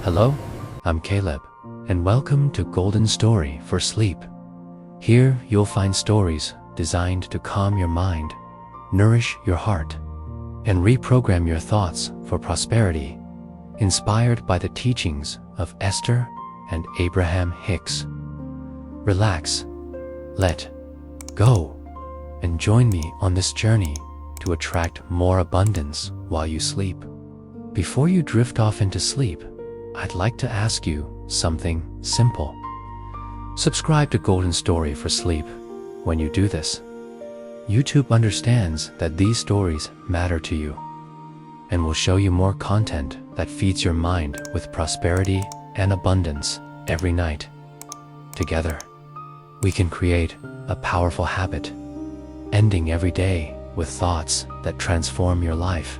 Hello, I'm Caleb, and welcome to Golden Story for Sleep. Here you'll find stories designed to calm your mind, nourish your heart, and reprogram your thoughts for prosperity, inspired by the teachings of Esther and Abraham Hicks. Relax, let go, and join me on this journey to attract more abundance while you sleep. Before you drift off into sleep, I'd like to ask you something simple. Subscribe to Golden Story for Sleep. When you do this, YouTube understands that these stories matter to you and will show you more content that feeds your mind with prosperity and abundance every night. Together, we can create a powerful habit, ending every day with thoughts that transform your life.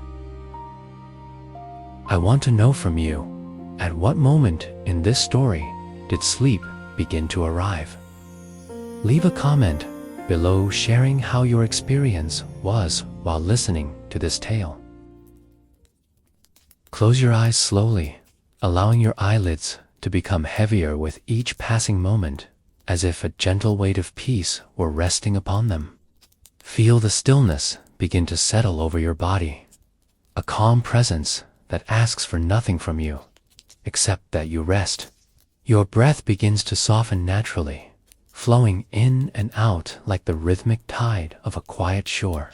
I want to know from you, at what moment in this story did sleep begin to arrive? Leave a comment below sharing how your experience was while listening to this tale. Close your eyes slowly, allowing your eyelids to become heavier with each passing moment, as if a gentle weight of peace were resting upon them. Feel the stillness begin to settle over your body, a calm presence that asks for nothing from you, except that you rest. Your breath begins to soften naturally, flowing in and out like the rhythmic tide of a quiet shore.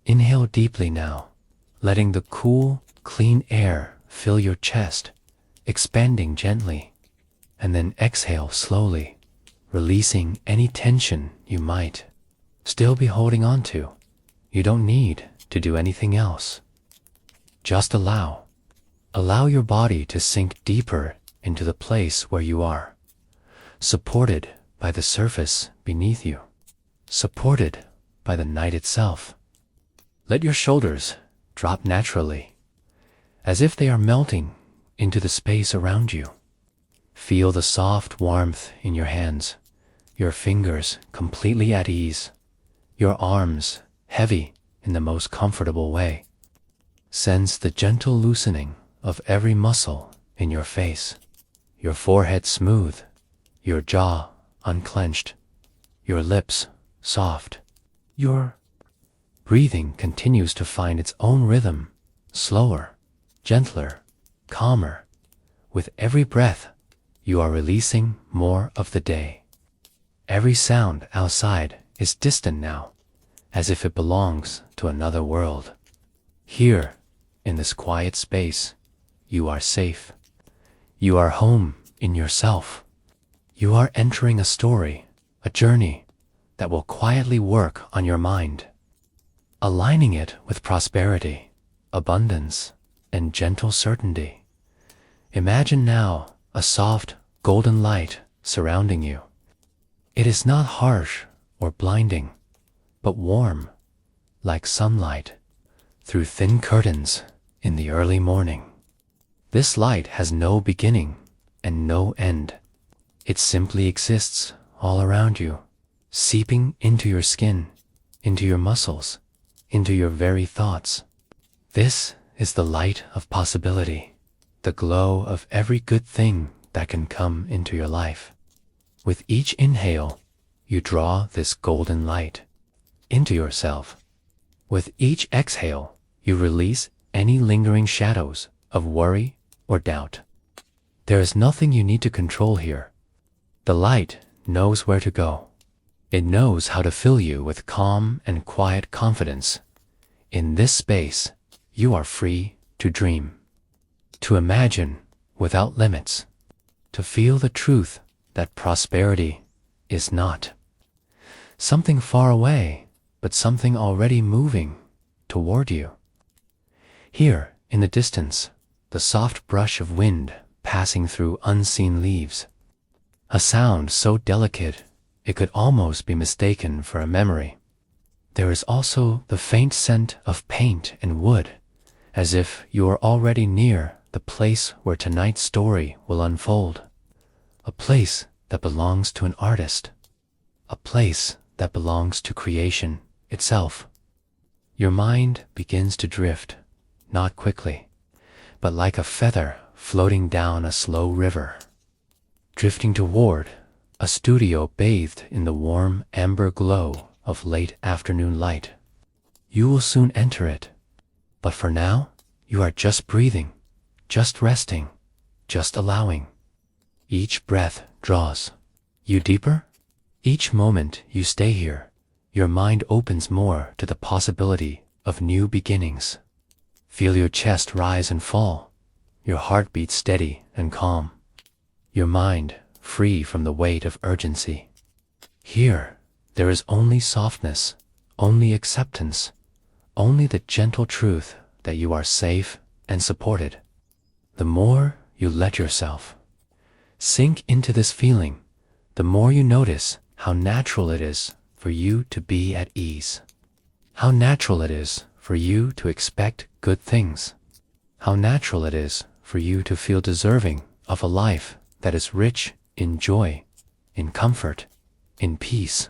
Inhale deeply now, letting the cool, clean air fill your chest, expanding gently, and then exhale slowly, releasing any tension you might still be holding on to. You don't need to do anything else. Just allow your body to sink deeper into the place where you are, supported by the surface beneath you, supported by the night itself. Let your shoulders drop naturally, as if they are melting into the space around you. Feel the soft warmth in your hands, your fingers completely at ease, your arms heavy in the most comfortable way. Sense the gentle loosening of every muscle in your face, your forehead smooth, your jaw unclenched, your lips soft. Your breathing continues to find its own rhythm, slower, gentler, calmer. With every breath, you are releasing more of the day. Every sound outside is distant now, as if it belongs to another world. Here, in this quiet space, you are safe. You are home in yourself. You are entering a story, a journey that will quietly work on your mind, aligning it with prosperity, abundance, and gentle certainty. Imagine now a soft, golden light surrounding you. It is not harsh or blinding, but warm, like sunlight, through thin curtains in the early morning. This light has no beginning and no end. It simply exists all around you, seeping into your skin, into your muscles, into your very thoughts. This is the light of possibility, the glow of every good thing that can come into your life. With each inhale, you draw this golden light into yourself. With each exhale, you release any lingering shadows of worry or doubt. There is nothing you need to control here. The light knows where to go. It knows how to fill you with calm and quiet confidence. In this space, you are free to dream, to imagine without limits, to feel the truth that prosperity is not something far away, but something already moving toward you. Here, in the distance, the soft brush of wind passing through unseen leaves, a sound so delicate it could almost be mistaken for a memory. There is also the faint scent of paint and wood, as if you are already near the place where tonight's story will unfold, a place that belongs to an artist, a place that belongs to creation itself. Your mind begins to drift, not quickly, but like a feather floating down a slow river, drifting toward a studio bathed in the warm amber glow of late afternoon light. You will soon enter it, but for now, you are just breathing, just resting, just allowing. Each breath draws you deeper. Each moment you stay here, your mind opens more to the possibility of new beginnings. Feel your chest rise and fall, your heartbeat steady and calm, your mind free from the weight of urgency. Here, there is only softness, only acceptance, only the gentle truth that you are safe and supported. The more you let yourself sink into this feeling, the more you notice how natural it is for you to be at ease, how natural it is for you to expect good things, how natural it is for you to feel deserving of a life that is rich in joy, in comfort, in peace.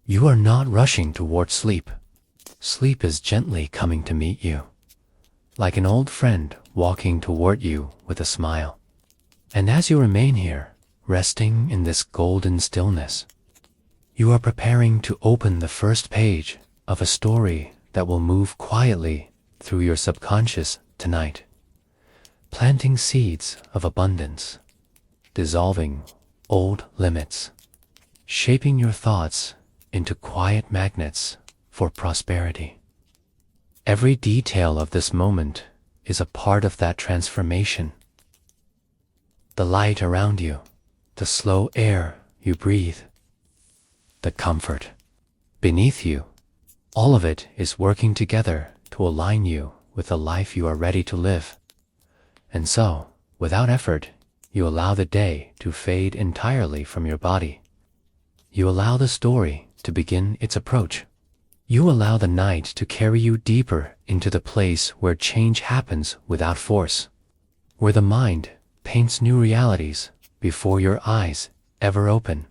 You are not rushing toward sleep. Sleep is gently coming to meet you, like an old friend walking toward you with a smile. And as you remain here, resting in this golden stillness, you are preparing to open the first page of a story that will move quietly through your subconscious tonight, planting seeds of abundance, dissolving old limits, shaping your thoughts into quiet magnets for prosperity. Every detail of this moment is a part of that transformation. The light around you, the slow air you breathe, the comfort beneath you, all of it is working together to align you with the life you are ready to live. And so, without effort, you allow the day to fade entirely from your body. You allow the story to begin its approach. You allow the night to carry you deeper into the place where change happens without force, where the mind paints new realities before your eyes ever open,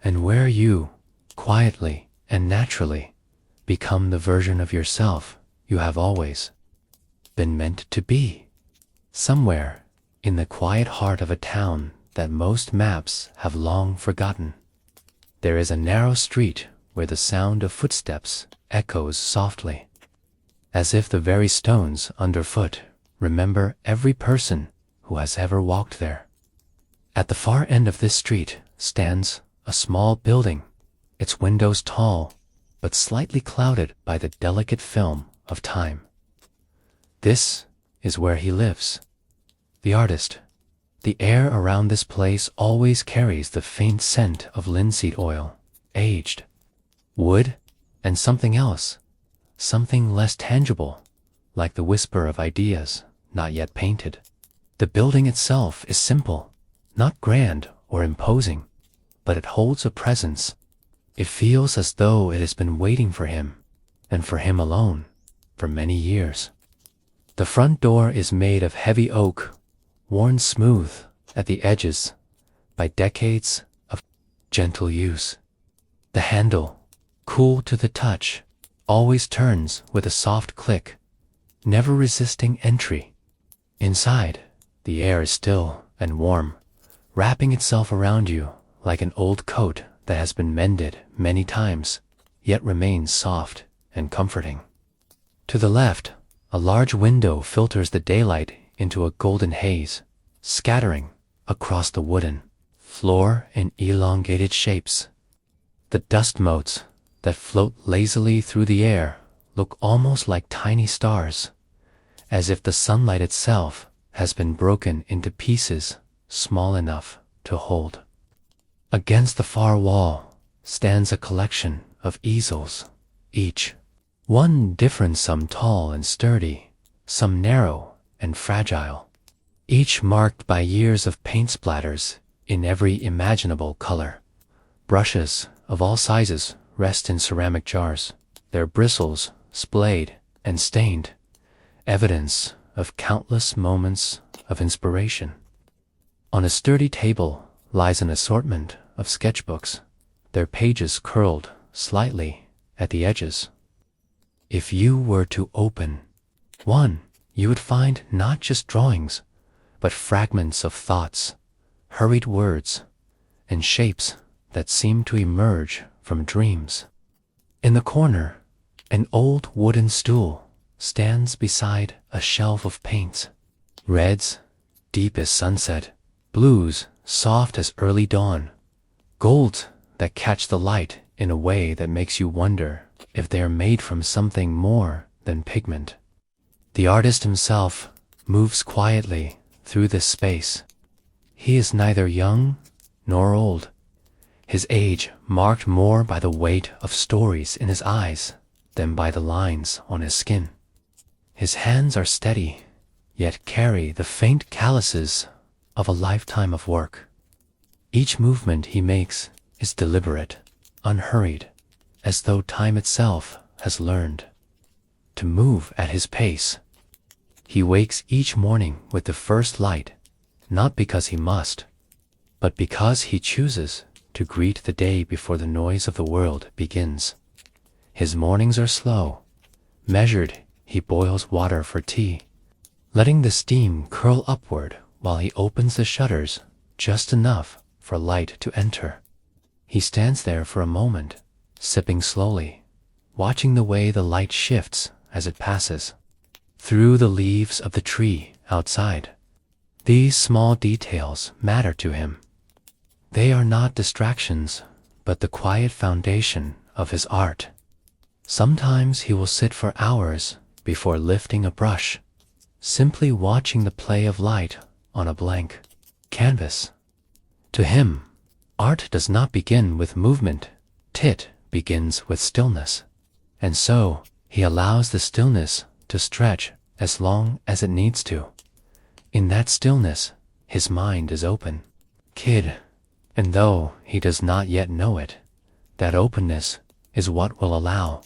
and where you, quietly and naturally, become the version of yourself you have always been meant to be. Somewhere in the quiet heart of a town that most maps have long forgotten, there is a narrow street where the sound of footsteps echoes softly, as if the very stones underfoot remember every person who has ever walked there. At the far end of this street stands a small building, its windows tall, but slightly clouded by the delicate film of time. This is where he lives, the artist. The air around this place always carries the faint scent of linseed oil, aged wood, and something else, something less tangible, like the whisper of ideas not yet painted. The building itself is simple, not grand or imposing, but it holds a presence. It feels as though it has been waiting for him, and for him alone, for many years. The front door is made of heavy oak, worn smooth at the edges by decades of gentle use. The handle, cool to the touch, always turns with a soft click, never resisting entry. Inside, the air is still and warm, wrapping itself around you like an old coat that has been mended many times, yet remains soft and comforting. To the left, a large window filters the daylight into a golden haze, scattering across the wooden floor in elongated shapes. The dust motes that float lazily through the air look almost like tiny stars, as if the sunlight itself has been broken into pieces small enough to hold. Against the far wall stands a collection of easels, each one different, some tall and sturdy, some narrow and fragile, each marked by years of paint splatters in every imaginable color. Brushes of all sizes rest in ceramic jars, their bristles splayed and stained, evidence of countless moments of inspiration. On a sturdy table lies an assortment of sketchbooks, their pages curled slightly at the edges. If you were to open one, you would find not just drawings, but fragments of thoughts, hurried words, and shapes that seem to emerge from dreams. In the corner, an old wooden stool stands beside a shelf of paints. Reds, deep as sunset, blues, soft as early dawn, golds that catch the light in a way that makes you wonder if they are made from something more than pigment. The artist himself moves quietly through this space. He is neither young nor old, his age marked more by the weight of stories in his eyes than by the lines on his skin. His hands are steady, yet carry the faint calluses of a lifetime of work. Each movement he makes is deliberate, unhurried, as though time itself has learned to move at his pace. He wakes each morning with the first light, not because he must, but because he chooses to greet the day before the noise of the world begins. His mornings are slow. Measured, he boils water for tea, letting the steam curl upward while he opens the shutters just enough for light to enter. He stands there for a moment, sipping slowly, watching the way the light shifts as it passes through the leaves of the tree outside. These small details matter to him. They are not distractions, but the quiet foundation of his art. Sometimes he will sit for hours before lifting a brush, simply watching the play of light on a blank canvas. To him, art does not begin with movement, it begins with stillness. And so, he allows the stillness to stretch as long as it needs to. In that stillness, his mind is open, kid, and though he does not yet know it, that openness is what will allow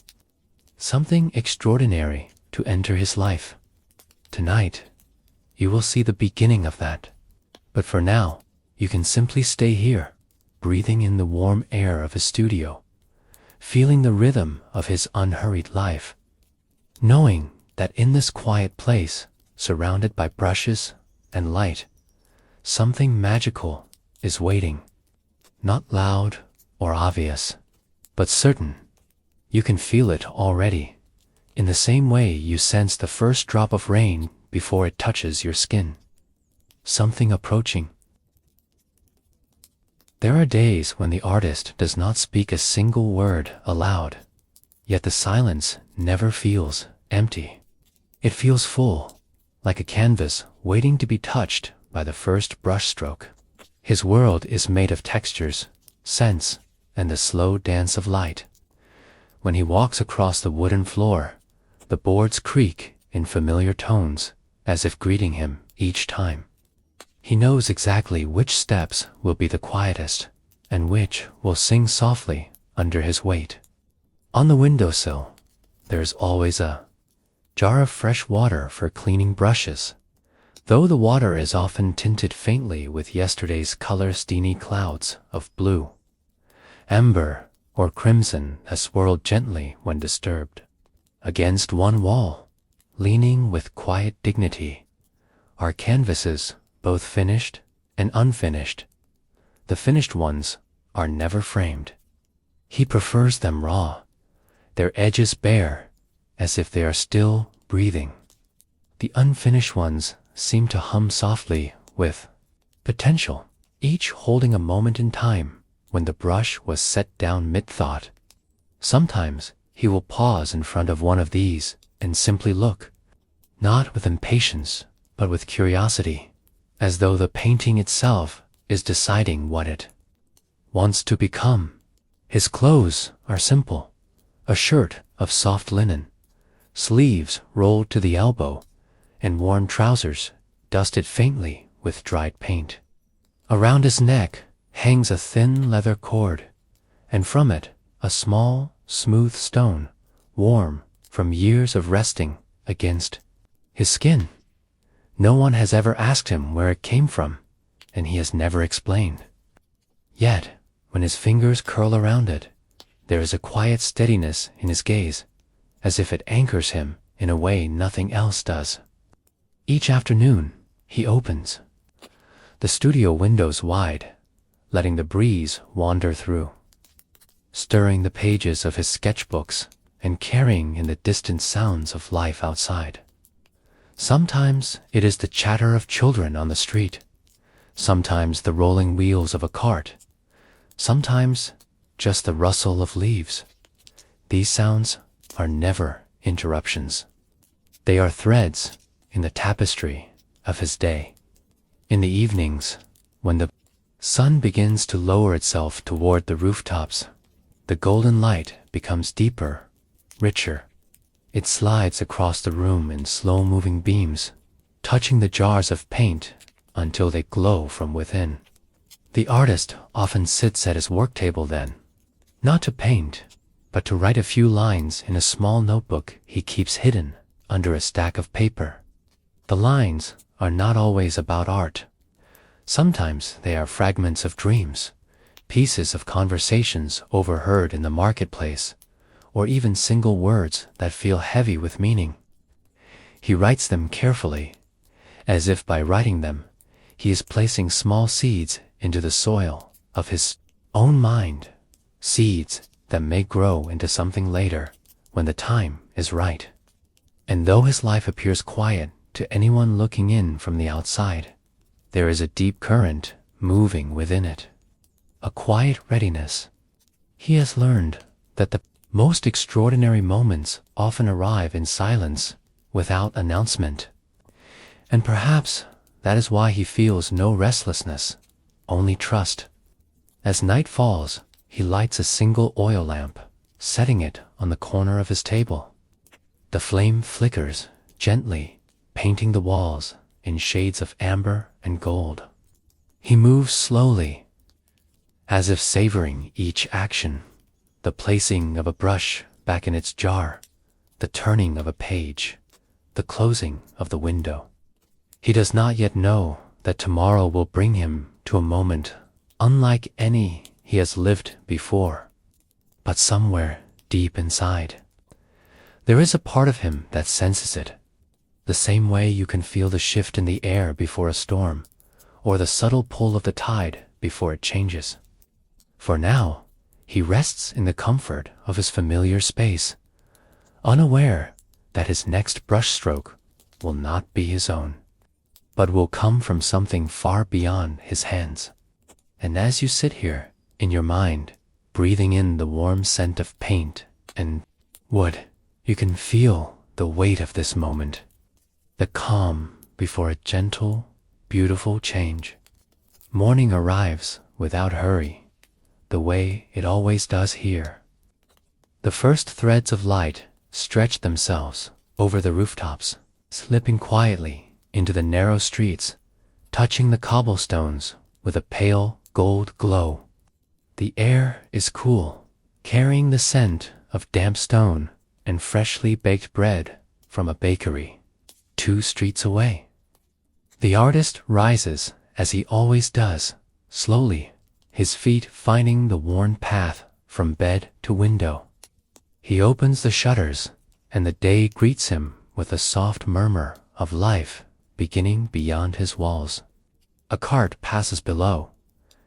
something extraordinary to enter his life. Tonight, you will see the beginning of that. But for now, you can simply stay here, breathing in the warm air of his studio, feeling the rhythm of his unhurried life, knowing that in this quiet place, surrounded by brushes and light, something magical is waiting. Not loud or obvious, but certain. You can feel it already, in the same way you sense the first drop of rain before it touches your skin. Something approaching. There are days when the artist does not speak a single word aloud, yet the silence never feels empty. It feels full, like a canvas waiting to be touched by the first brushstroke. His world is made of textures, scents, and the slow dance of light. When he walks across the wooden floor, the boards creak in familiar tones, as if greeting him each time. He knows exactly which steps will be the quietest, and which will sing softly under his weight. On the windowsill, there is always a jar of fresh water for cleaning brushes, though the water is often tinted faintly with yesterday's color-steiny clouds of blue, amber, or crimson that swirled gently when disturbed. Against one wall, leaning with quiet dignity, are canvases both finished and unfinished. The finished ones are never framed. He prefers them raw, their edges bare, as if they are still breathing. The unfinished ones seem to hum softly with potential, each holding a moment in time when the brush was set down mid-thought. Sometimes he will pause in front of one of these and simply look, not with impatience, but with curiosity, as though the painting itself is deciding what it wants to become. His clothes are simple, a shirt of soft linen, sleeves rolled to the elbow, and worn trousers dusted faintly with dried paint. Around his neck hangs a thin leather cord, and from it a small, smooth stone, warm from years of resting against his skin. No one has ever asked him where it came from, and he has never explained. Yet, when his fingers curl around it, there is a quiet steadiness in his gaze, as if it anchors him in a way nothing else does. Each afternoon, He opens the studio windows wide, letting the breeze wander through, stirring the pages of his sketchbooks and carrying in the distant sounds of life outside. Sometimes it is the chatter of children on the street, sometimes the rolling wheels of a cart, sometimes just the rustle of leaves. These sounds are never interruptions. They are threads in the tapestry of his day. In the evenings, when the sun begins to lower itself toward the rooftops, the golden light becomes deeper, richer. It slides across the room in slow-moving beams, touching the jars of paint until they glow from within. The artist often sits at his work table then, not to paint, but to write a few lines in a small notebook he keeps hidden under a stack of paper. The lines are not always about art. Sometimes they are fragments of dreams, pieces of conversations overheard in the marketplace, or even single words that feel heavy with meaning. He writes them carefully, as if by writing them, he is placing small seeds into the soil of his own mind, seeds that may grow into something later when the time is right. And though his life appears quiet to anyone looking in from the outside, there is a deep current moving within it, a quiet readiness. He has learned that the most extraordinary moments often arrive in silence, without announcement. And perhaps that is why he feels no restlessness, only trust. As night falls, he lights a single oil lamp, setting it on the corner of his table. The flame flickers gently, painting the walls in shades of amber and gold. He moves slowly, as if savoring each action, the placing of a brush back in its jar, the turning of a page, the closing of the window. He does not yet know that tomorrow will bring him to a moment unlike any he has lived before. But somewhere deep inside, there is a part of him that senses it, the same way you can feel the shift in the air before a storm, or the subtle pull of the tide before it changes. For now, he rests in the comfort of his familiar space, unaware that his next brushstroke will not be his own, but will come from something far beyond his hands. And as you sit here, in your mind, breathing in the warm scent of paint and wood, you can feel the weight of this moment, the calm before a gentle, beautiful change. Morning arrives without hurry, the way it always does here. The first threads of light stretch themselves over the rooftops, slipping quietly into the narrow streets, touching the cobblestones with a pale gold glow. The air is cool, carrying the scent of damp stone and freshly baked bread from a bakery 2 streets away. The artist rises, as he always does, slowly, his feet finding the worn path from bed to window. He opens the shutters, and the day greets him with a soft murmur of life beginning beyond his walls. A cart passes below,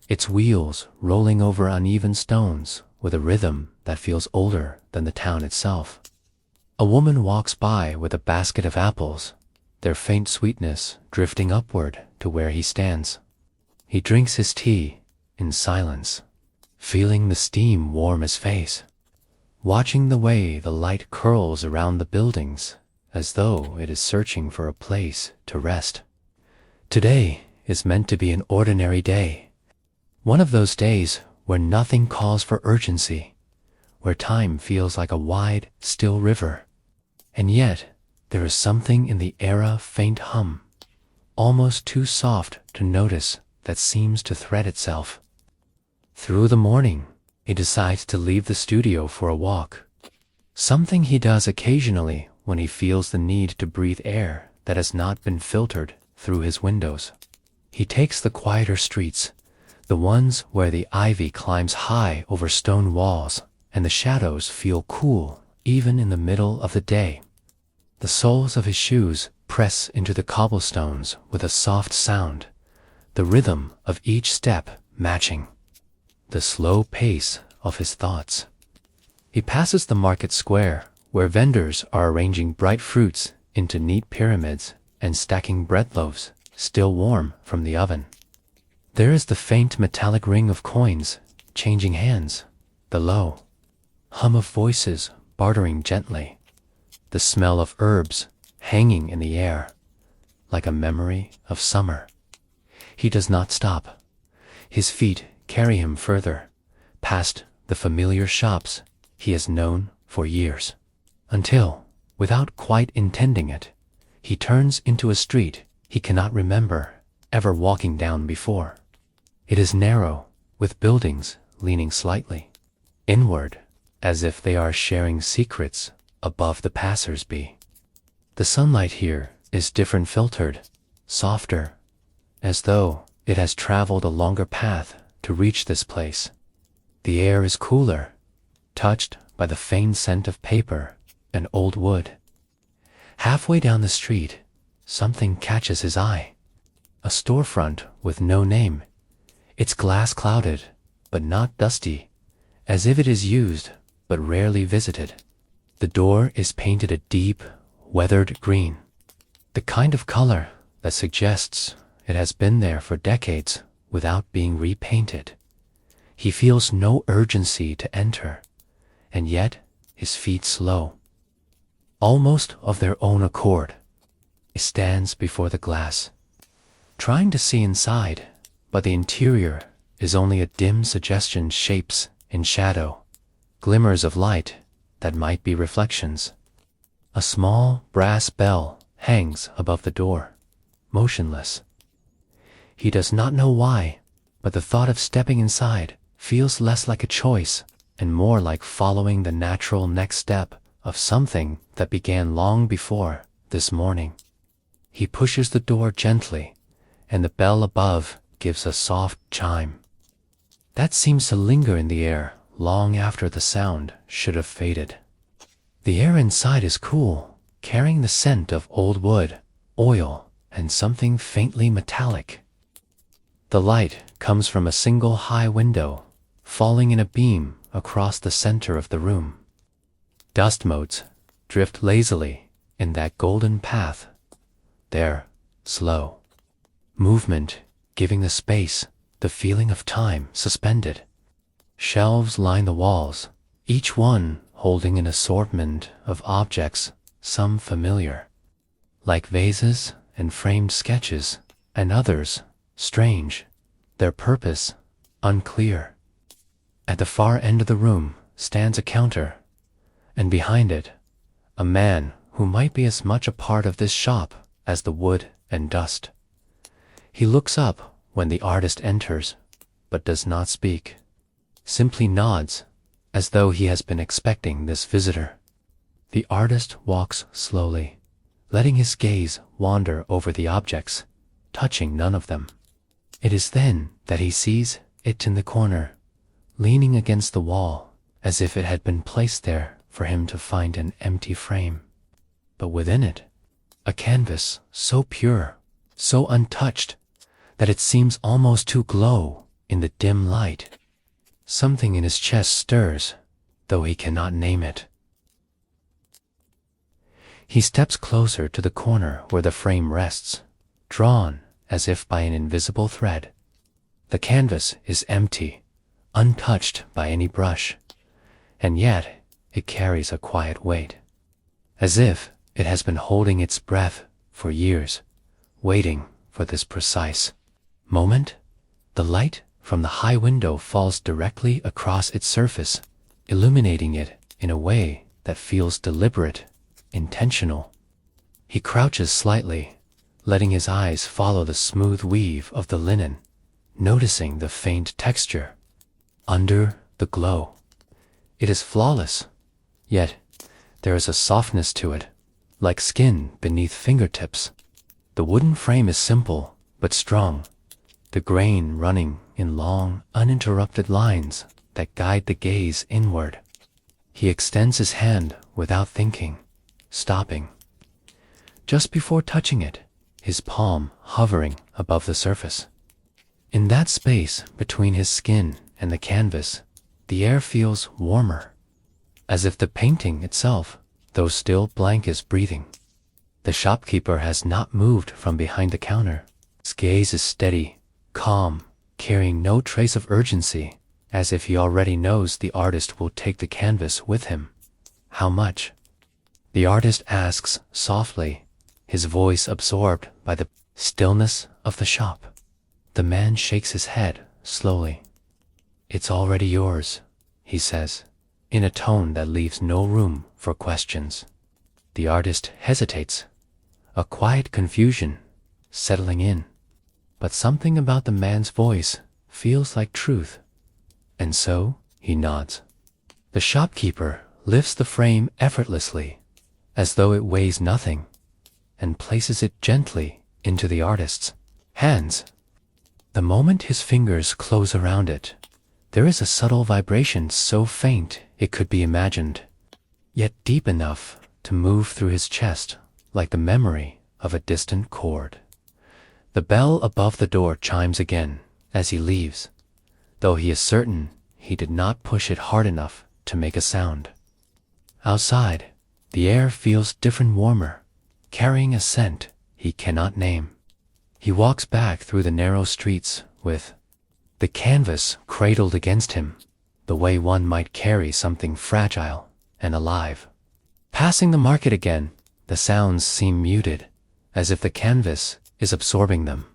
its wheels rolling over uneven stones with a rhythm that feels older than the town itself. A woman walks by with a basket of apples, their faint sweetness drifting upward to where he stands. He drinks his tea in silence, feeling the steam warm his face, watching the way the light curls around the buildings as though it is searching for a place to rest. Today is meant to be an ordinary day, one of those days where nothing calls for urgency, where time feels like a wide, still river. And yet, there is something in the air's faint hum, almost too soft to notice, that seems to thread itself. Through the morning, he decides to leave the studio for a walk, something he does occasionally when he feels the need to breathe air that has not been filtered through his windows. He takes the quieter streets, the ones where the ivy climbs high over stone walls and the shadows feel cool even in the middle of the day. The soles of his shoes press into the cobblestones with a soft sound, the rhythm of each step matching the slow pace of his thoughts. He passes the market square, where vendors are arranging bright fruits into neat pyramids and stacking bread loaves, still warm from the oven. There is the faint metallic ring of coins changing hands, the low hum of voices bartering gently, the smell of herbs hanging in the air, like a memory of summer. He does not stop. His feet carry him further, past the familiar shops he has known for years, until, without quite intending it, he turns into a street he cannot remember ever walking down before. It is narrow, with buildings leaning slightly inward, as if they are sharing secrets above the passers-by. The sunlight here is different filtered, softer, as though it has traveled a longer path to reach this place. The air is cooler, touched by the faint scent of paper and old wood. Halfway down the street, something catches his eye. A storefront with no name. Its glass clouded, but not dusty, as if it is used but rarely visited. The door is painted a deep, weathered green, the kind of color that suggests it has been there for decades without being repainted. He feels no urgency to enter, and yet his feet slow. Almost of their own accord, he stands before the glass, trying to see inside, but the interior is only a dim suggestion, shapes in shadow, glimmers of light that might be reflections. A small brass bell hangs above the door, motionless. He does not know why, but the thought of stepping inside feels less like a choice and more like following the natural next step of something that began long before this morning. He pushes the door gently, and the bell above gives a soft chime. That seems to linger in the air long after the sound should have faded. The air inside is cool, carrying the scent of old wood, oil, and something faintly metallic. The light comes from a single high window, falling in a beam across the center of the room. Dust motes drift lazily in that golden path, their slow movement giving the space the feeling of time suspended. Shelves line the walls, each one holding an assortment of objects, some familiar, like vases and framed sketches, and others strange, their purpose unclear. At the far end of the room stands a counter, and behind it, a man who might be as much a part of this shop as the wood and dust. He looks up when the artist enters, but does not speak, simply nods, as though he has been expecting this visitor. The artist walks slowly, letting his gaze wander over the objects, touching none of them. It is then that he sees it in the corner, leaning against the wall, as if it had been placed there for him to find an empty frame. But within it, a canvas so pure, so untouched, that it seems almost to glow in the dim light. Something in his chest stirs, though he cannot name it. He steps closer to the corner where the frame rests, drawn as if by an invisible thread. The canvas is empty, untouched by any brush, and yet it carries a quiet weight, as if it has been holding its breath for years, waiting for this precise moment. The light from the high window falls directly across its surface, illuminating it in a way that feels deliberate, intentional. He crouches slightly, letting his eyes follow the smooth weave of the linen, noticing the faint texture under the glow. It is flawless, yet there is a softness to it, like skin beneath fingertips. The wooden frame is simple but strong, the grain running in long, uninterrupted lines that guide the gaze inward. He extends his hand without thinking, stopping. just before touching it, his palm hovering above the surface. In that space between his skin and the canvas, the air feels warmer, as if the painting itself, though still blank, is breathing. The shopkeeper has not moved from behind the counter. His gaze is steady, calm, carrying no trace of urgency, as if he already knows the artist will take the canvas with him. How much? The artist asks softly, his voice absorbed by the stillness of the shop. The man shakes his head slowly. It's already yours, he says, in a tone that leaves no room for questions. The artist hesitates, a quiet confusion settling in, but something about the man's voice feels like truth, and so he nods. The shopkeeper lifts the frame effortlessly, as though it weighs nothing, and places it gently into the artist's hands. The moment his fingers close around it, there is a subtle vibration so faint it could be imagined, yet deep enough to move through his chest like the memory of a distant chord. The bell above the door chimes again as he leaves, though he is certain he did not push it hard enough to make a sound. Outside, the air feels different, warmer, carrying a scent he cannot name. He walks back through the narrow streets with the canvas cradled against him, the way one might carry something fragile and alive. Passing the market again, the sounds seem muted, as if the canvas is absorbing them.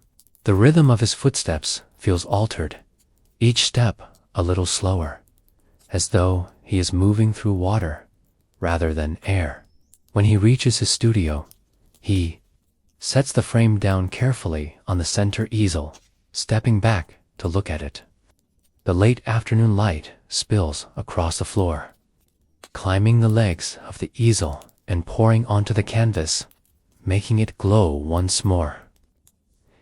The rhythm of his footsteps feels altered, each step a little slower, as though he is moving through water rather than air. When he reaches his studio, he sets the frame down carefully on the center easel, stepping back to look at it. The late afternoon light spills across the floor, climbing the legs of the easel and pouring onto the canvas, making it glow once more.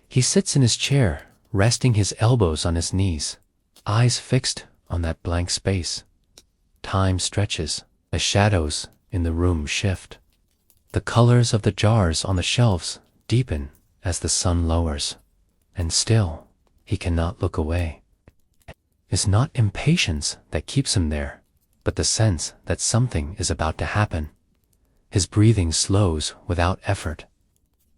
He sits in his chair, resting his elbows on his knees, eyes fixed on that blank space. Time stretches, the shadows in the room shift. The colors of the jars on the shelves deepen as the sun lowers, and still he cannot look away. It's not impatience that keeps him there, but the sense that something is about to happen. His breathing slows without effort.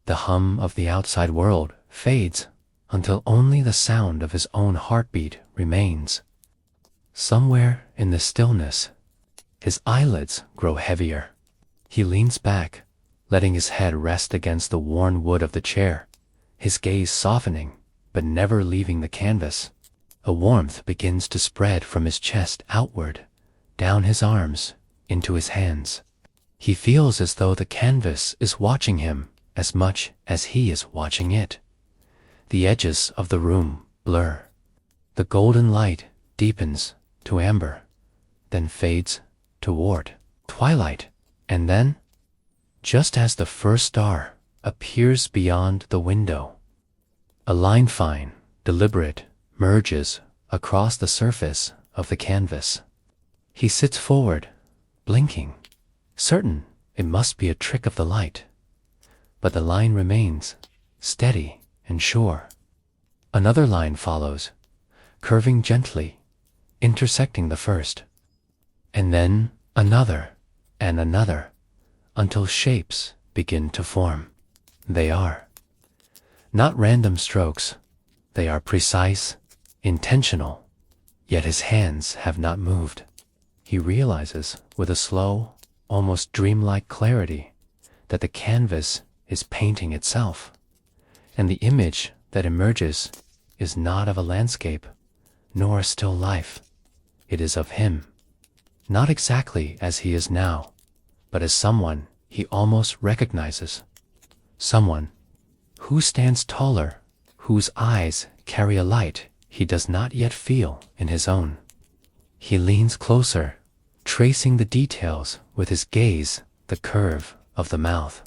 The hum of the outside world fades until only the sound of his own heartbeat remains. Somewhere in the stillness, his eyelids grow heavier. He leans back, letting his head rest against the worn wood of the chair, his gaze softening but never leaving the canvas. A warmth begins to spread from his chest outward, down his arms, into his hands. He feels as though the canvas is watching him as much as he is watching it. The edges of the room blur. The golden light deepens to amber, then fades toward twilight, and then, just as the first star appears beyond the window, a line, fine, deliberate, merges across the surface of the canvas. He sits forward, blinking, certain it must be a trick of the light, but the line remains steady and sure. Another line follows, curving gently, intersecting the first, and then another and another, until shapes begin to form. They are not random strokes, they are precise, intentional, yet his hands have not moved. He realizes with a slow, almost dreamlike clarity that the canvas is painting itself, and the image that emerges is not of a landscape, nor a still life. It is of him, not exactly as he is now, but as someone he almost recognizes, someone who stands taller, whose eyes carry a light he does not yet feel in his own. He leans closer, tracing the details with his gaze, the curve of the mouth,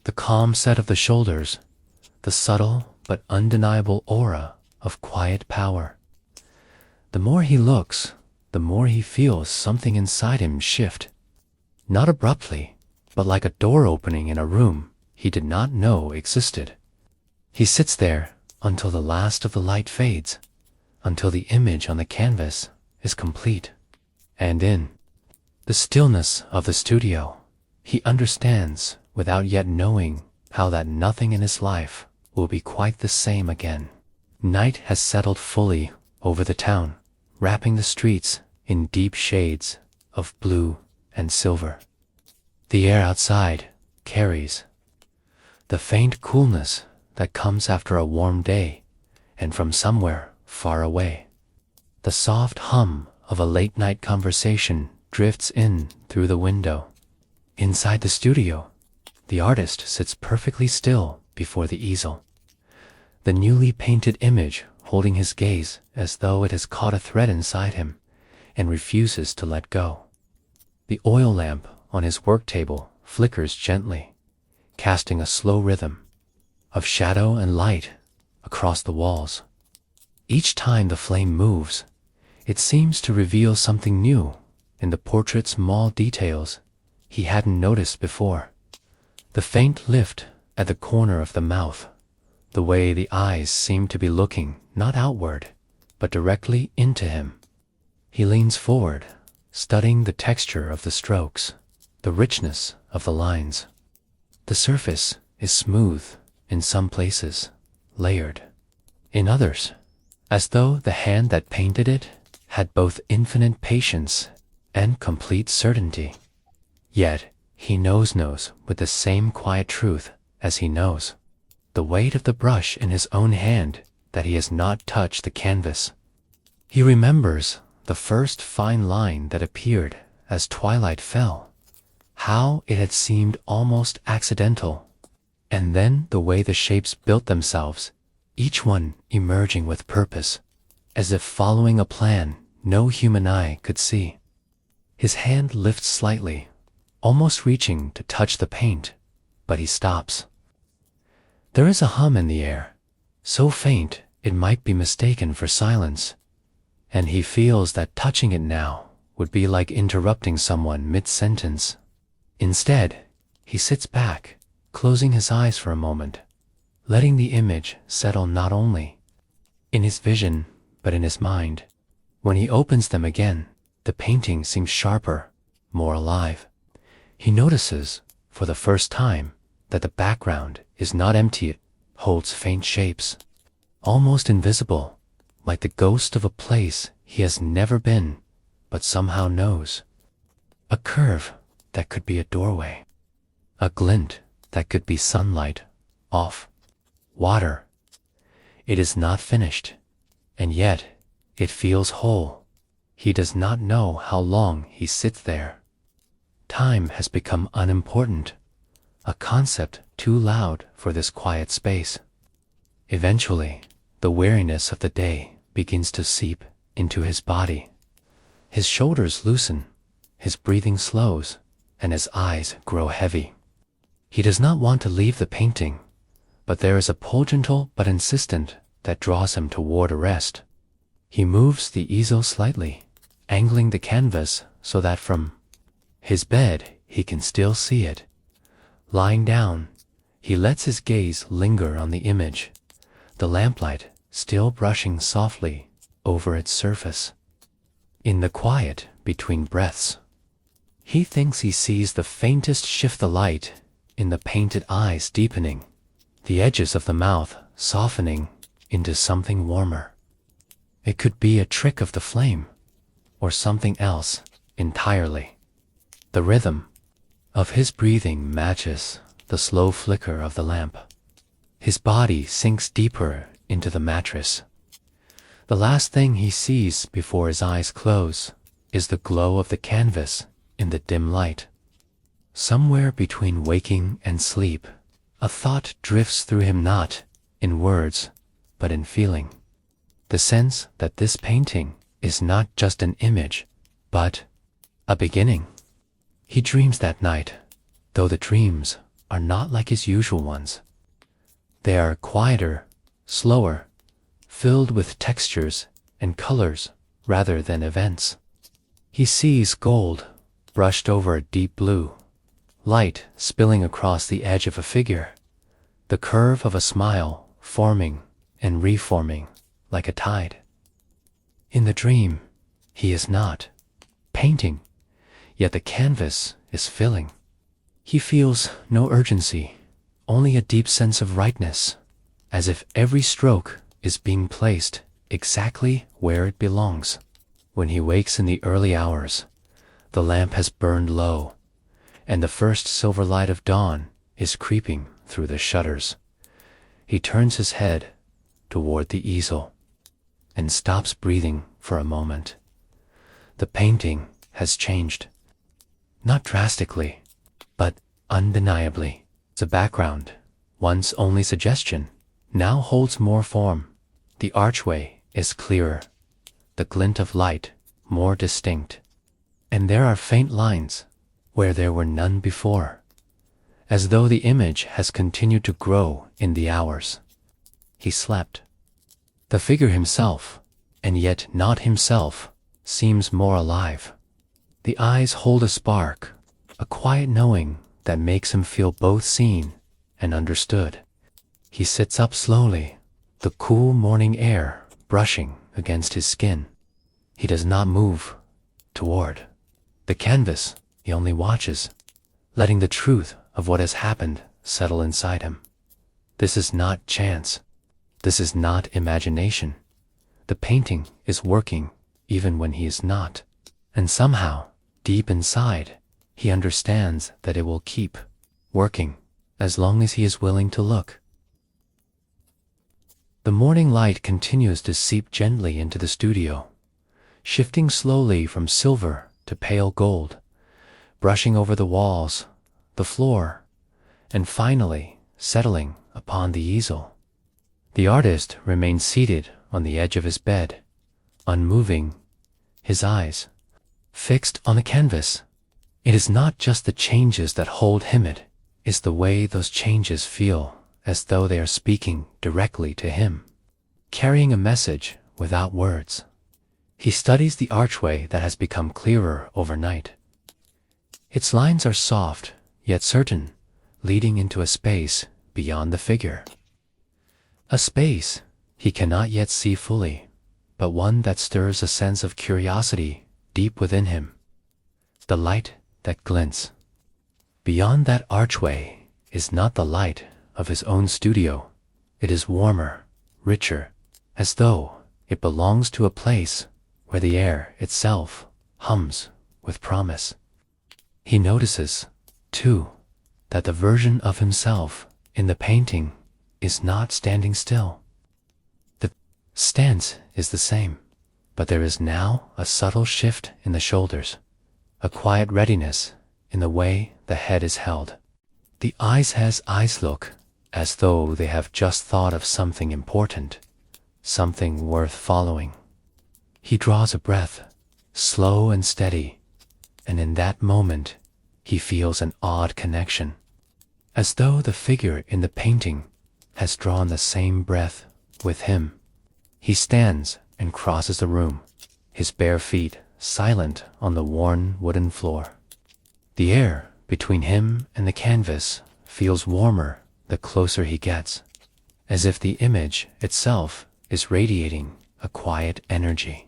the calm set of the shoulders, the subtle but undeniable aura of quiet power. The more he looks, the more he feels something inside him shift. Not abruptly, but like a door opening in a room he did not know existed. He sits there until the last of the light fades, until the image on the canvas is complete. And in the stillness of the studio, he understands, without yet knowing how, that nothing in his life will be quite the same again. Night has settled fully over the town, wrapping the streets in deep shades of blue and silver. The air outside carries the faint coolness that comes after a warm day, and from somewhere far away, the soft hum of a late-night conversation drifts in through the window. Inside the studio, the artist sits perfectly still before the easel, the newly painted image holding his gaze as though it has caught a thread inside him and refuses to let go. The oil lamp on his work table flickers gently, casting a slow rhythm of shadow and light across the walls. Each time the flame moves, it seems to reveal something new in the portrait's small details he hadn't noticed before. The faint lift at the corner of the mouth, the way the eyes seem to be looking not outward, but directly into him. He leans forward, studying the texture of the strokes, the richness of the lines. The surface is smooth in some places, layered in others, as though the hand that painted it had both infinite patience and complete certainty. Yet he knows with the same quiet truth as he knows the weight of the brush in his own hand that he has not touched the canvas. He remembers the first fine line that appeared as twilight fell, how it had seemed almost accidental, and then the way the shapes built themselves, each one emerging with purpose, as if following a plan no human eye could see. His hand lifts slightly, almost reaching to touch the paint, but he stops. There is a hum in the air, so faint it might be mistaken for silence, and he feels that touching it now would be like interrupting someone mid-sentence. Instead, he sits back, closing his eyes for a moment, letting the image settle not only in his vision but in his mind. When he opens them again, the painting seems sharper, more alive. He notices, for the first time, that the background is not empty. It holds faint shapes, almost invisible, like the ghost of a place he has never been, but somehow knows. A curve that could be a doorway, a glint that could be sunlight off water. It is not finished, and yet it feels whole. He does not know how long he sits there. Time has become unimportant, a concept too loud for this quiet space. Eventually, the weariness of the day begins to seep into his body. His shoulders loosen, his breathing slows, and his eyes grow heavy. He does not want to leave the painting, but there is a pull, gentle but insistent, that draws him toward a rest. He moves the easel slightly, angling the canvas so that from his bed he can still see it. Lying down, he lets his gaze linger on the image, the lamplight still brushing softly over its surface. In the quiet between breaths, he thinks he sees the faintest shift of light in the painted eyes deepening, the edges of the mouth softening into something warmer. It could be a trick of the flame, or something else entirely. The rhythm of his breathing matches the slow flicker of the lamp. His body sinks deeper into the mattress. The last thing he sees before his eyes close is the glow of the canvas in the dim light. Somewhere between waking and sleep, a thought drifts through him, not in words, but in feeling. The sense that this painting is not just an image, but a beginning. He dreams that night, though the dreams are not like his usual ones. They are quieter, slower, filled with textures and colors rather than events. He sees gold brushed over a deep blue, light spilling across the edge of a figure, the curve of a smile forming and reforming like a tide. In the dream, he is not painting, yet the canvas is filling. He feels no urgency, only a deep sense of rightness, as if every stroke is being placed exactly where it belongs. When he wakes in the early hours, the lamp has burned low, and the first silver light of dawn is creeping through the shutters. He turns his head toward the easel and stops breathing for a moment. The painting has changed. Not drastically, but undeniably. The background, once only suggestion, now holds more form. The archway is clearer, the glint of light more distinct, and there are faint lines where there were none before, as though the image has continued to grow in the hours. He slept. The figure himself, and yet not himself, seems more alive. The eyes hold a spark, a quiet knowing that makes him feel both seen and understood. He sits up slowly, the cool morning air brushing against his skin. He does not move toward the canvas. He only watches, letting the truth of what has happened settle inside him. This is not chance. This is not imagination. The painting is working even when he is not. And somehow, deep inside, he understands that it will keep working as long as he is willing to look. The morning light continues to seep gently into the studio, shifting slowly from silver to pale gold, brushing over the walls, the floor, and finally settling upon the easel. The artist remains seated on the edge of his bed, unmoving, his eyes fixed on the canvas. It is not just the changes that hold him, it is the way those changes feel as though they are speaking directly to him, carrying a message without words. He studies the archway that has become clearer overnight. Its lines are soft, yet certain, leading into a space beyond the figure. A space he cannot yet see fully, but one that stirs a sense of curiosity deep within him. The light that glints beyond that archway is not the light of his own studio. It is warmer, richer, as though it belongs to a place where the air itself hums with promise. He notices, too, that the version of himself in the painting is not standing still. The stance is the same, but there is now a subtle shift in the shoulders, a quiet readiness in the way the head is held. The eyes look as though they have just thought of something important, something worth following. He draws a breath, slow and steady, and in that moment he feels an odd connection, as though the figure in the painting has drawn the same breath with him. He stands and crosses the room, his bare feet silent on the worn wooden floor. The air between him and the canvas feels warmer the closer he gets, as if the image itself is radiating a quiet energy.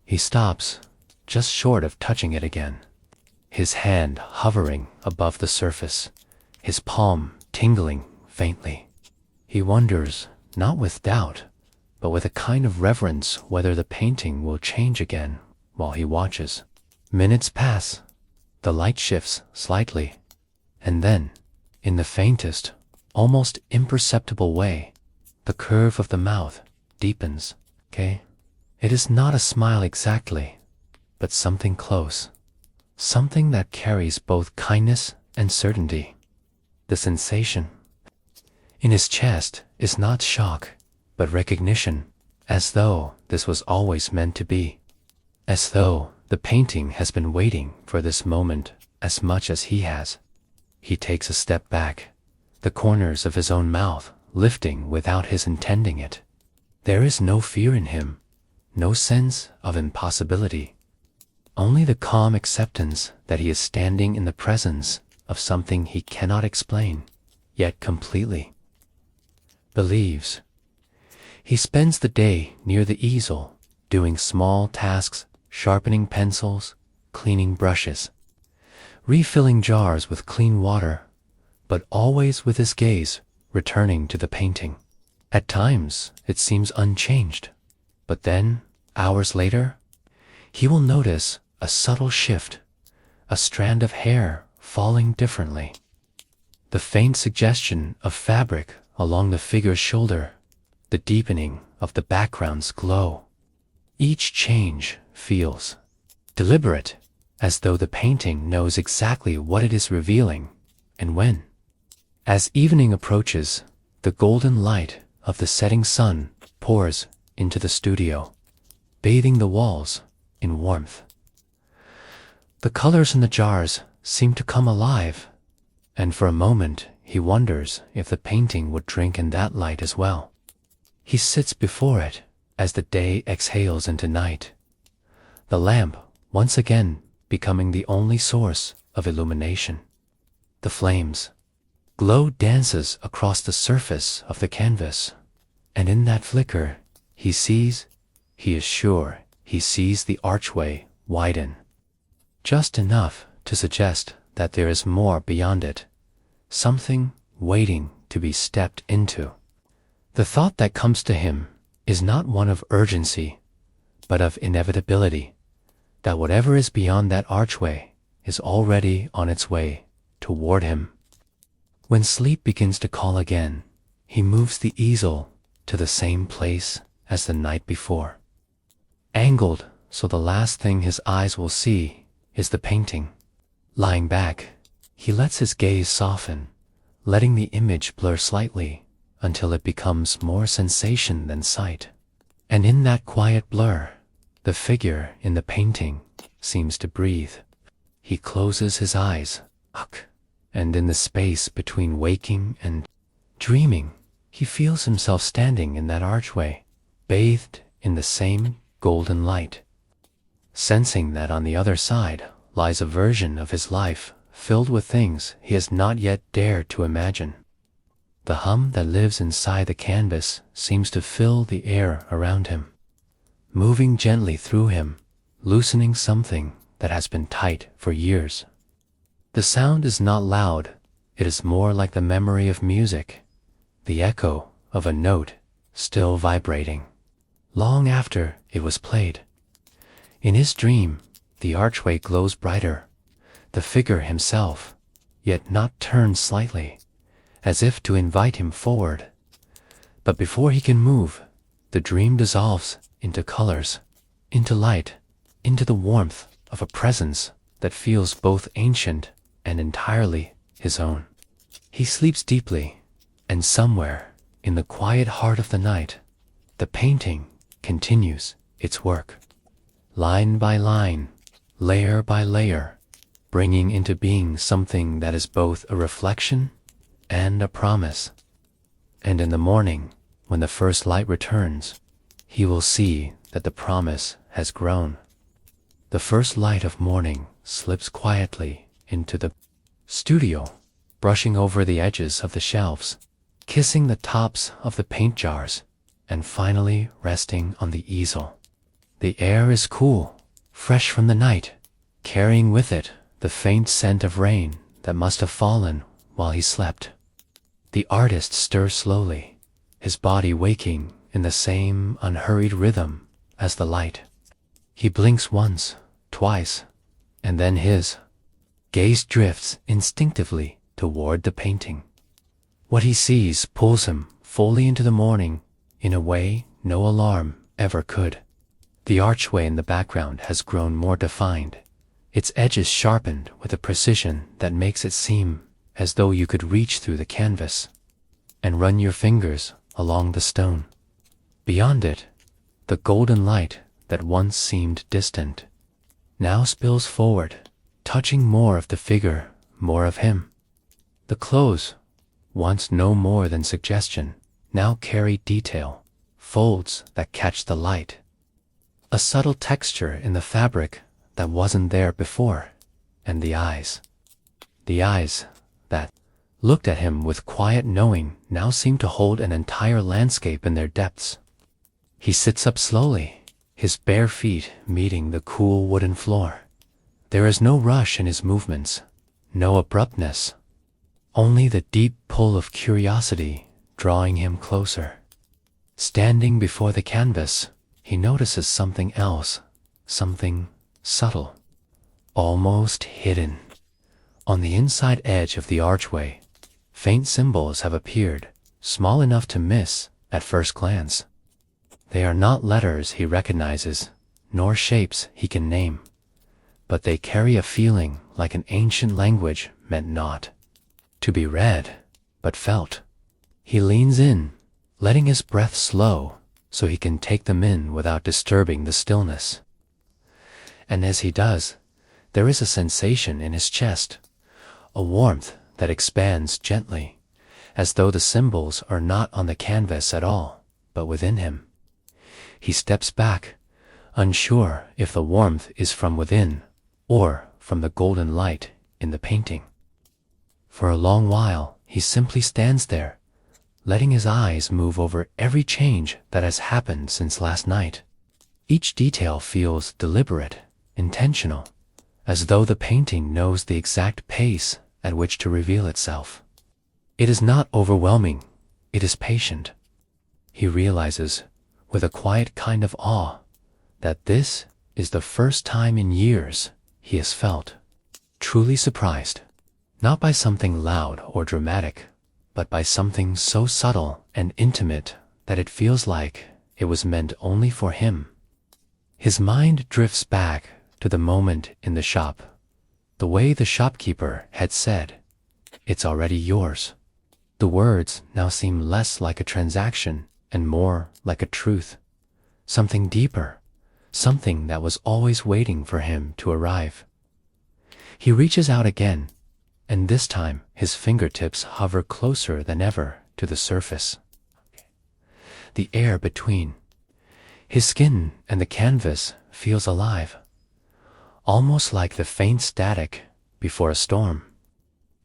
He stops, just short of touching it again, his hand hovering above the surface, his palm tingling faintly. He wonders, not with doubt, but with a kind of reverence, whether the painting will change again while he watches. Minutes pass, the light shifts slightly, and then, in the faintest, almost imperceptible way, the curve of the mouth deepens. It is not a smile exactly, but something close, something that carries both kindness and certainty. The sensation in his chest is not shock, but recognition, as though this was always meant to be, as though the painting has been waiting for this moment as much as he has. He takes a step back, the corners of his own mouth lifting without his intending it. There is no fear in him, no sense of impossibility, only the calm acceptance that he is standing in the presence of something he cannot explain, yet completely believes. He spends the day near the easel, doing small tasks, sharpening pencils, cleaning brushes, refilling jars with clean water, but always with his gaze returning to the painting. At times, it seems unchanged, but then, hours later, he will notice a subtle shift, a strand of hair falling differently, the faint suggestion of fabric along the figure's shoulder, the deepening of the background's glow. Each change feels deliberate, as though the painting knows exactly what it is revealing and when. As evening approaches, the golden light of the setting sun pours into the studio, bathing the walls in warmth. The colors in the jars seem to come alive, and for a moment he wonders if the painting would drink in that light as well. He sits before it as the day exhales into night, the lamp once again becoming the only source of illumination. The flames glow dances across the surface of the canvas, and in that flicker he is sure he sees the archway widen, just enough to suggest that there is more beyond it, something waiting to be stepped into. The thought that comes to him is not one of urgency, but of inevitability, that whatever is beyond that archway is already on its way toward him. When sleep begins to call again, he moves the easel to the same place as the night before, angled so the last thing his eyes will see is the painting. Lying back, he lets his gaze soften, letting the image blur slightly until it becomes more sensation than sight. And in that quiet blur, the figure in the painting seems to breathe. He closes his eyes, and in the space between waking and dreaming, he feels himself standing in that archway, bathed in the same golden light, sensing that on the other side lies a version of his life filled with things he has not yet dared to imagine. The hum that lives inside the canvas seems to fill the air around him, moving gently through him, loosening something that has been tight for years. The sound is not loud, it is more like the memory of music, the echo of a note still vibrating, long after it was played. In his dream, the archway glows brighter, the figure himself, yet not turned slightly, as if to invite him forward. But before he can move, the dream dissolves into colors, into light, into the warmth of a presence that feels both ancient and entirely his own. He sleeps deeply, and somewhere in the quiet heart of the night, the painting continues its work, line by line, layer by layer, bringing into being something that is both a reflection and a promise. And in the morning, when the first light returns, he will see that the promise has grown. The first light of morning slips quietly into the studio, brushing over the edges of the shelves, kissing the tops of the paint jars, and finally resting on the easel. The air is cool, fresh from the night, carrying with it the faint scent of rain that must have fallen while he slept. The artist stirs slowly, his body waking in the same unhurried rhythm as the light. He blinks once, twice, and then his gaze drifts instinctively toward the painting. What he sees pulls him fully into the morning in a way no alarm ever could. The archway in the background has grown more defined, its edges sharpened with a precision that makes it seem as though you could reach through the canvas and run your fingers along the stone. Beyond it, the golden light that once seemed distant now spills forward, touching more of the figure, more of him. The clothes, once no more than suggestion, now carry detail, folds that catch the light, a subtle texture in the fabric that wasn't there before, and the eyes. The eyes that looked at him with quiet knowing now seemed to hold an entire landscape in their depths. He sits up slowly, his bare feet meeting the cool wooden floor. There is no rush in his movements, no abruptness, only the deep pull of curiosity drawing him closer. Standing before the canvas, he notices something else, something subtle, almost hidden. On the inside edge of the archway, faint symbols have appeared, small enough to miss at first glance. They are not letters he recognizes, nor shapes he can name, but they carry a feeling like an ancient language meant not to be read, but felt. He leans in, letting his breath slow so he can take them in without disturbing the stillness. And as he does, there is a sensation in his chest, a warmth that expands gently, as though the symbols are not on the canvas at all, but within him. He steps back, unsure if the warmth is from within or from the golden light in the painting. For a long while, he simply stands there, letting his eyes move over every change that has happened since last night. Each detail feels deliberate, intentional, as though the painting knows the exact pace at which to reveal itself. It is not overwhelming, it is patient. He realizes, with a quiet kind of awe, that this is the first time in years he has felt truly surprised, not by something loud or dramatic, but by something so subtle and intimate that it feels like it was meant only for him. His mind drifts back to the moment in the shop, the way the shopkeeper had said, "It's already yours." The words now seem less like a transaction and more like a truth, something deeper, something that was always waiting for him to arrive. He reaches out again, and this time his fingertips hover closer than ever to the surface. The air between his skin and the canvas feels alive, almost like the faint static before a storm.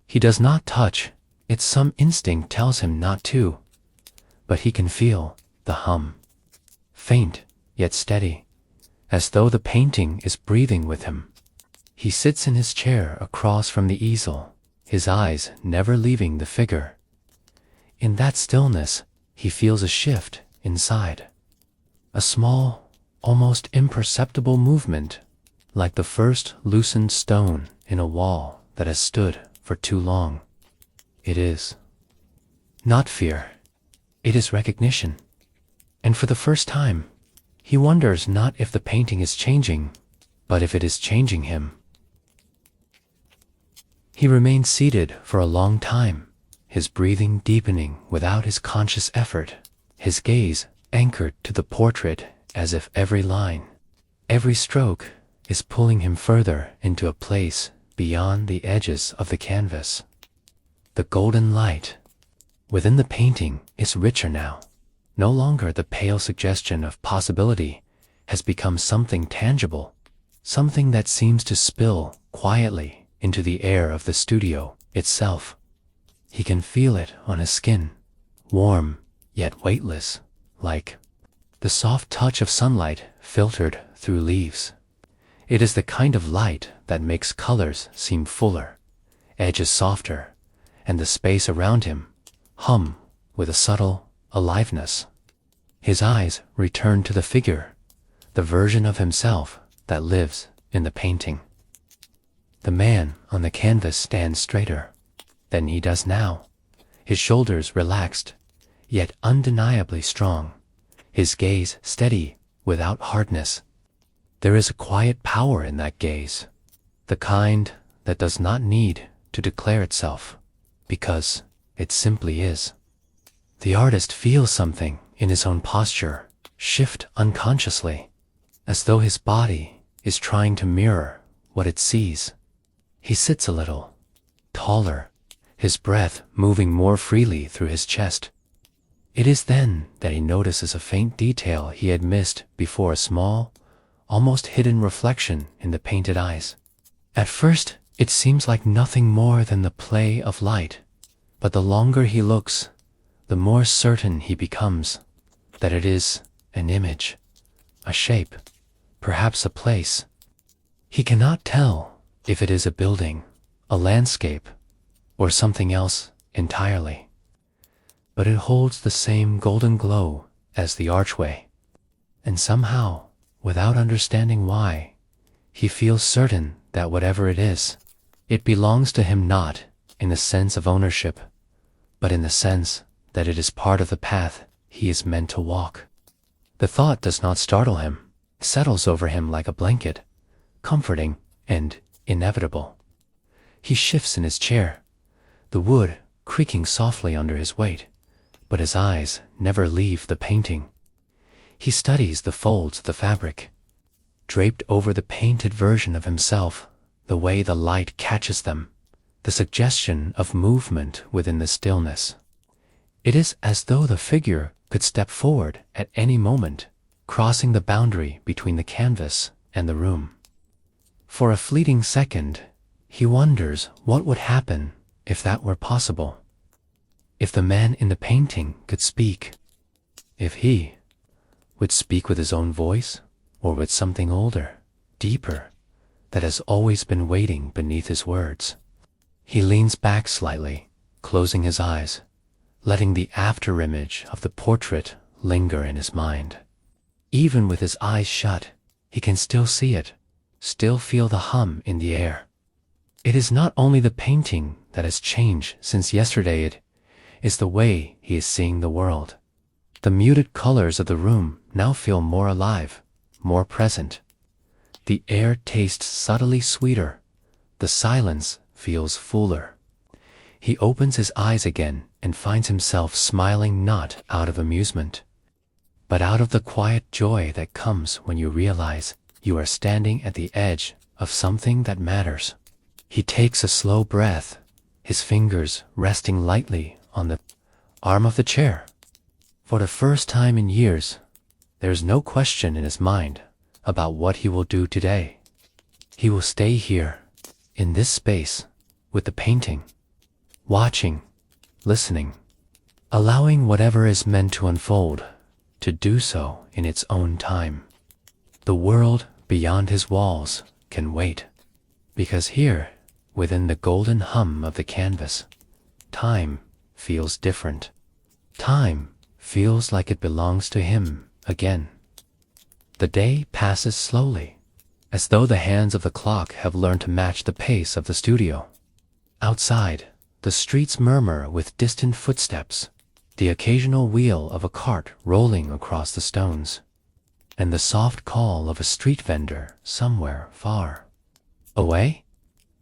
He does not touch, it's some instinct tells him not to, but he can feel the hum, faint yet steady, as though the painting is breathing with him. He sits in his chair across from the easel, his eyes never leaving the figure. In that stillness, he feels a shift inside, a small, almost imperceptible movement, like the first loosened stone in a wall that has stood for too long. It is not fear, it is recognition. And for the first time, he wonders not if the painting is changing, but if it is changing him. He remains seated for a long time, his breathing deepening without his conscious effort, his gaze anchored to the portrait as if every line, every stroke is pulling him further into a place beyond the edges of the canvas. The golden light within the painting is richer now. No longer the pale suggestion of possibility has become something tangible, something that seems to spill quietly into the air of the studio itself. He can feel it on his skin, warm yet weightless, like the soft touch of sunlight filtered through leaves. It is the kind of light that makes colors seem fuller, edges softer, and the space around him hum with a subtle aliveness. His eyes return to the figure, the version of himself that lives in the painting. The man on the canvas stands straighter than he does now, his shoulders relaxed, yet undeniably strong, his gaze steady without hardness. There is a quiet power in that gaze, the kind that does not need to declare itself, because it simply is. The artist feels something in his own posture shift unconsciously, as though his body is trying to mirror what it sees. He sits a little, taller, his breath moving more freely through his chest. It is then that he notices a faint detail he had missed before, a small, almost hidden reflection in the painted eyes. At first, It seems like nothing more than the play of light, but the longer he looks, the more certain he becomes that it is an image, a shape, perhaps a place. He cannot tell if it is a building, a landscape, or something else entirely. But it holds the same golden glow as the archway, and somehow, without understanding why, he feels certain that whatever it is, it belongs to him not in the sense of ownership, but in the sense that it is part of the path he is meant to walk. The thought does not startle him, settles over him like a blanket, comforting and inevitable. He shifts in his chair, the wood creaking softly under his weight, but his eyes never leave the painting. He studies the folds of the fabric, draped over the painted version of himself, the way the light catches them, the suggestion of movement within the stillness. It is as though the figure could step forward at any moment, crossing the boundary between the canvas and the room. For a fleeting second, he wonders what would happen if that were possible. If the man in the painting could speak, if he would speak with his own voice, or with something older, deeper, that has always been waiting beneath his words. He leans back slightly, closing his eyes, letting the afterimage of the portrait linger in his mind. Even with his eyes shut, he can still see it, still feel the hum in the air. It is not only the painting that has changed since yesterday, it is the way he is seeing the world. The muted colors of the room now feel more alive, more present. The air tastes subtly sweeter. The silence feels fuller. He opens his eyes again and finds himself smiling not out of amusement, but out of the quiet joy that comes when you realize you are standing at the edge of something that matters. He takes a slow breath, his fingers resting lightly on the arm of the chair. For the first time in years, there is no question in his mind about what he will do today. He will stay here, in this space, with the painting, watching, listening, allowing whatever is meant to unfold, to do so in its own time. The world beyond his walls can wait, because here, within the golden hum of the canvas, time feels different. Time feels like it belongs to him again. The day passes slowly, as though the hands of the clock have learned to match the pace of the studio. Outside, the streets murmur with distant footsteps, the occasional wheel of a cart rolling across the stones, and the soft call of a street vendor somewhere far away.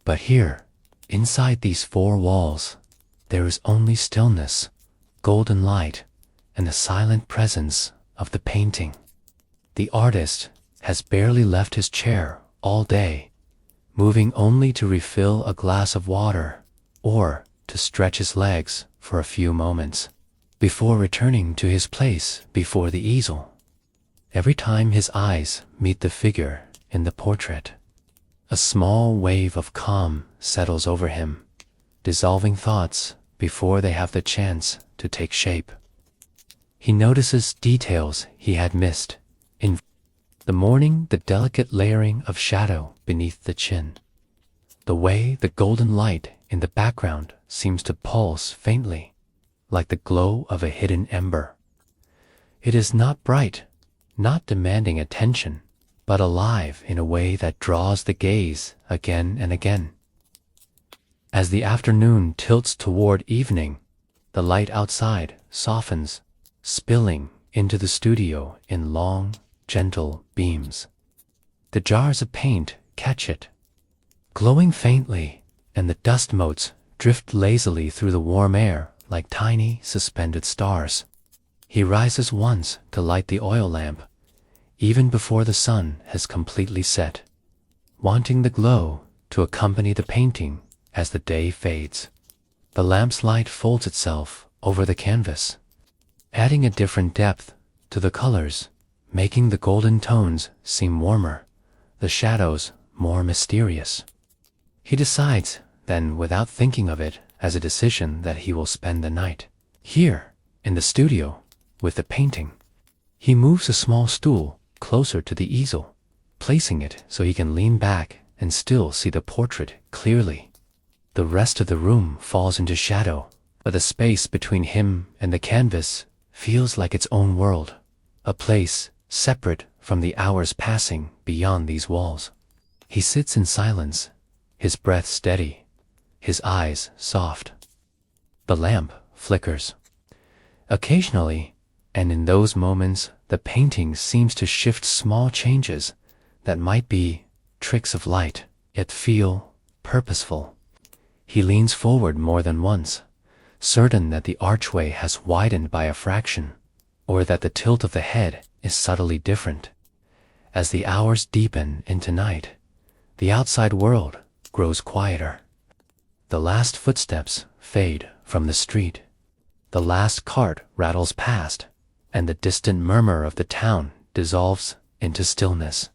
But here, inside these four walls, there is only stillness, golden light, and the silent presence of the painting. The artist has barely left his chair all day, moving only to refill a glass of water or to stretch his legs for a few moments before returning to his place before the easel. Every time his eyes meet the figure in the portrait, a small wave of calm settles over him, dissolving thoughts before they have the chance to take shape. He notices details he had missed. In the morning, the delicate layering of shadow beneath the chin, the way the golden light in the background seems to pulse faintly, like the glow of a hidden ember. It is not bright, not demanding attention, but alive in a way that draws the gaze again and again. As the afternoon tilts toward evening, the light outside softens, spilling into the studio in long, gentle beams. The jars of paint catch it, glowing faintly, and the dust motes drift lazily through the warm air like tiny, suspended stars. He rises once to light the oil lamp, even before the sun has completely set, wanting the glow to accompany the painting as the day fades. The lamp's light folds itself over the canvas, adding a different depth to the colors, making the golden tones seem warmer, the shadows more mysterious. He decides, then without thinking of it as a decision, that he will spend the night here, in the studio, with the painting. He moves a small stool closer to the easel, placing it so he can lean back and still see the portrait clearly. The rest of the room falls into shadow, but the space between him and the canvas feels like its own world, a place separate from the hours passing beyond these walls. He sits in silence, his breath steady, his eyes soft. The lamp flickers. Occasionally, and in those moments, the painting seems to shift small changes that might be tricks of light, yet feel purposeful. He leans forward more than once, certain that the archway has widened by a fraction, or that the tilt of the head is subtly different. As the hours deepen into night, the outside world grows quieter. The last footsteps fade from the street. The last cart rattles past, and the distant murmur of the town dissolves into stillness.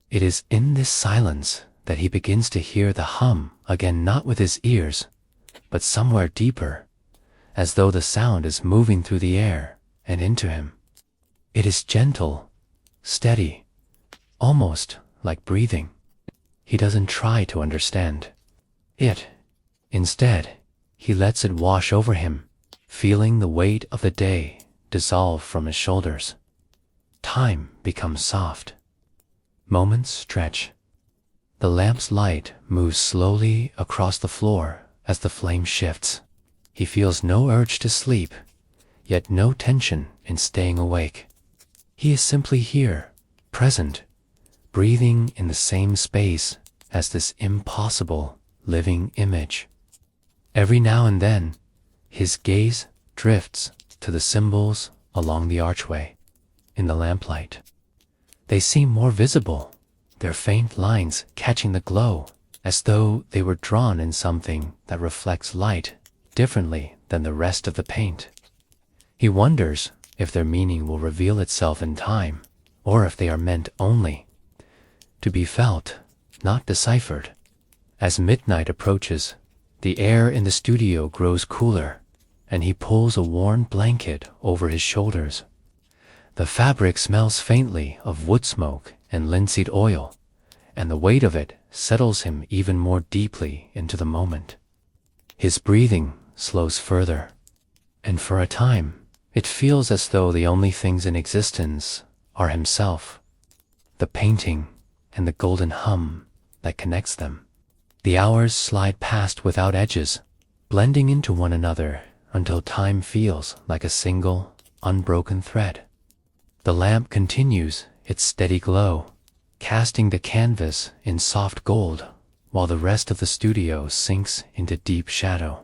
It is in this silence that he begins to hear the hum again, not with his ears, but somewhere deeper, as though the sound is moving through the air and into him. It is gentle, steady, almost like breathing. He doesn't try to understand it. Instead, he lets it wash over him, feeling the weight of the day dissolve from his shoulders. Time becomes soft. Moments stretch. The lamp's light moves slowly across the floor as the flame shifts. He feels no urge to sleep, yet no tension in staying awake. He is simply here, present, breathing in the same space as this impossible living image. Every now and then, his gaze drifts to the symbols along the archway in the lamplight. They seem more visible, their faint lines catching the glow, as though they were drawn in something that reflects light differently than the rest of the paint. He wonders if their meaning will reveal itself in time, or if they are meant only to be felt, not deciphered. As midnight approaches, the air in the studio grows cooler, and he pulls a worn blanket over his shoulders. The fabric smells faintly of wood smoke and linseed oil, and the weight of it settles him even more deeply into the moment. His breathing slows further, and for a time, it feels as though the only things in existence are himself, the painting, and the golden hum that connects them. The hours slide past without edges, blending into one another until time feels like a single, unbroken thread. The lamp continues its steady glow, casting the canvas in soft gold, while the rest of the studio sinks into deep shadow.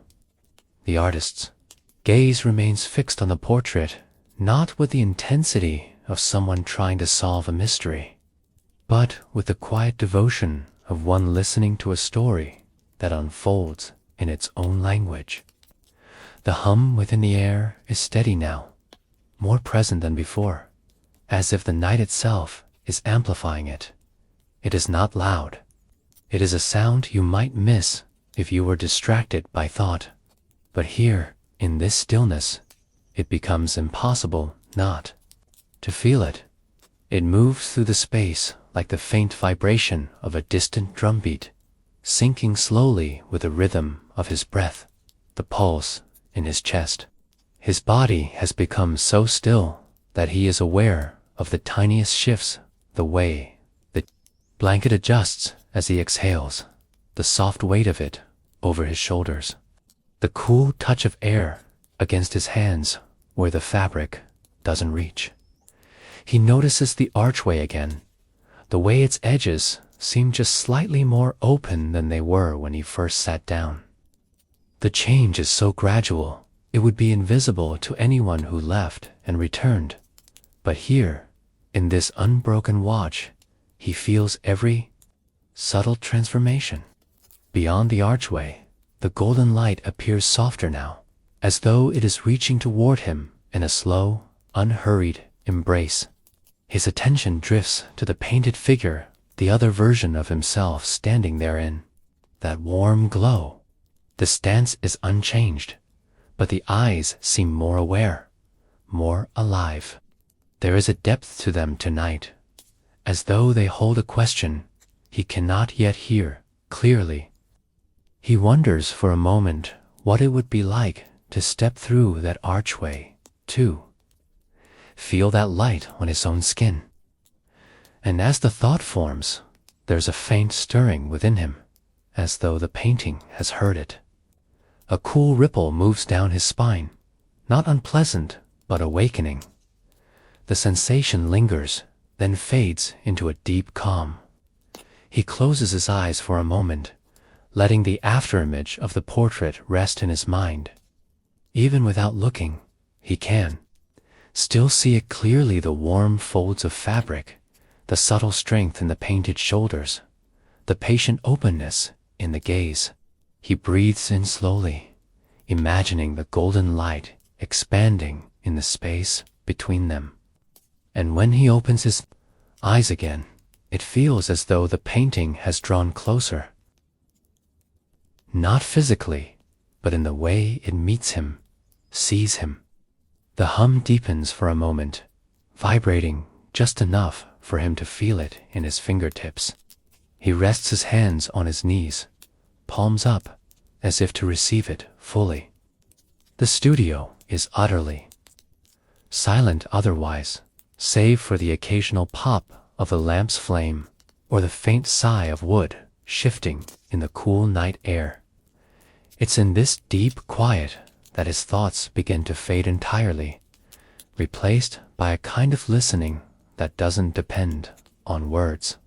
The artist's gaze remains fixed on the portrait, not with the intensity of someone trying to solve a mystery, but with the quiet devotion of one listening to a story that unfolds in its own language. The hum within the air is steady now, more present than before, as if the night itself is amplifying it. It is not loud. It is a sound you might miss if you were distracted by thought. But here, in this stillness, it becomes impossible not to feel it. It moves through the space like the faint vibration of a distant drumbeat, sinking slowly with the rhythm of his breath, the pulse in his chest. His body has become so still that he is aware of the tiniest shifts, the way the blanket adjusts as he exhales, the soft weight of it over his shoulders, the cool touch of air against his hands where the fabric doesn't reach. He notices the archway again, the way its edges seem just slightly more open than they were when he first sat down. The change is so gradual, it would be invisible to anyone who left and returned. But here, in this unbroken watch, he feels every subtle transformation. Beyond the archway, the golden light appears softer now, as though it is reaching toward him in a slow, unhurried embrace. His attention drifts to the painted figure, the other version of himself standing therein. that warm glow. The stance is unchanged, but the eyes seem more aware, more alive. There is a depth to them tonight, as though they hold a question he cannot yet hear clearly. He wonders for a moment what it would be like to step through that archway, too. Feel that light on his own skin. And as the thought forms, there's a faint stirring within him, as though the painting has heard it. A cool ripple moves down his spine, not unpleasant, but awakening. The sensation lingers, then fades into a deep calm. He closes his eyes for a moment, letting the afterimage of the portrait rest in his mind. Even without looking, he can still see it clearly, the warm folds of fabric, the subtle strength in the painted shoulders, the patient openness in the gaze. He breathes in slowly, imagining the golden light expanding in the space between them. And when he opens his eyes again, it feels as though the painting has drawn closer. Not physically, but in the way it meets him, sees him. The hum deepens for a moment, vibrating just enough for him to feel it in his fingertips. He rests his hands on his knees, palms up, as if to receive it fully. The studio is utterly silent otherwise, save for the occasional pop of the lamp's flame or the faint sigh of wood shifting in the cool night air. It's in this deep quiet that his thoughts begin to fade entirely, replaced by a kind of listening that doesn't depend on words.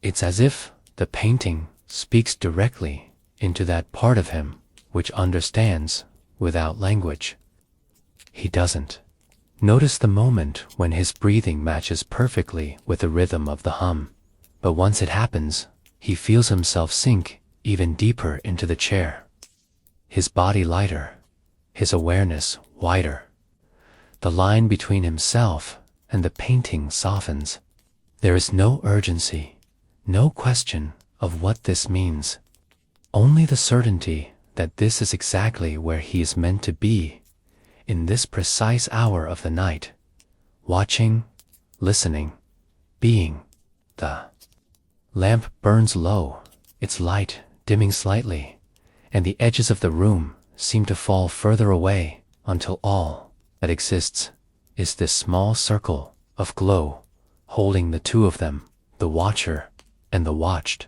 It's as if the painting speaks directly into that part of him which understands without language. He doesn't notice the moment when his breathing matches perfectly with the rhythm of the hum, but once it happens, he feels himself sink even deeper into the chair. His body lighter, his awareness wider. The line between himself and the painting softens. There is no urgency, no question of what this means. Only the certainty that this is exactly where he is meant to be, in this precise hour of the night, watching, listening, being. The lamp burns low, its light dimming slightly, and the edges of the room seem to fall further away until all that exists is this small circle of glow holding the two of them, the watcher and the watched.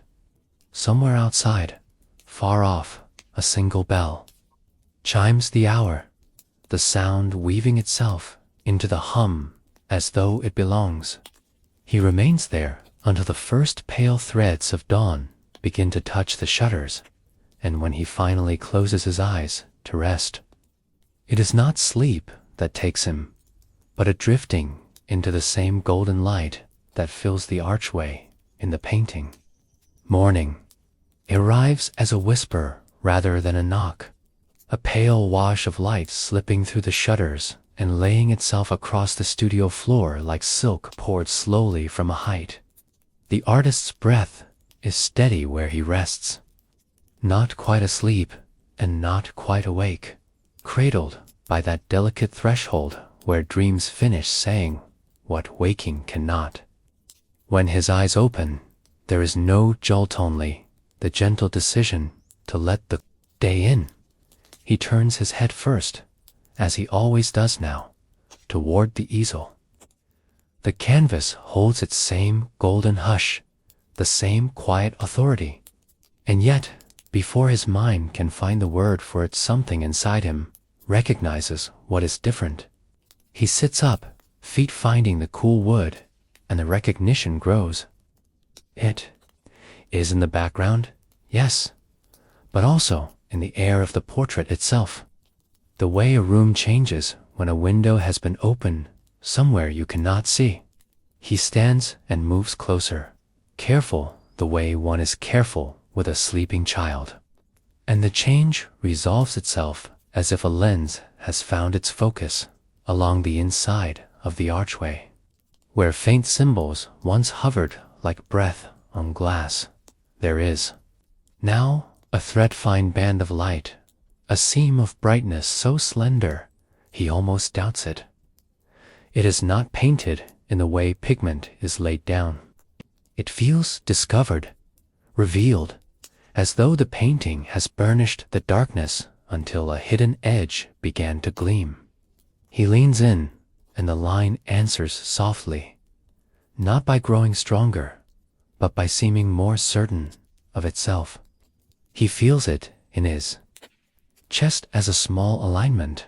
Somewhere outside, far off, a single bell chimes the hour, the sound weaving itself into the hum as though it belongs. He remains there until the first pale threads of dawn begin to touch the shutters, and when he finally closes his eyes to rest, it is not sleep that takes him, but a drifting into the same golden light that fills the archway in the painting. Morning arrives as a whisper rather than a knock, a pale wash of light slipping through the shutters and laying itself across the studio floor like silk poured slowly from a height. The artist's breath is steady where he rests, not quite asleep and not quite awake, cradled by that delicate threshold where dreams finish saying what waking cannot. When his eyes open, there is no jolt, only the gentle decision to let the day in. He turns his head first, as he always does now, toward the easel. The canvas holds its same golden hush, the same quiet authority, and yet, before his mind can find the word for it, something inside him recognizes what is different. He sits up, feet finding the cool wood, and the recognition grows. It is in the background, yes, but also in the air of the portrait itself. The way a room changes when a window has been opened somewhere you cannot see. He stands and moves closer, careful the way one is careful with a sleeping child. And the change resolves itself as if a lens has found its focus along the inside of the archway, where faint symbols once hovered like breath on glass. There is now A thread-fine band of light, a seam of brightness so slender he almost doubts it. It is not painted in the way pigment is laid down. It feels discovered, revealed, as though the painting has burnished the darkness until a hidden edge began to gleam. He leans in, and the line answers softly, not by growing stronger, but by seeming more certain of itself. He feels it in his chest as a small alignment,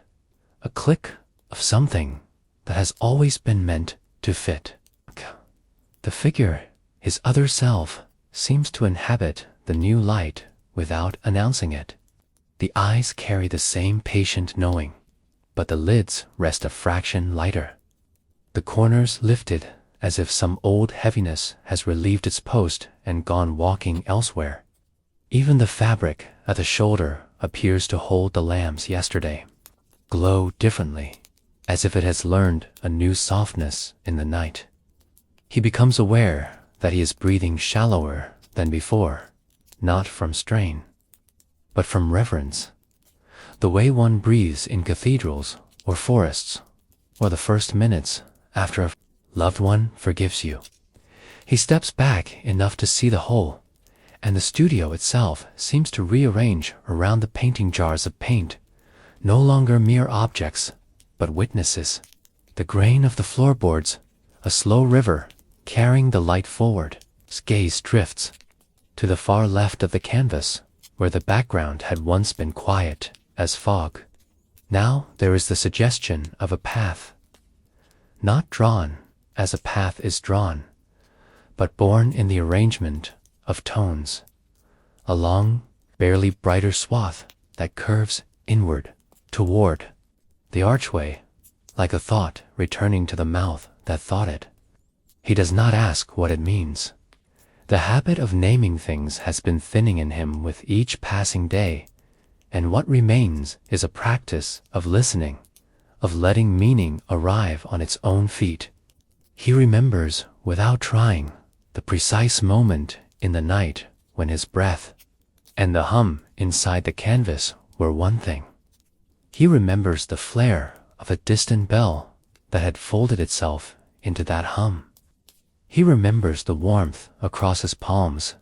a click of something that has always been meant to fit. The figure, his other self, seems to inhabit the new light without announcing it. The eyes carry the same patient knowing, but the lids rest a fraction lighter. The corners lifted as if some old heaviness has relieved its post and gone walking elsewhere. Even the fabric at the shoulder appears to hold the lambs yesterday, glow differently, as if it has learned a new softness in the night. He becomes aware that he is breathing shallower than before, not from strain, but from reverence, the way one breathes in cathedrals or forests, or the first minutes after a loved one forgives you. He steps back enough to see the whole, and the studio itself seems to rearrange around the painting jars of paint, no longer mere objects, but witnesses. The grain of the floorboards, a slow river carrying the light forward. His gaze drifts to the far left of the canvas, where the background had once been quiet as fog. Now there is the suggestion of a path, not drawn as a path is drawn, but born in the arrangement of tones, a long, barely brighter swath that curves inward toward the archway, like a thought returning to the mouth that thought it. He does not ask what it means. The habit of naming things has been thinning in him with each passing day, and what remains is a practice of listening, of letting meaning arrive on its own feet. He remembers, without trying, the precise moment in the night when his breath and the hum inside the canvas were one thing. He remembers the flare of a distant bell that had folded itself into that hum. He remembers the warmth across his palms,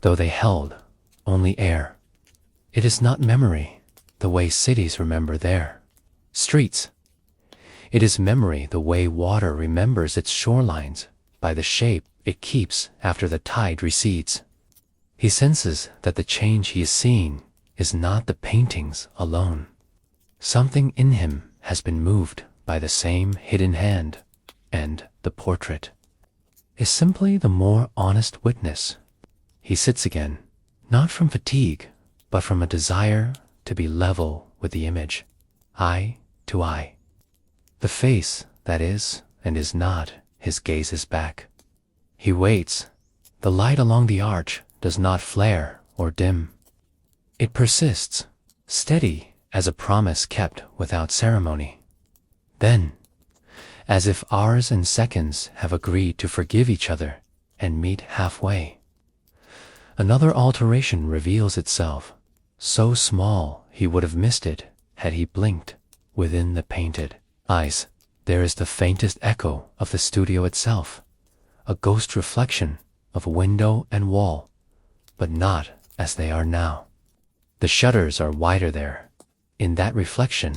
though they held only air. It is not memory, the way cities remember their streets. It is memory the way water remembers its shorelines by the shape it keeps after the tide recedes. He senses that the change he is seeing is not the paintings alone. Something in him has been moved by the same hidden hand, and the portrait is simply the more honest witness. He sits again, not from fatigue, but from a desire to be level with the image, eye to eye. The face that is and is not, his gaze is back. He waits. The light along the arch does not flare or dim. It persists, steady as a promise kept without ceremony. Then, as if hours and seconds have agreed to forgive each other and meet halfway, another alteration reveals itself, so small he would have missed it had he blinked. Within the painted eyes, there is the faintest echo of the studio itself, a ghost reflection of window and wall, but not as they are now. The shutters are wider there, in that reflection,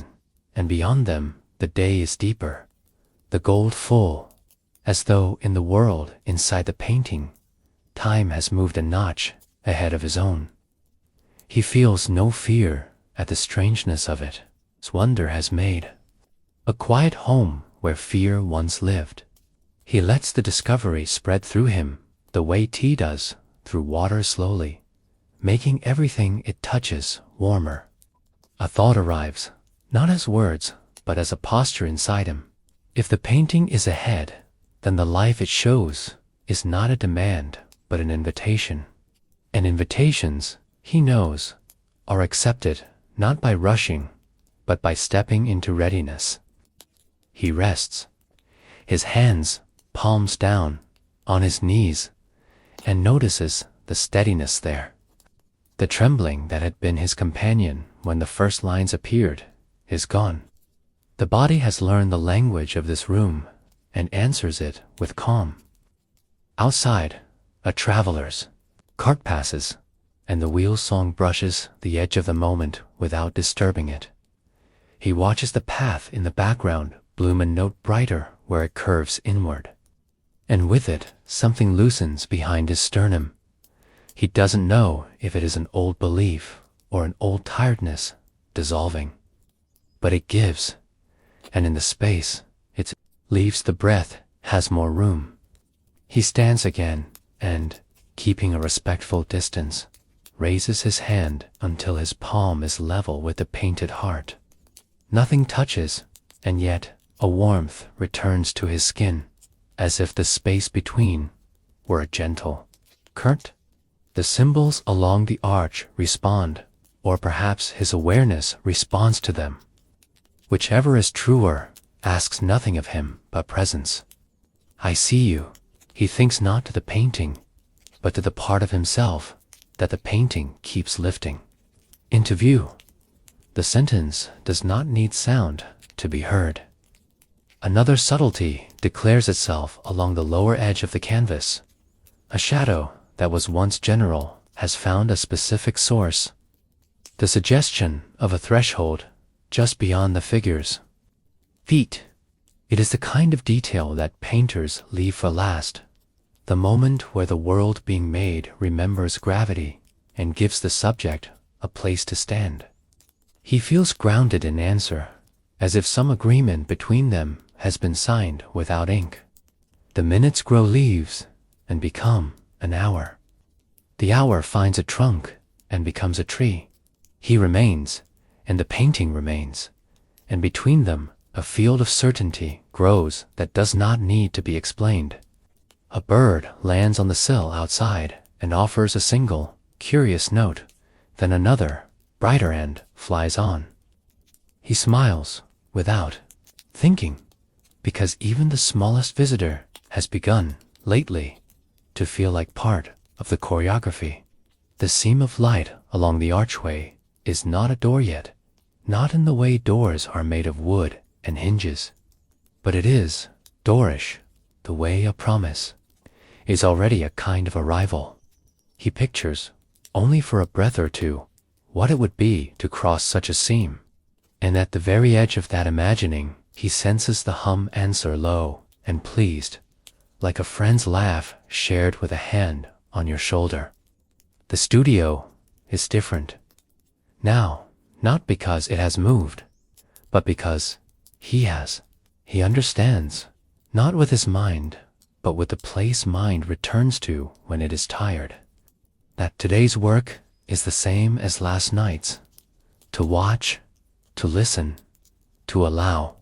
and beyond them the day is deeper, the gold full, as though in the world inside the painting, time has moved a notch ahead of his own. He feels no fear at the strangeness of it. Its wonder has made a quiet home where fear once lived. He lets the discovery spread through him the way tea does through water slowly, making everything it touches warmer. A thought arrives, not as words, but as a posture inside him. If the painting is a head, then the life it shows is not a demand, but an invitation. And invitations, he knows, are accepted not by rushing, but by stepping into readiness. He rests, his hands palms down, on his knees, and notices the steadiness there. The trembling that had been his companion when the first lines appeared is gone. The body has learned the language of this room and answers it with calm. Outside, a traveler's cart passes, and the wheel song brushes the edge of the moment without disturbing it. He watches the path in the background bloom a note brighter where it curves inward. And with it, something loosens behind his sternum. He doesn't know if it is an old belief or an old tiredness dissolving. But it gives, and in the space it leaves the breath has more room. He stands again and, keeping a respectful distance, raises his hand until his palm is level with the painted heart. Nothing touches, and yet a warmth returns to his skin, as if the space between were a gentle current. The symbols along the arch respond, or perhaps his awareness responds to them. Whichever is truer asks nothing of him but presence. I see you. He thinks not to the painting, but to the part of himself that the painting keeps lifting into view. The sentence does not need sound to be heard. Another subtlety declares itself along the lower edge of the canvas. A shadow that was once general has found a specific source. The suggestion of a threshold just beyond the figures. Feet. It is the kind of detail that painters leave for last. The moment where the world being made remembers gravity and gives the subject a place to stand. He feels grounded in answer, as if some agreement between them has been signed without ink. The minutes grow leaves and become an hour. The hour finds a trunk and becomes a tree. He remains, and the painting remains, and between them a field of certainty grows that does not need to be explained. A bird lands on the sill outside and offers a single, curious note, then another, brighter end, flies on. He smiles, without thinking, because even the smallest visitor has begun, lately, to feel like part of the choreography. The seam of light along the archway is not a door yet, not in the way doors are made of wood and hinges, but it is doorish, the way a promise is already a kind of arrival. He pictures, only for a breath or two, what it would be to cross such a seam, and at the very edge of that imagining he senses the hum answer low and pleased, like a friend's laugh shared with a hand on your shoulder. The studio is different. Now, not because it has moved, but because he has. He understands, not with his mind, but with the place mind returns to when it is tired, that today's work is the same as last night's. To watch, to listen, to allow,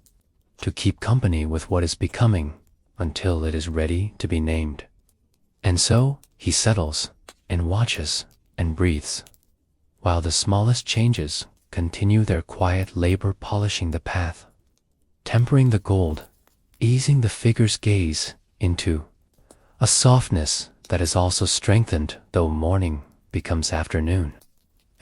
to keep company with what is becoming until it is ready to be named. And so he settles and watches and breathes, while the smallest changes continue their quiet labor polishing the path, tempering the gold, easing the figure's gaze into a softness that is also strengthened though morning becomes afternoon,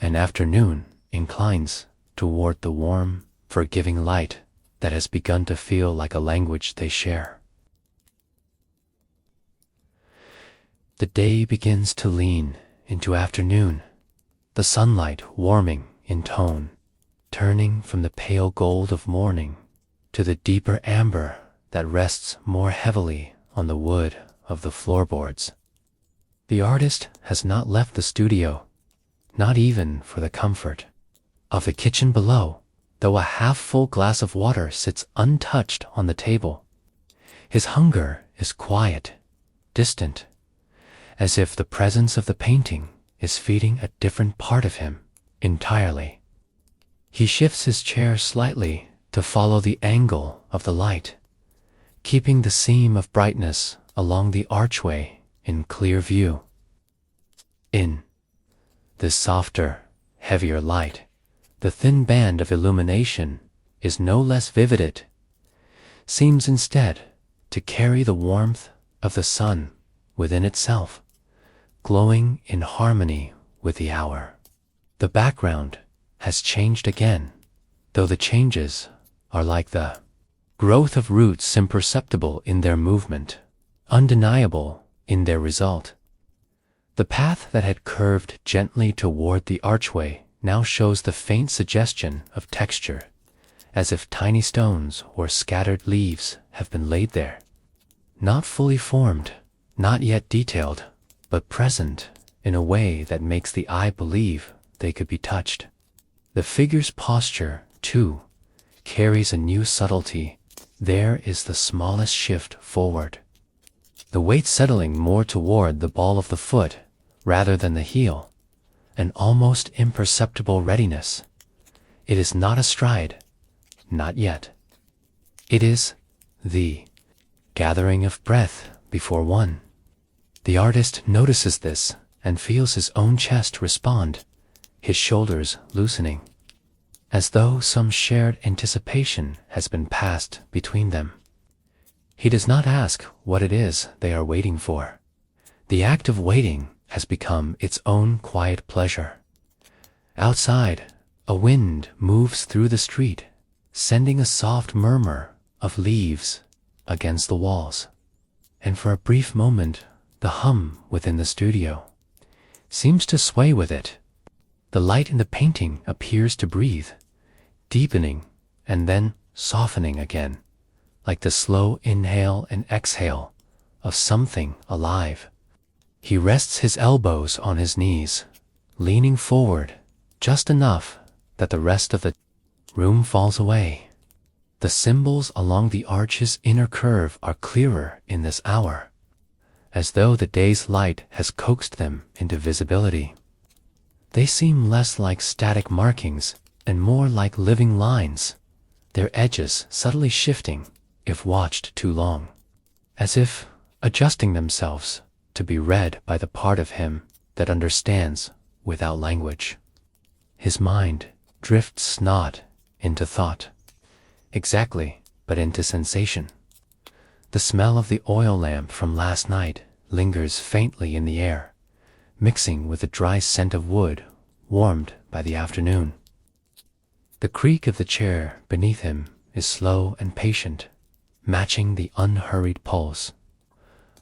and afternoon inclines toward the warm, forgiving light that has begun to feel like a language they share. The day begins to lean into afternoon, the sunlight warming in tone, turning from the pale gold of morning to the deeper amber that rests more heavily on the wood of the floorboards. The artist has not left the studio, not even for the comfort of the kitchen below, though a half-full glass of water sits untouched on the table. His hunger is quiet, distant, as if the presence of the painting is feeding a different part of him entirely. He shifts his chair slightly to follow the angle of the light, keeping the seam of brightness along the archway in clear view. In this softer, heavier light, the thin band of illumination is no less vivid. It seems instead to carry the warmth of the sun within itself, glowing in harmony with the hour. The background has changed again, though the changes are like the growth of roots, imperceptible in their movement, undeniable in their result. The path that had curved gently toward the archway now shows the faint suggestion of texture, as if tiny stones or scattered leaves have been laid there. Not fully formed, not yet detailed, but present in a way that makes the eye believe they could be touched. The figure's posture, too, carries a new subtlety. There is the smallest shift forward, the weight settling more toward the ball of the foot rather than the heel, an almost imperceptible readiness. It is not a stride, not yet. It is the gathering of breath before one. The artist notices this and feels his own chest respond, his shoulders loosening, as though some shared anticipation has been passed between them. He does not ask what it is they are waiting for. The act of waiting has become its own quiet pleasure. Outside, a wind moves through the street, sending a soft murmur of leaves against the walls. And for a brief moment, the hum within the studio seems to sway with it. The light in the painting appears to breathe, deepening and then softening again, like the slow inhale and exhale of something alive. He rests his elbows on his knees, leaning forward just enough that the rest of the room falls away. The symbols along the arch's inner curve are clearer in this hour, as though the day's light has coaxed them into visibility. They seem less like static markings and more like living lines, their edges subtly shifting if watched too long, as if adjusting themselves to be read by the part of him that understands without language. His mind drifts not into thought, exactly, but into sensation. The smell of the oil lamp from last night lingers faintly in the air, mixing with the dry scent of wood warmed by the afternoon. The creak of the chair beneath him is slow and patient, matching the unhurried pulse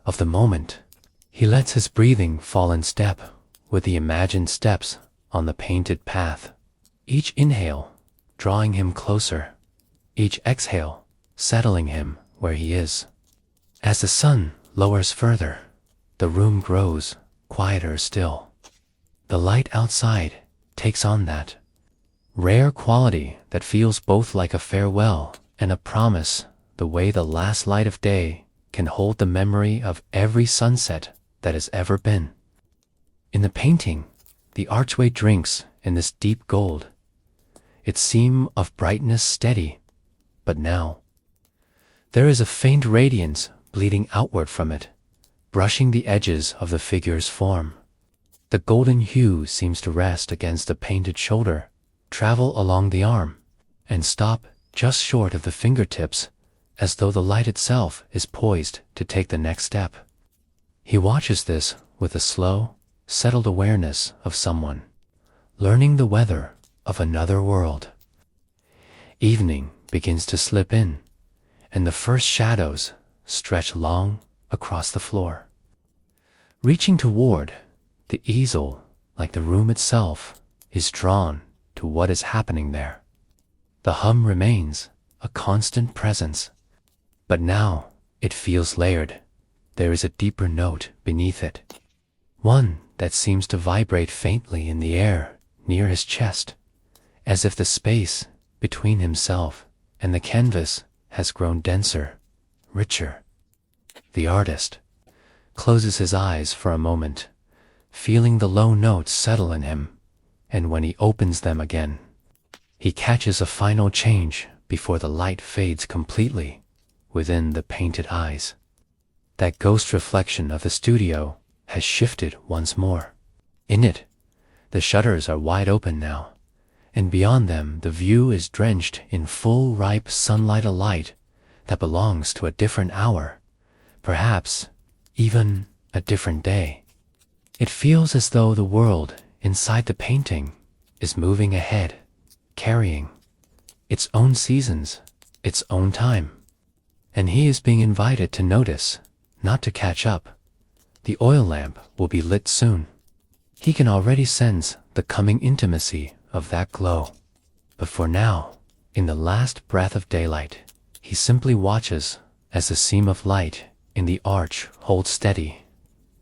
of the moment. He lets his breathing fall in step with the imagined steps on the painted path, each inhale drawing him closer, each exhale settling him where he is. As the sun lowers further, the room grows quieter still. The light outside takes on that rare quality that feels both like a farewell and a promise, the way the last light of day can hold the memory of every sunset that has ever been. In the painting, the archway drinks in this deep gold, its seam of brightness steady, but now there is a faint radiance bleeding outward from it, brushing the edges of the figure's form. The golden hue seems to rest against the painted shoulder, travel along the arm, and stop just short of the fingertips, as though the light itself is poised to take the next step. He watches this with a slow, settled awareness of someone learning the weather of another world. Evening begins to slip in, and the first shadows stretch long across the floor. Reaching toward the easel, like the room itself, is drawn to what is happening there. The hum remains a constant presence, but now it feels layered. There is a deeper note beneath it, one that seems to vibrate faintly in the air near his chest, as if the space between himself and the canvas has grown denser, richer. The artist closes his eyes for a moment, feeling the low notes settle in him, and when he opens them again, he catches a final change before the light fades completely within the painted eyes. That ghost reflection of the studio has shifted once more. In it, the shutters are wide open now, and beyond them the view is drenched in full ripe sunlight, a light that belongs to a different hour, perhaps even a different day. It feels as though the world inside the painting is moving ahead, carrying its own seasons, its own time. And he is being invited to notice, not to catch up. The oil lamp will be lit soon. He can already sense the coming intimacy of that glow. But for now, in the last breath of daylight, he simply watches as the seam of light in the arch holds steady,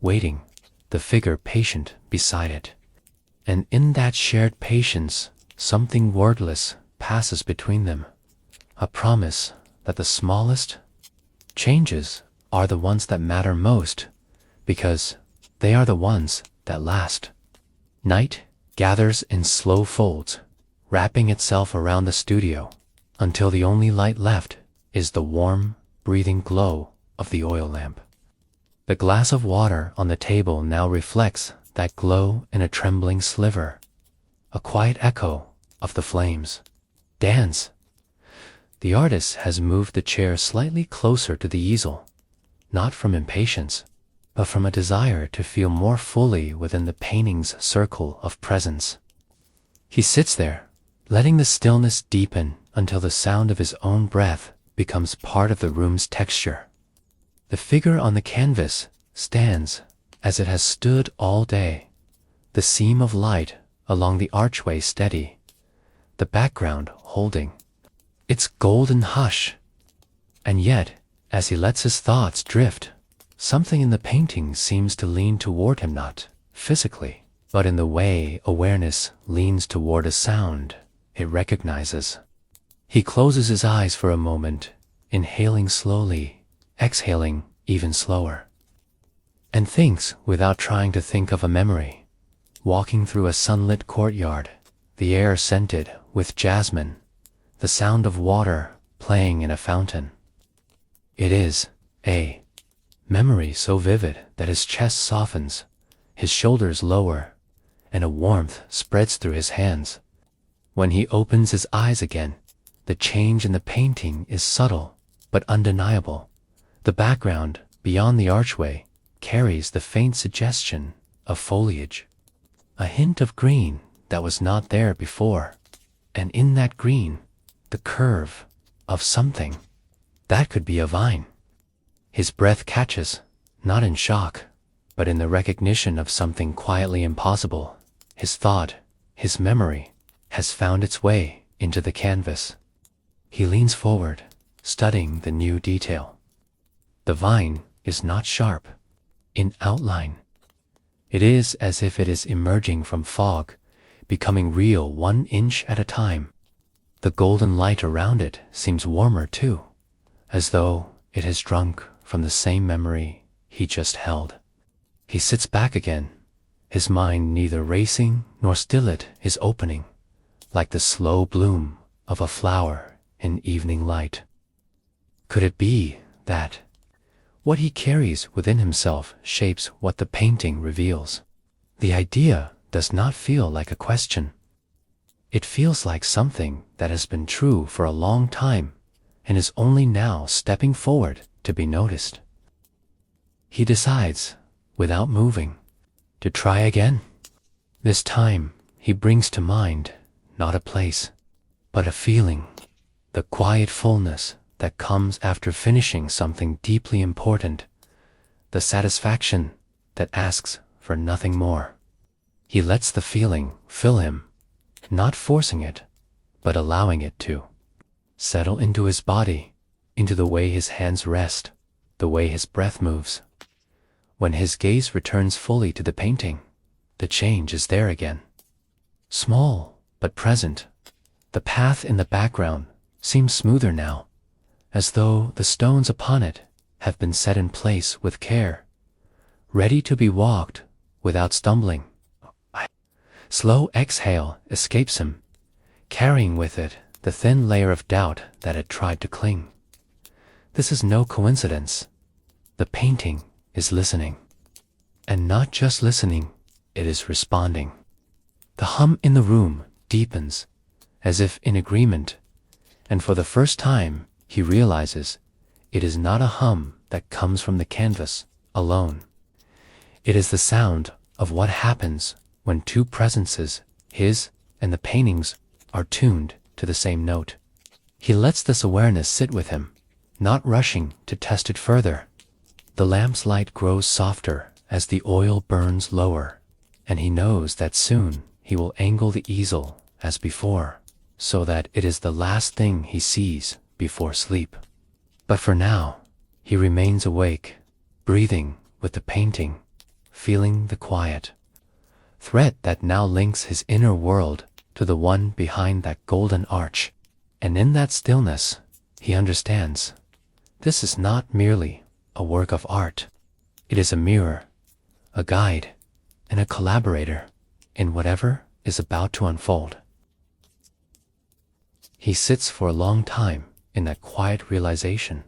waiting, the figure patient beside it. And in that shared patience, something wordless passes between them, a promise that the smallest changes are the ones that matter most, because they are the ones that last. Night gathers in slow folds, wrapping itself around the studio, until the only light left is the warm, breathing glow of the oil lamp. The glass of water on the table now reflects that glow in a trembling sliver, a quiet echo of the flames. Dance! The artist has moved the chair slightly closer to the easel, not from impatience, but from a desire to feel more fully within the painting's circle of presence. He sits there, letting the stillness deepen until the sound of his own breath becomes part of the room's texture. The figure on the canvas stands as it has stood all day, the seam of light along the archway steady, the background holding its golden hush. And yet, as he lets his thoughts drift, something in the painting seems to lean toward him, not physically, but in the way awareness leans toward a sound it recognizes. He closes his eyes for a moment, inhaling slowly, exhaling even slower, and thinks without trying to think of a memory. Walking through a sunlit courtyard, the air scented with jasmine, the sound of water playing in a fountain. It is a memory so vivid that his chest softens, his shoulders lower, and a warmth spreads through his hands. When he opens his eyes again, the change in the painting is subtle but undeniable. The background, beyond the archway, carries the faint suggestion of foliage, a hint of green that was not there before, and in that green, the curve of something. That could be a vine. His breath catches, not in shock, but in the recognition of something quietly impossible. His thought, his memory, has found its way into the canvas. He leans forward, studying the new detail. The vine is not sharp in outline. It is as if it is emerging from fog, becoming real 1 inch at a time. The golden light around it seems warmer too, as though it has drunk from the same memory he just held. He sits back again, his mind neither racing nor still. It is opening, like the slow bloom of a flower in evening light. Could it be that what he carries within himself shapes what the painting reveals? The idea does not feel like a question. It feels like something that has been true for a long time and is only now stepping forward to be noticed. He decides, without moving, to try again. This time he brings to mind not a place, but a feeling, the quiet fullness that comes after finishing something deeply important, the satisfaction that asks for nothing more. He lets the feeling fill him, not forcing it, but allowing it to settle into his body, into the way his hands rest, the way his breath moves. When his gaze returns fully to the painting, the change is there again. Small, but present. The path in the background seems smoother now, as though the stones upon it have been set in place with care, ready to be walked without stumbling. A slow exhale escapes him, carrying with it the thin layer of doubt that had tried to cling. This is no coincidence. The painting is listening. And not just listening, it is responding. The hum in the room deepens, as if in agreement, and for the first time he realizes it is not a hum that comes from the canvas alone. It is the sound of what happens when two presences, his and the paintings are tuned to the same note. He lets this awareness sit with him, not rushing to test it further. The lamp's light grows softer as the oil burns lower, and he knows that soon he will angle the easel as before, so that it is the last thing he sees before sleep. But for now, he remains awake, breathing with the painting, feeling the quiet thread that now links his inner world to the one behind that golden arch. And in that stillness, he understands this is not merely a work of art. It is a mirror, a guide, and a collaborator in whatever is about to unfold. He sits for a long time in that quiet realization,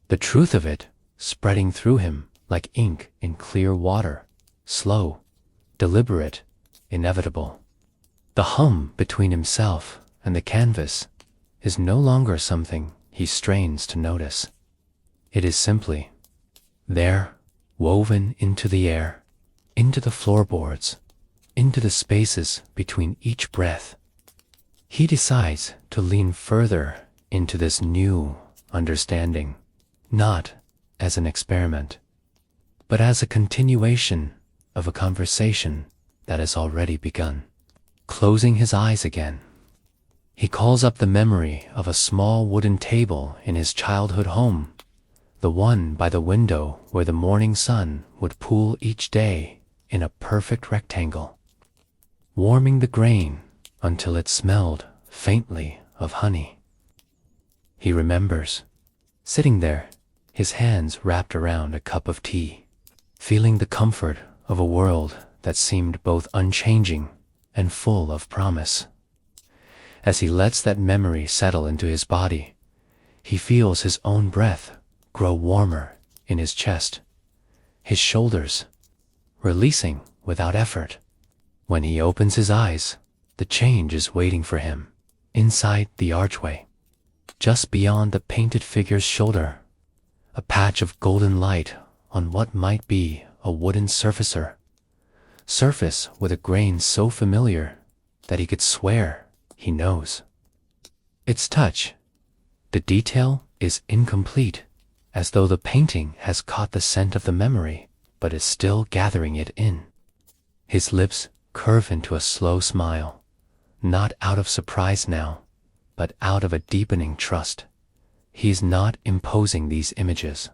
the truth of it spreading through him like ink in clear water, slow, deliberate, inevitable. The hum between himself and the canvas is no longer something he strains to notice. It is simply there, woven into the air, into the floorboards, into the spaces between each breath. He decides to lean further into this new understanding, not as an experiment, but as a continuation of a conversation that has already begun. Closing his eyes again, he calls up the memory of a small wooden table in his childhood home, the one by the window where the morning sun would pool each day in a perfect rectangle, warming the grain until it smelled faintly of honey. He remembers sitting there, his hands wrapped around a cup of tea, feeling the comfort of a world that seemed both unchanging and full of promise. As he lets that memory settle into his body, he feels his own breath grow warmer in his chest, his shoulders releasing without effort. When he opens his eyes, the change is waiting for him inside the archway. Just beyond the painted figure's shoulder, a patch of golden light on what might be a wooden surface with a grain so familiar that he could swear he knows. Its touch, the detail is incomplete, as though the painting has caught the scent of the memory, but is still gathering it in. His lips curve into a slow smile, not out of surprise now, but out of a deepening trust. He is not imposing these images.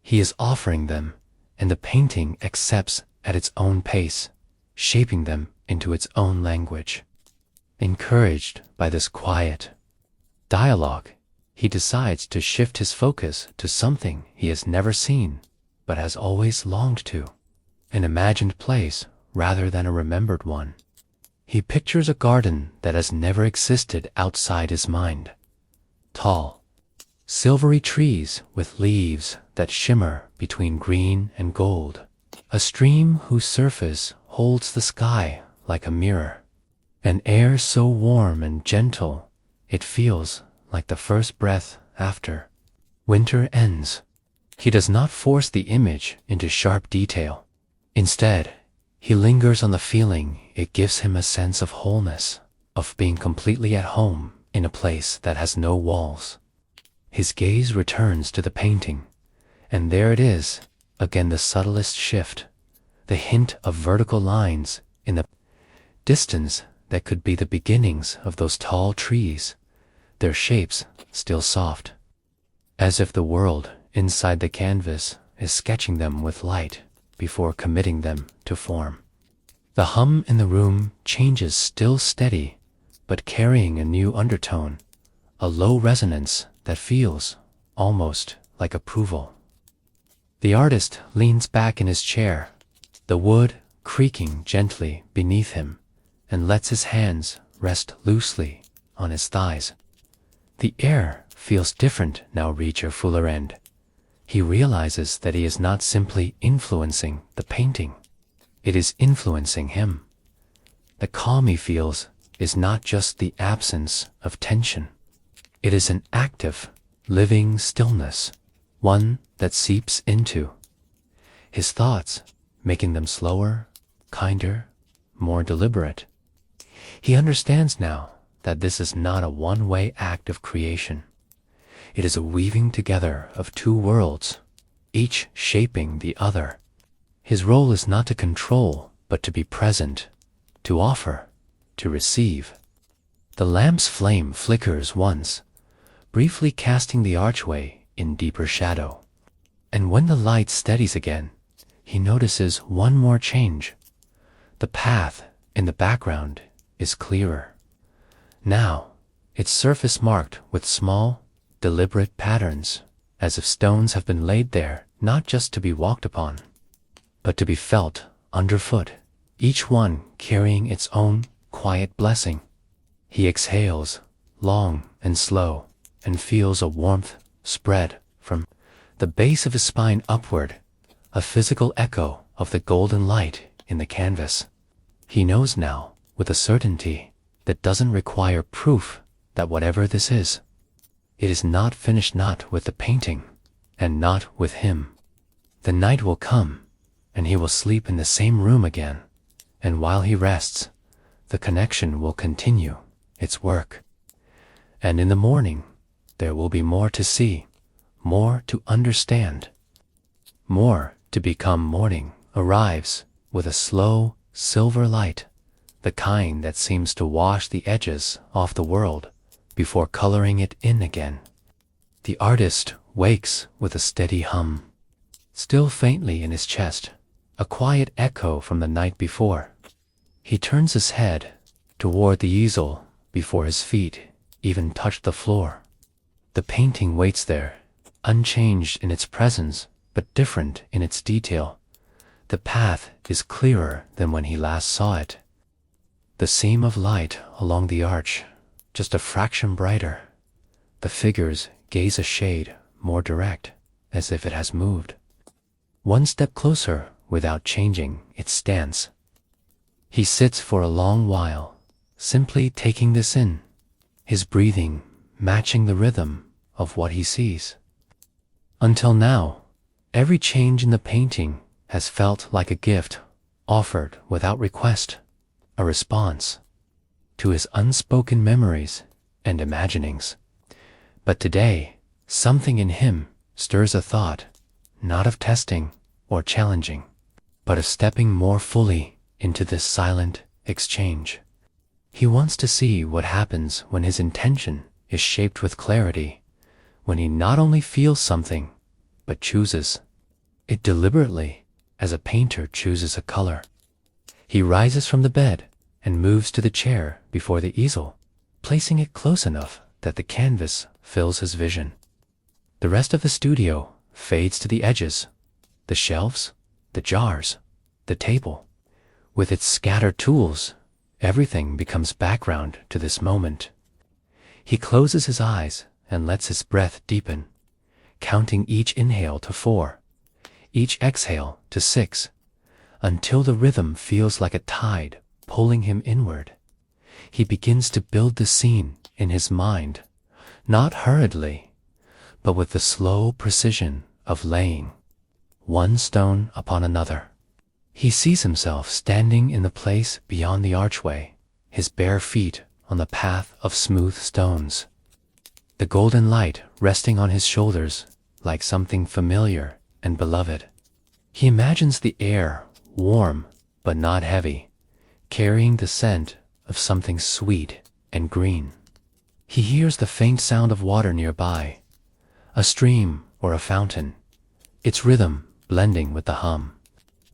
He is offering them, and the painting accepts at its own pace, shaping them into its own language. Encouraged by this quiet dialogue, he decides to shift his focus to something he has never seen, but has always longed to, an imagined place rather than a remembered one. He pictures a garden that has never existed outside his mind. Tall, silvery trees with leaves that shimmer between green and gold. A stream whose surface holds the sky like a mirror. An air so warm and gentle it feels like the first breath after winter ends. He does not force the image into sharp detail. Instead, he lingers on the feeling it gives him a sense of wholeness, of being completely at home in a place that has no walls. His gaze returns to the painting, and there it is, again the subtlest shift, the hint of vertical lines in the distance that could be the beginnings of those tall trees, their shapes still soft, as if the world inside the canvas is sketching them with light before committing them to form. The hum in the room changes, still steady, but carrying a new undertone, a low resonance that feels almost like approval. The artist leans back in his chair, the wood creaking gently beneath him, and lets his hands rest loosely on his thighs. The air feels different now, Reacher Fullerend. He realizes that he is not simply influencing the painting. It is influencing him. The calm he feels is not just the absence of tension. It is an active, living stillness, one that seeps into his thoughts, making them slower, kinder, more deliberate. He understands now that this is not a one-way act of creation. It is a weaving together of two worlds, each shaping the other. His role is not to control, but to be present, to offer, to receive. The lamp's flame flickers once, briefly casting the archway in deeper shadow. And when the light steadies again, he notices one more change. The path in the background is clearer. Now, its surface marked with small, deliberate patterns, as if stones have been laid there not just to be walked upon, but to be felt underfoot, each one carrying its own quiet blessing. He exhales, long and slow, and feels a warmth spread from the base of his spine upward, a physical echo of the golden light in the canvas. He knows now, with a certainty that doesn't require proof, that whatever this is, it is not finished, not with the painting, and not with him. The night will come, and he will sleep in the same room again, and while he rests, the connection will continue its work. And in the morning, there will be more to see, more to understand, more to become. Morning arrives with a slow, silver light, the kind that seems to wash the edges off the world before coloring it in again. The artist wakes with a steady hum, still faintly in his chest, a quiet echo from the night before. He turns his head toward the easel before his feet even touch the floor. The painting waits there, unchanged in its presence, but different in its detail. The path is clearer than when he last saw it. The seam of light along the arch, just a fraction brighter. The figures gaze a shade more direct, as if it has moved. One step closer without changing its stance. He sits for a long while, simply taking this in, his breathing matching the rhythm of what he sees. Until now, every change in the painting has felt like a gift offered without request, a response to his unspoken memories and imaginings. But today, something in him stirs a thought, not of testing or challenging, but of stepping more fully into this silent exchange. He wants to see what happens when his intention is shaped with clarity, when he not only feels something, but chooses it deliberately, as a painter chooses a color. He rises from the bed and moves to the chair before the easel, placing it close enough that the canvas fills his vision. The rest of the studio fades to the edges, the shelves, the jars, the table. With its scattered tools, everything becomes background to this moment. He closes his eyes and lets his breath deepen, counting each inhale to 4, each exhale to 6, until the rhythm feels like a tide pulling him inward. He begins to build the scene in his mind, not hurriedly, but with the slow precision of laying one stone upon another. He sees himself standing in the place beyond the archway, his bare feet on the path of smooth stones, the golden light resting on his shoulders like something familiar and beloved. He imagines the air warm but not heavy, carrying the scent of something sweet and green. He hears the faint sound of water nearby, a stream or a fountain, its rhythm blending with the hum.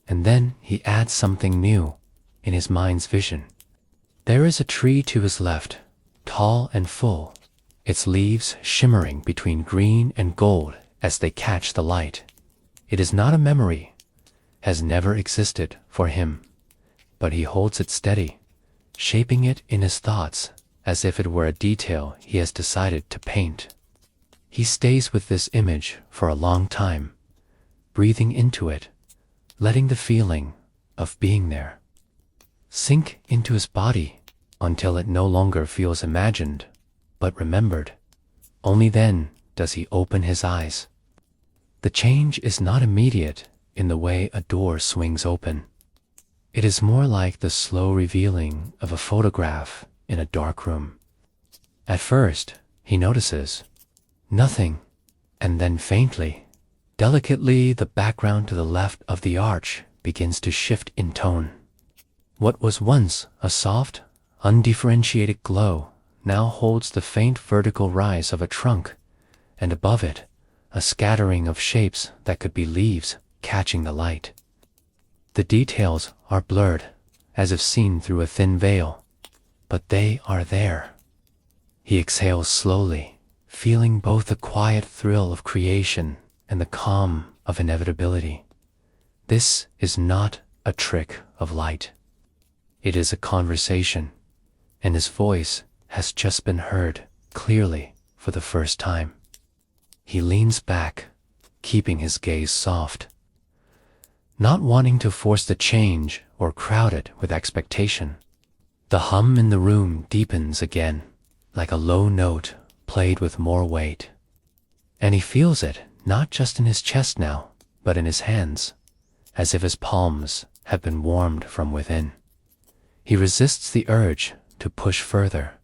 And then he adds something new in his mind's vision. There is a tree to his left, tall and full, its leaves shimmering between green and gold as they catch the light. It is not a memory, has never existed for him, but he holds it steady, shaping it in his thoughts as if it were a detail he has decided to paint. He stays with this image for a long time, breathing into it, letting the feeling of being there sink into his body until it no longer feels imagined, but remembered. Only then does he open his eyes. The change is not immediate in the way a door swings open. It is more like the slow revealing of a photograph in a dark room. At first, he notices nothing, and then faintly, delicately, the background to the left of the arch begins to shift in tone. What was once a soft, undifferentiated glow now holds the faint vertical rise of a trunk, and above it, a scattering of shapes that could be leaves catching the light. The details are blurred, as if seen through a thin veil, but they are there. He exhales slowly, feeling both the quiet thrill of creation and the calm of inevitability. This is not a trick of light. It is a conversation, and his voice has just been heard clearly for the first time. He leans back, keeping his gaze soft, not wanting to force the change or crowd it with expectation. The hum in the room deepens again, like a low note played with more weight. And he feels it not just in his chest now, but in his hands, as if his palms have been warmed from within. He resists the urge to push further.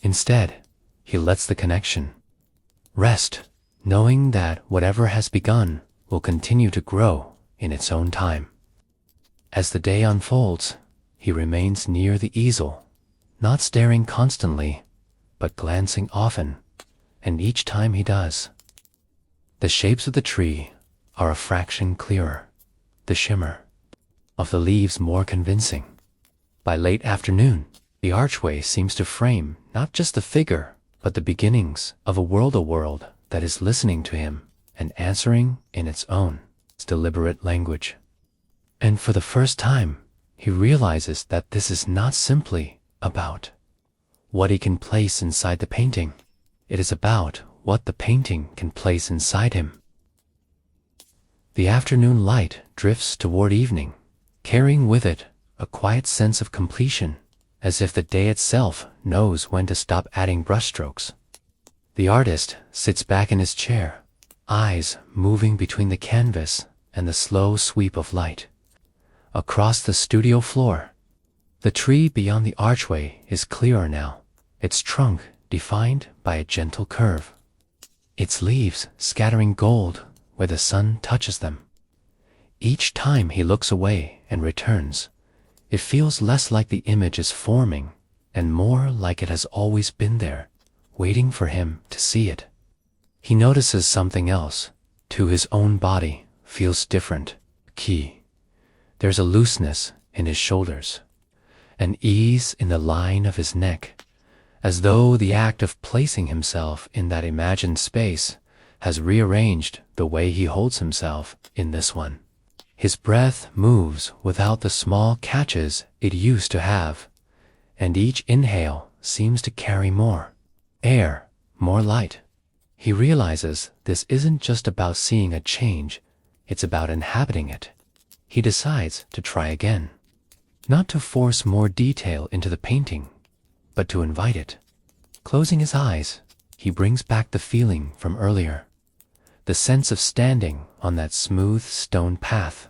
Instead, he lets the connection rest, knowing that whatever has begun will continue to grow in its own time. As the day unfolds, he remains near the easel, not staring constantly, but glancing often, and each time he does, the shapes of the tree are a fraction clearer, the shimmer of the leaves more convincing. By late afternoon, the archway seems to frame not just the figure, but the beginnings of a world that is listening to him and answering in its own deliberate language. And for the first time, he realizes that this is not simply about what he can place inside the painting. It is about what the painting can place inside him. The afternoon light drifts toward evening, carrying with it a quiet sense of completion, as if the day itself knows when to stop adding brushstrokes. The artist sits back in his chair, eyes moving between the canvas and the slow sweep of light. Across the studio floor, the tree beyond the archway is clearer now, its trunk defined by a gentle curve, its leaves scattering gold where the sun touches them. Each time he looks away and returns, it feels less like the image is forming and more like it has always been there, waiting for him to see it. He notices something else, to his own body, feels different. Key. There's a looseness in his shoulders, an ease in the line of his neck, as though the act of placing himself in that imagined space has rearranged the way he holds himself in this one. His breath moves without the small catches it used to have, and each inhale seems to carry more air, more light. He realizes this isn't just about seeing a change, it's about inhabiting it. He decides to try again, not to force more detail into the painting, but to invite it. Closing his eyes, he brings back the feeling from earlier, the sense of standing on that smooth stone path.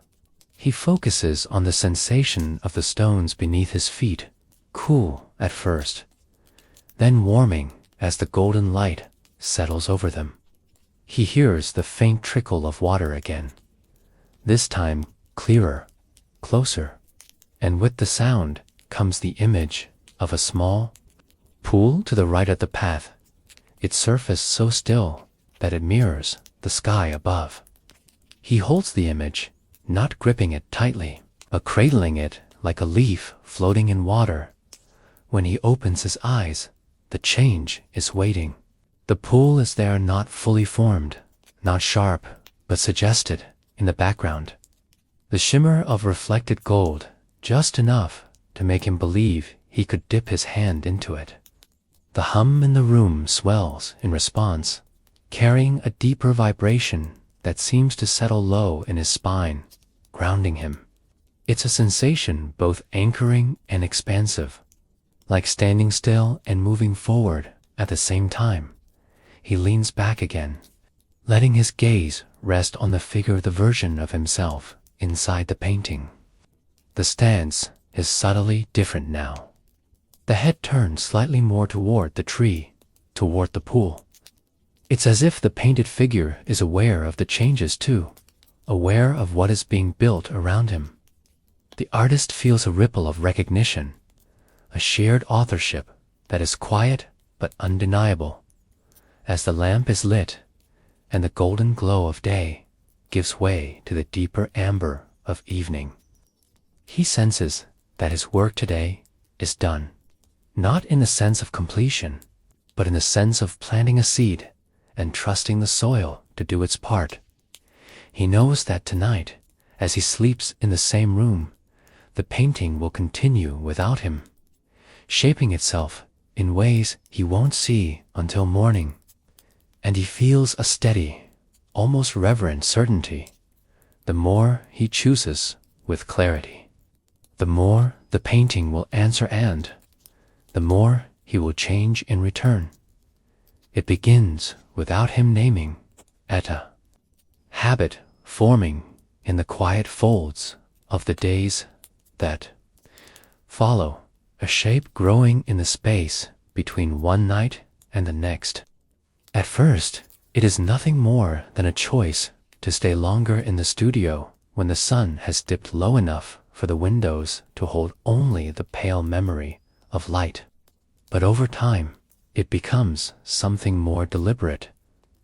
He focuses on the sensation of the stones beneath his feet, cool at first, then warming as the golden light settles over them. He hears the faint trickle of water again, this time clearer, closer, and with the sound comes the image of a small pool to the right of the path, its surface so still that it mirrors the sky above. He holds the image, not gripping it tightly, but cradling it like a leaf floating in water. When he opens his eyes, the change is waiting. The pool is there, not fully formed, not sharp, but suggested in the background. The shimmer of reflected gold, just enough to make him believe he could dip his hand into it. The hum in the room swells in response, carrying a deeper vibration that seems to settle low in his spine, grounding him. It's a sensation both anchoring and expansive, like standing still and moving forward at the same time. He leans back again, letting his gaze rest on the figure, the version of himself inside the painting. The stance is subtly different now. The head turns slightly more toward the tree, toward the pool. It's as if the painted figure is aware of the changes too, aware of what is being built around him. The artist feels a ripple of recognition, a shared authorship that is quiet but undeniable. As the lamp is lit, and the golden glow of day gives way to the deeper amber of evening, he senses that his work today is done, not in the sense of completion, but in the sense of planting a seed and trusting the soil to do its part. He knows that tonight, as he sleeps in the same room, the painting will continue without him, shaping itself in ways he won't see until morning. And he feels a steady, almost reverent certainty. The more he chooses with clarity, the more the painting will answer, and the more he will change in return. It begins without him naming, a habit forming in the quiet folds of the days that follow, a shape growing in the space between one night and the next. At first, it is nothing more than a choice to stay longer in the studio when the sun has dipped low enough for the windows to hold only the pale memory of light. But over time, it becomes something more deliberate,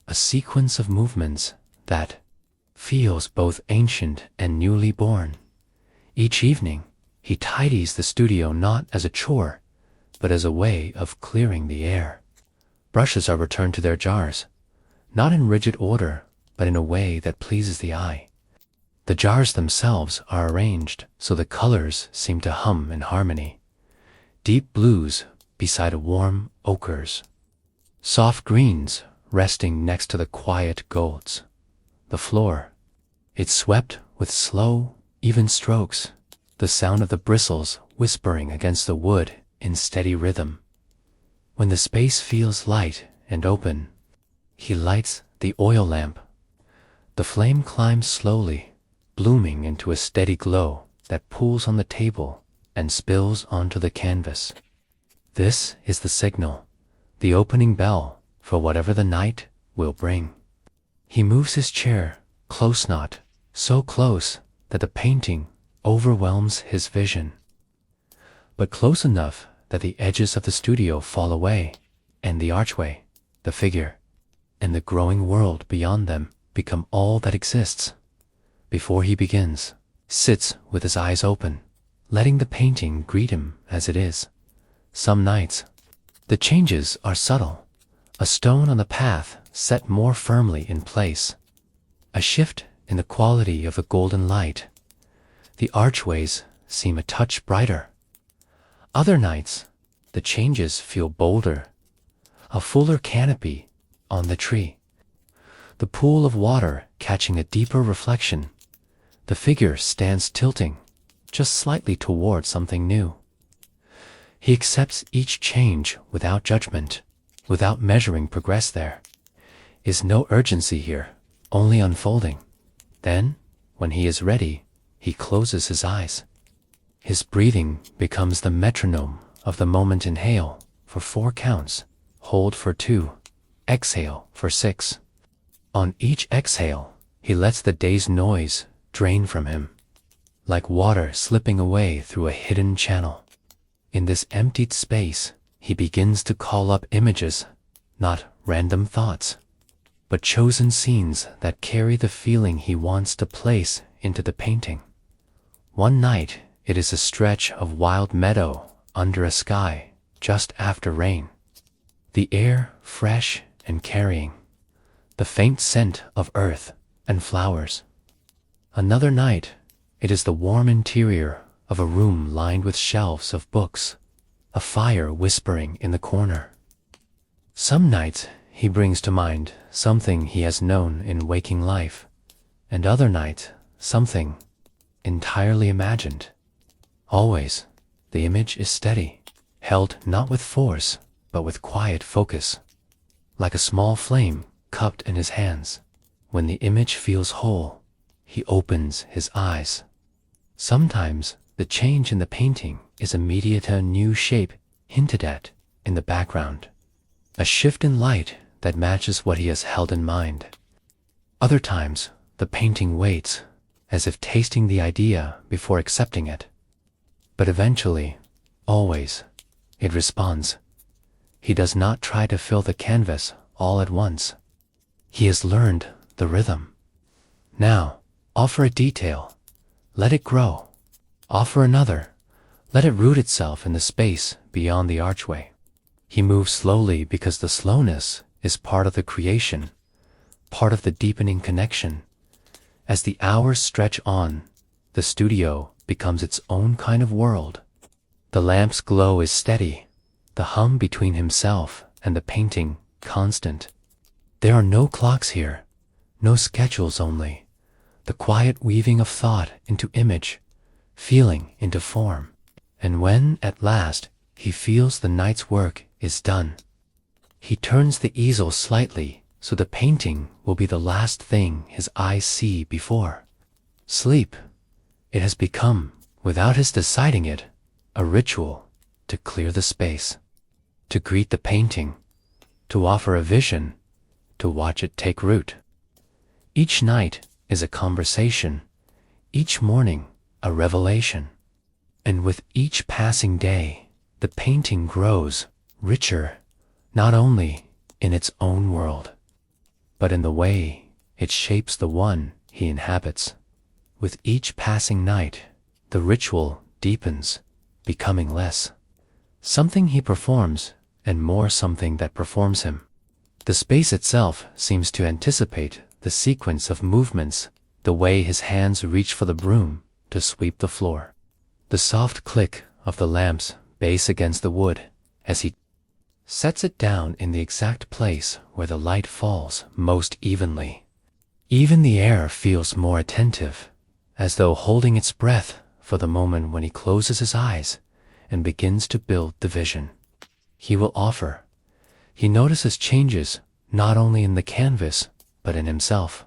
a sequence of movements that feels both ancient and newly born. Each evening, he tidies the studio not as a chore, but as a way of clearing the air. Brushes are returned to their jars, not in rigid order, but in a way that pleases the eye. The jars themselves are arranged so the colors seem to hum in harmony. Deep blues beside a warm ochres. Soft greens resting next to the quiet golds. The floor, it's swept with slow, even strokes, the sound of the bristles whispering against the wood in steady rhythm. When the space feels light and open, he lights the oil lamp. The flame climbs slowly, blooming into a steady glow that pools on the table and spills onto the canvas. This is the signal, the opening bell for whatever the night will bring. He moves his chair close, not so close that the painting overwhelms his vision, but close enough that the edges of the studio fall away, and the archway, the figure, and the growing world beyond them become all that exists. Before he begins, sits with his eyes open, letting the painting greet him as it is. Some nights, the changes are subtle, a stone on the path set more firmly in place, a shift in the quality of the golden light. The archways seem a touch brighter. Other nights, the changes feel bolder, a fuller canopy on the tree, the pool of water catching a deeper reflection. The figure stands tilting, just slightly toward something new. He accepts each change without judgment, without measuring progress. There is no urgency here, only unfolding. Then, when he is ready, he closes his eyes. His breathing becomes the metronome of the moment. Inhale for 4 counts, hold for 2, exhale for 6. On each exhale, he lets the day's noise drain from him, like water slipping away through a hidden channel. In this emptied space, he begins to call up images, not random thoughts, but chosen scenes that carry the feeling he wants to place into the painting. One night, it is a stretch of wild meadow under a sky just after rain. The air fresh and carrying, the faint scent of earth and flowers. Another night, it is the warm interior of a room lined with shelves of books, a fire whispering in the corner. Some nights he brings to mind something he has known in waking life, and other nights something entirely imagined. Always, the image is steady, held not with force, but with quiet focus, like a small flame cupped in his hands. When the image feels whole, he opens his eyes. Sometimes The change in the painting is immediate, a new shape hinted at in the background, a shift in light that matches what he has held in mind. Other times, the painting waits, as if tasting the idea before accepting it. But eventually, always, it responds. He does not try to fill the canvas all at once. He has learned the rhythm. Now, offer a detail. Let it grow. Offer another. Let it root itself in the space beyond the archway. He moves slowly because the slowness is part of the creation, part of the deepening connection. As the hours stretch on, the studio becomes its own kind of world. The lamp's glow is steady, the hum between himself and the painting constant. There are no clocks here, no schedules only, the quiet weaving of thought into image, feeling into form. And when, at last, he feels the night's work is done, he turns the easel slightly so the painting will be the last thing his eyes see before sleep. It has become, without his deciding it, a ritual to clear the space, to greet the painting, to offer a vision, to watch it take root. Each night is a conversation, each morning a revelation. And with each passing day, the painting grows richer, not only in its own world, but in the way it shapes the one he inhabits. With each passing night, the ritual deepens, becoming less something he performs and more something that performs him. The space itself seems to anticipate the sequence of movements, the way his hands reach for the broom to sweep the floor, the soft click of the lamp's base against the wood as he sets it down in the exact place where the light falls most evenly. Even the air feels more attentive, as though holding its breath for the moment when he closes his eyes and begins to build the vision he will offer. He notices changes not only in the canvas, but in himself.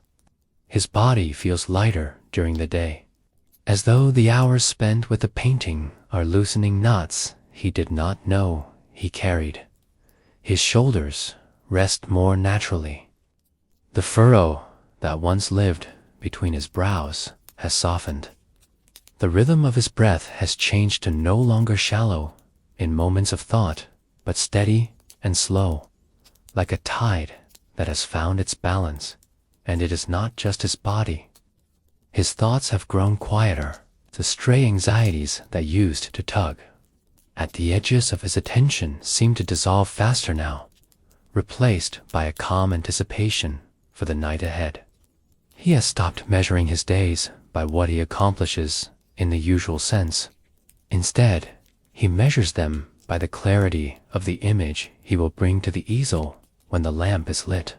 His body feels lighter during the day, as though the hours spent with the painting are loosening knots he did not know he carried. His shoulders rest more naturally. The furrow that once lived between his brows has softened. The rhythm of his breath has changed to no longer shallow in moments of thought, but steady and slow, like a tide that has found its balance. And it is not just his body. His thoughts have grown quieter, the stray anxieties that used to tug at the edges of his attention seem to dissolve faster now, replaced by a calm anticipation for the night ahead. He has stopped measuring his days by what he accomplishes in the usual sense. Instead, he measures them by the clarity of the image he will bring to the easel when the lamp is lit.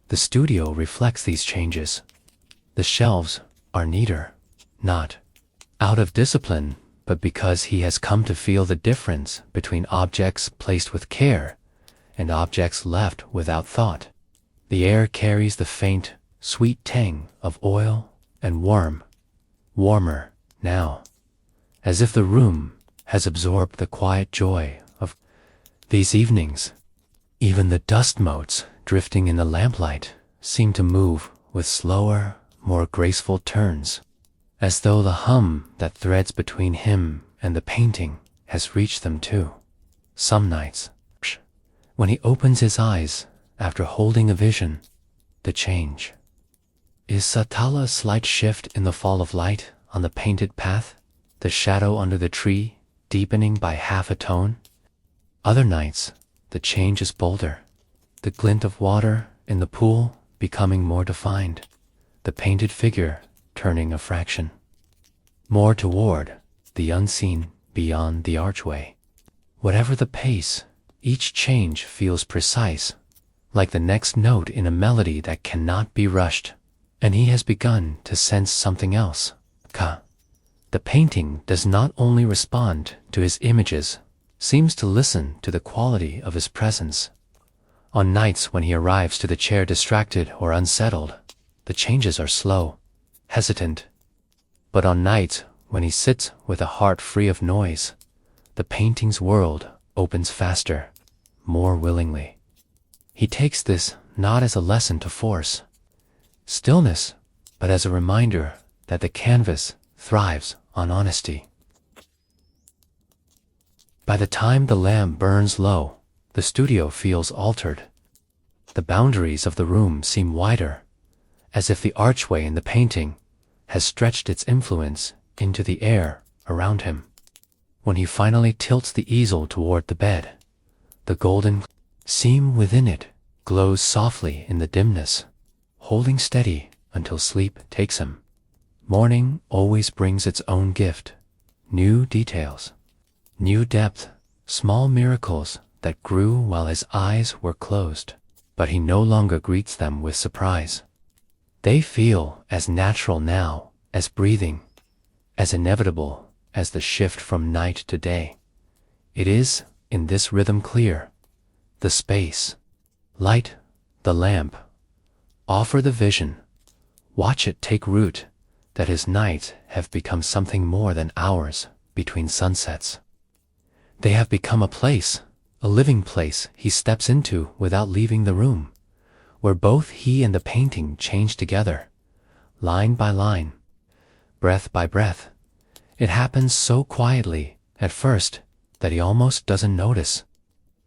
The studio reflects these changes. The shelves are neater, not out of discipline, but because he has come to feel the difference between objects placed with care and objects left without thought. The air carries the faint, sweet tang of oil and warmer now, as if the room has absorbed the quiet joy of these evenings. Even the dust motes drifting in the lamplight seem to move with slower, more graceful turns, as though the hum that threads between him and the painting has reached them too. Some nights, when he opens his eyes after holding a vision, the change is subtle, a slight shift in the fall of light on the painted path, the shadow under the tree deepening by half a tone. Other nights, the change is bolder, the glint of water in the pool becoming more defined, the painted figure turning a fraction more toward the unseen beyond the archway. Whatever the pace, each change feels precise, like the next note in a melody that cannot be rushed, and he has begun to sense something else. The painting does not only respond to his images, seems to listen to the quality of his presence. On nights when he arrives to the chair distracted or unsettled, the changes are slow, hesitant. But on nights When he sits with a heart free of noise, the painting's world opens faster, more willingly. He takes this not as a lesson to force stillness, but as a reminder that the canvas thrives on honesty. By the time the lamp burns low, the studio feels altered. The boundaries of the room seem wider, as if the archway in the painting has stretched its influence into the air around him. When he finally tilts the easel toward the bed, the golden seam within it glows softly in the dimness, holding steady until sleep takes him. Morning always brings its own gift, new details, new depth, small miracles that grew while his eyes were closed, but he no longer greets them with surprise. They feel as natural now as breathing, as inevitable as the shift from night to day. It is, in this rhythm clear, the space, light the lamp, offer the vision, watch it take root, that his nights have become something more than hours between sunsets. They have become a place, a living place he steps into without leaving the room, where both he and the painting change together, line by line, breath by breath. It happens so quietly at first that he almost doesn't notice.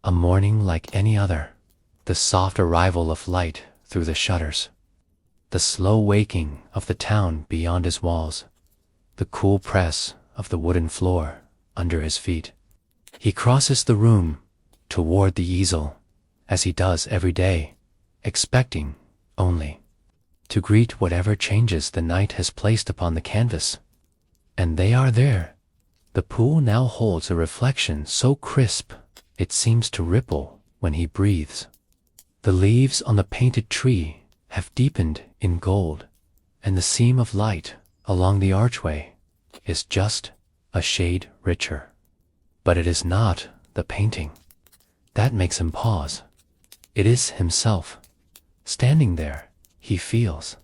A morning like any other, the soft arrival of light through the shutters, the slow waking of the town beyond his walls, the cool press of the wooden floor under his feet. He crosses the room toward the easel, as he does every day, expecting only to greet whatever changes the night has placed upon the canvas. And they are there. The pool now holds a reflection so crisp it seems to ripple when he breathes. The leaves on the painted tree have deepened in gold, and the seam of light along the archway is just a shade richer. But it is not the painting that makes him pause. It is himself. Standing there, he feels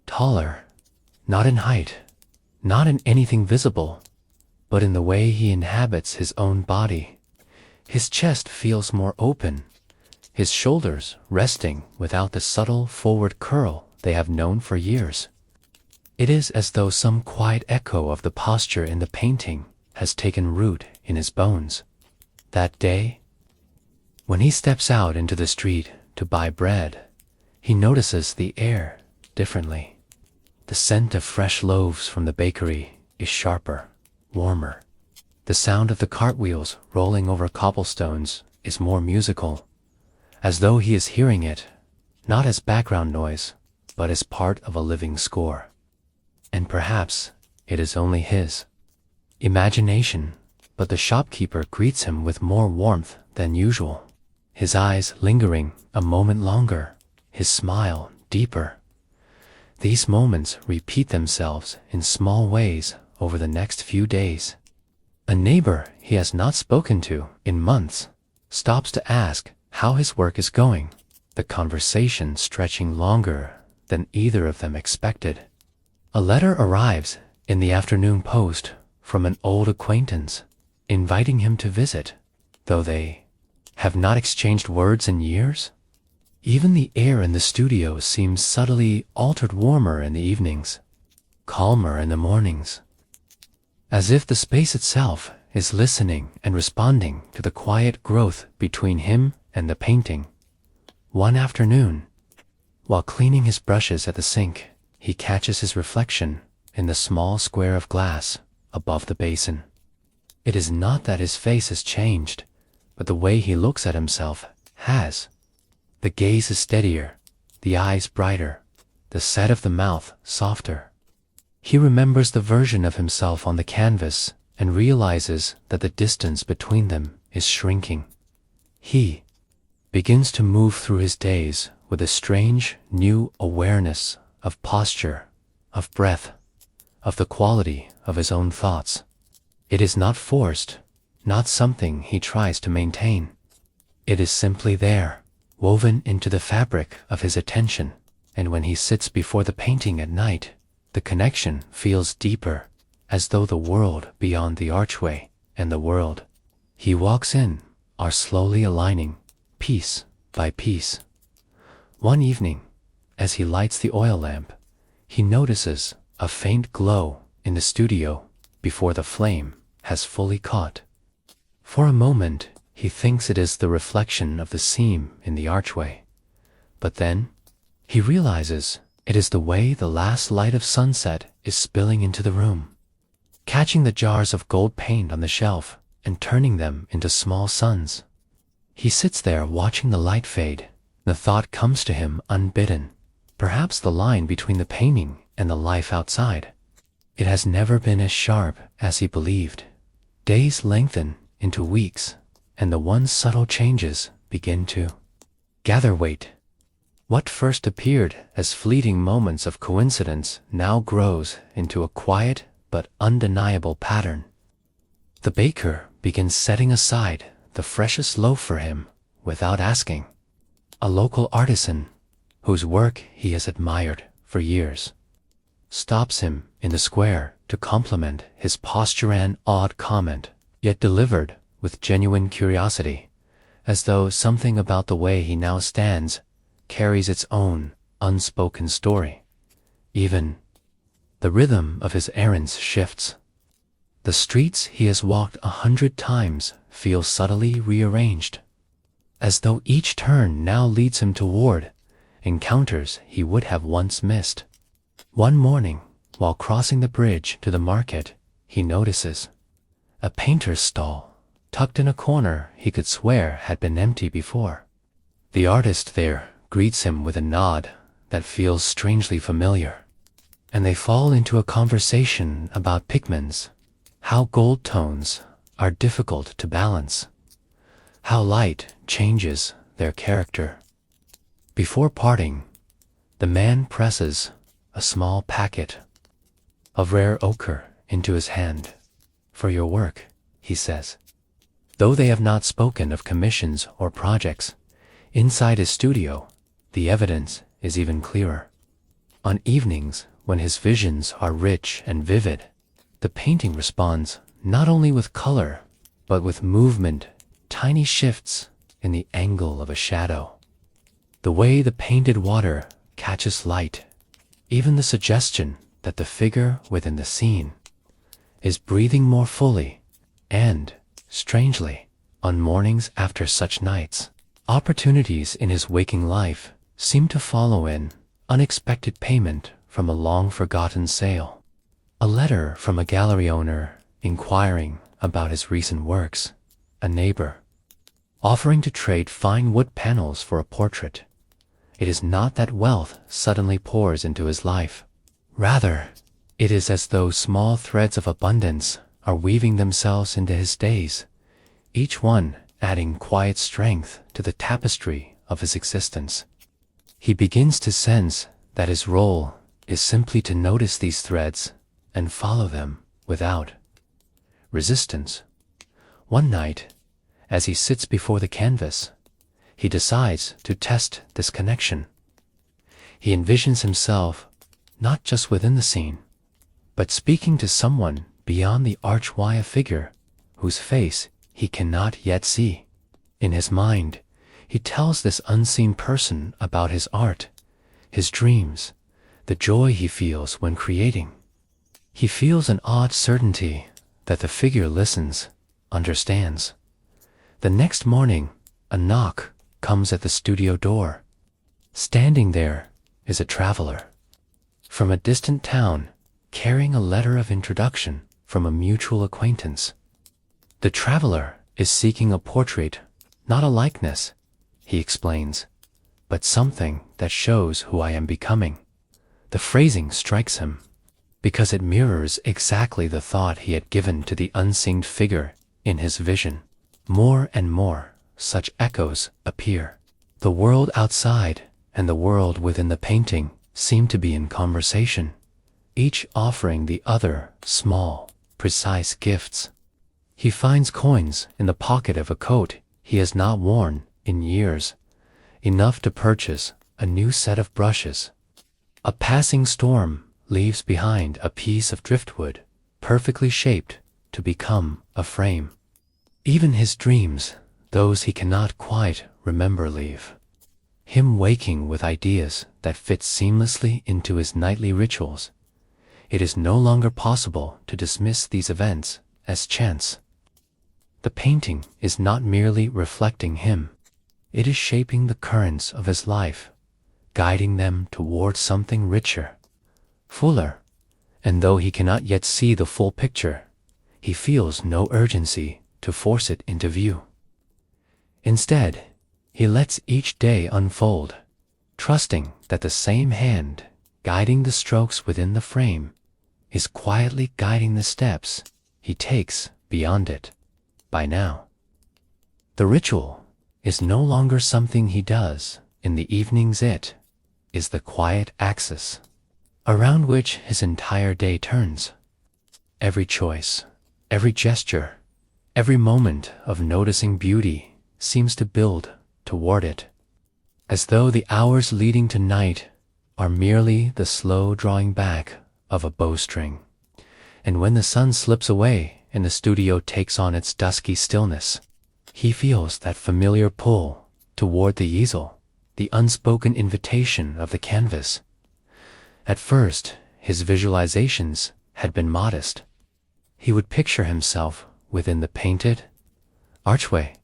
taller, not in height, not in anything visible, but in the way he inhabits his own body. His chest feels more open, his shoulders resting without the subtle forward curl they have known for years. It is as though some quiet echo of the posture in the painting has taken root in his bones. That day, when he steps out into the street to buy bread, he notices the air differently. The scent of fresh loaves from the bakery is sharper, warmer. The sound of the cartwheels rolling over cobblestones is more musical, as though he is hearing it, not as background noise, but as part of a living score. And perhaps it is only his imagination, but the shopkeeper greets him with more warmth than usual, his eyes lingering a moment longer, his smile deeper. These moments repeat themselves in small ways over the next few days. A neighbor he has not spoken to in months stops to ask how his work is going, the conversation stretching longer than either of them expected. A letter arrives in the afternoon post from an old acquaintance, inviting him to visit, though they have not exchanged words in years. Even the air in the studio seems subtly altered, warmer in the evenings, calmer in the mornings, as if the space itself is listening and responding to the quiet growth between him and the painting. One afternoon, while cleaning his brushes at the sink, he catches his reflection in the small square of glass above the basin. It is not that his face has changed, but the way he looks at himself has. The gaze is steadier, the eyes brighter, the set of the mouth softer. He remembers the version of himself on the canvas and realizes that the distance between them is shrinking. He begins to move through his days with a strange new awareness of posture, of breath, of the quality of his own thoughts. It is not forced, not something he tries to maintain. It is simply there, woven into the fabric of his attention, and when he sits before the painting at night, the connection feels deeper, as though the world beyond the archway and the world he walks in are slowly aligning, piece by piece. One evening, as he lights the oil lamp, he notices a faint glow in the studio before the flame has fully caught. For a moment, he thinks it is the reflection of the seam in the archway, but then he realizes it is the way the last light of sunset is spilling into the room, catching the jars of gold paint on the shelf and turning them into small suns. He sits there watching the light fade. The thought comes to him unbidden. Perhaps the line between the painting and the life outside. It has never been as sharp as he believed. Days lengthen into weeks, and the once subtle changes begin to gather weight. What first appeared as fleeting moments of coincidence now grows into a quiet but undeniable pattern. The baker begins setting aside the freshest loaf for him without asking. A local artisan, whose work he has admired for years, stops him in the square to compliment his posture, an odd comment, yet delivered with genuine curiosity, as though something about the way he now stands carries its own unspoken story. Even the rhythm of his errands shifts. The streets he has walked 100 times feel subtly rearranged, as though each turn now leads him toward encounters he would have once missed. One morning, while crossing the bridge to the market, he notices a painter's stall, tucked in a corner he could swear had been empty before. The artist there greets him with a nod that feels strangely familiar, and they fall into a conversation about pigments, how gold tones are difficult to balance, how light changes their character. Before parting, the man presses a small packet of rare ochre into his hand. For your work, he says. Though they have not spoken of commissions or projects, inside his studio, the evidence is even clearer. On evenings when his visions are rich and vivid, the painting responds not only with color, but with movement, tiny shifts in the angle of a shadow. The way the painted water catches light, even the suggestion that the figure within the scene is breathing more fully, and, strangely, on mornings after such nights, opportunities in his waking life seem to follow in unexpected payment from a long-forgotten sale. A letter from a gallery owner inquiring about his recent works, a neighbor offering to trade fine wood panels for a portrait. It is not that wealth suddenly pours into his life. Rather, it is as though small threads of abundance are weaving themselves into his days, each one adding quiet strength to the tapestry of his existence. He begins to sense that his role is simply to notice these threads and follow them without resistance. One night, as he sits before the canvas, he decides to test this connection. He envisions himself not just within the scene, but speaking to someone beyond the archway figure whose face he cannot yet see. In his mind, he tells this unseen person about his art, his dreams, the joy he feels when creating. He feels an odd certainty that the figure listens, understands. The next morning, a knock comes at the studio door. Standing there is a traveler from a distant town, carrying a letter of introduction from a mutual acquaintance. The traveler is seeking a portrait, not a likeness, he explains, but something that shows who I am becoming. The phrasing strikes him, because it mirrors exactly the thought he had given to the unseen figure in his vision. More and more such echoes appear. The world outside and the world within the painting seem to be in conversation, each offering the other small, precise gifts. He finds coins in the pocket of a coat he has not worn in years, enough to purchase a new set of brushes. A passing storm leaves behind a piece of driftwood perfectly shaped to become a frame. Even his dreams, those he cannot quite remember, leave him waking with ideas that fit seamlessly into his nightly rituals. It is no longer possible to dismiss these events as chance. The painting is not merely reflecting him. It is shaping the currents of his life, guiding them towards something richer, fuller, and though he cannot yet see the full picture, he feels no urgency to force it into view. Instead, he lets each day unfold, trusting that the same hand guiding the strokes within the frame is quietly guiding the steps he takes beyond it. By now, the ritual is no longer something he does in the evenings. It is the quiet axis around which his entire day turns. Every choice, every gesture, every moment of noticing beauty seems to build toward it, as though the hours leading to night are merely the slow drawing back of a bowstring. And when the sun slips away and the studio takes on its dusky stillness, he feels that familiar pull toward the easel, the unspoken invitation of the canvas. At first, his visualizations had been modest. He would picture himself within the painted archway,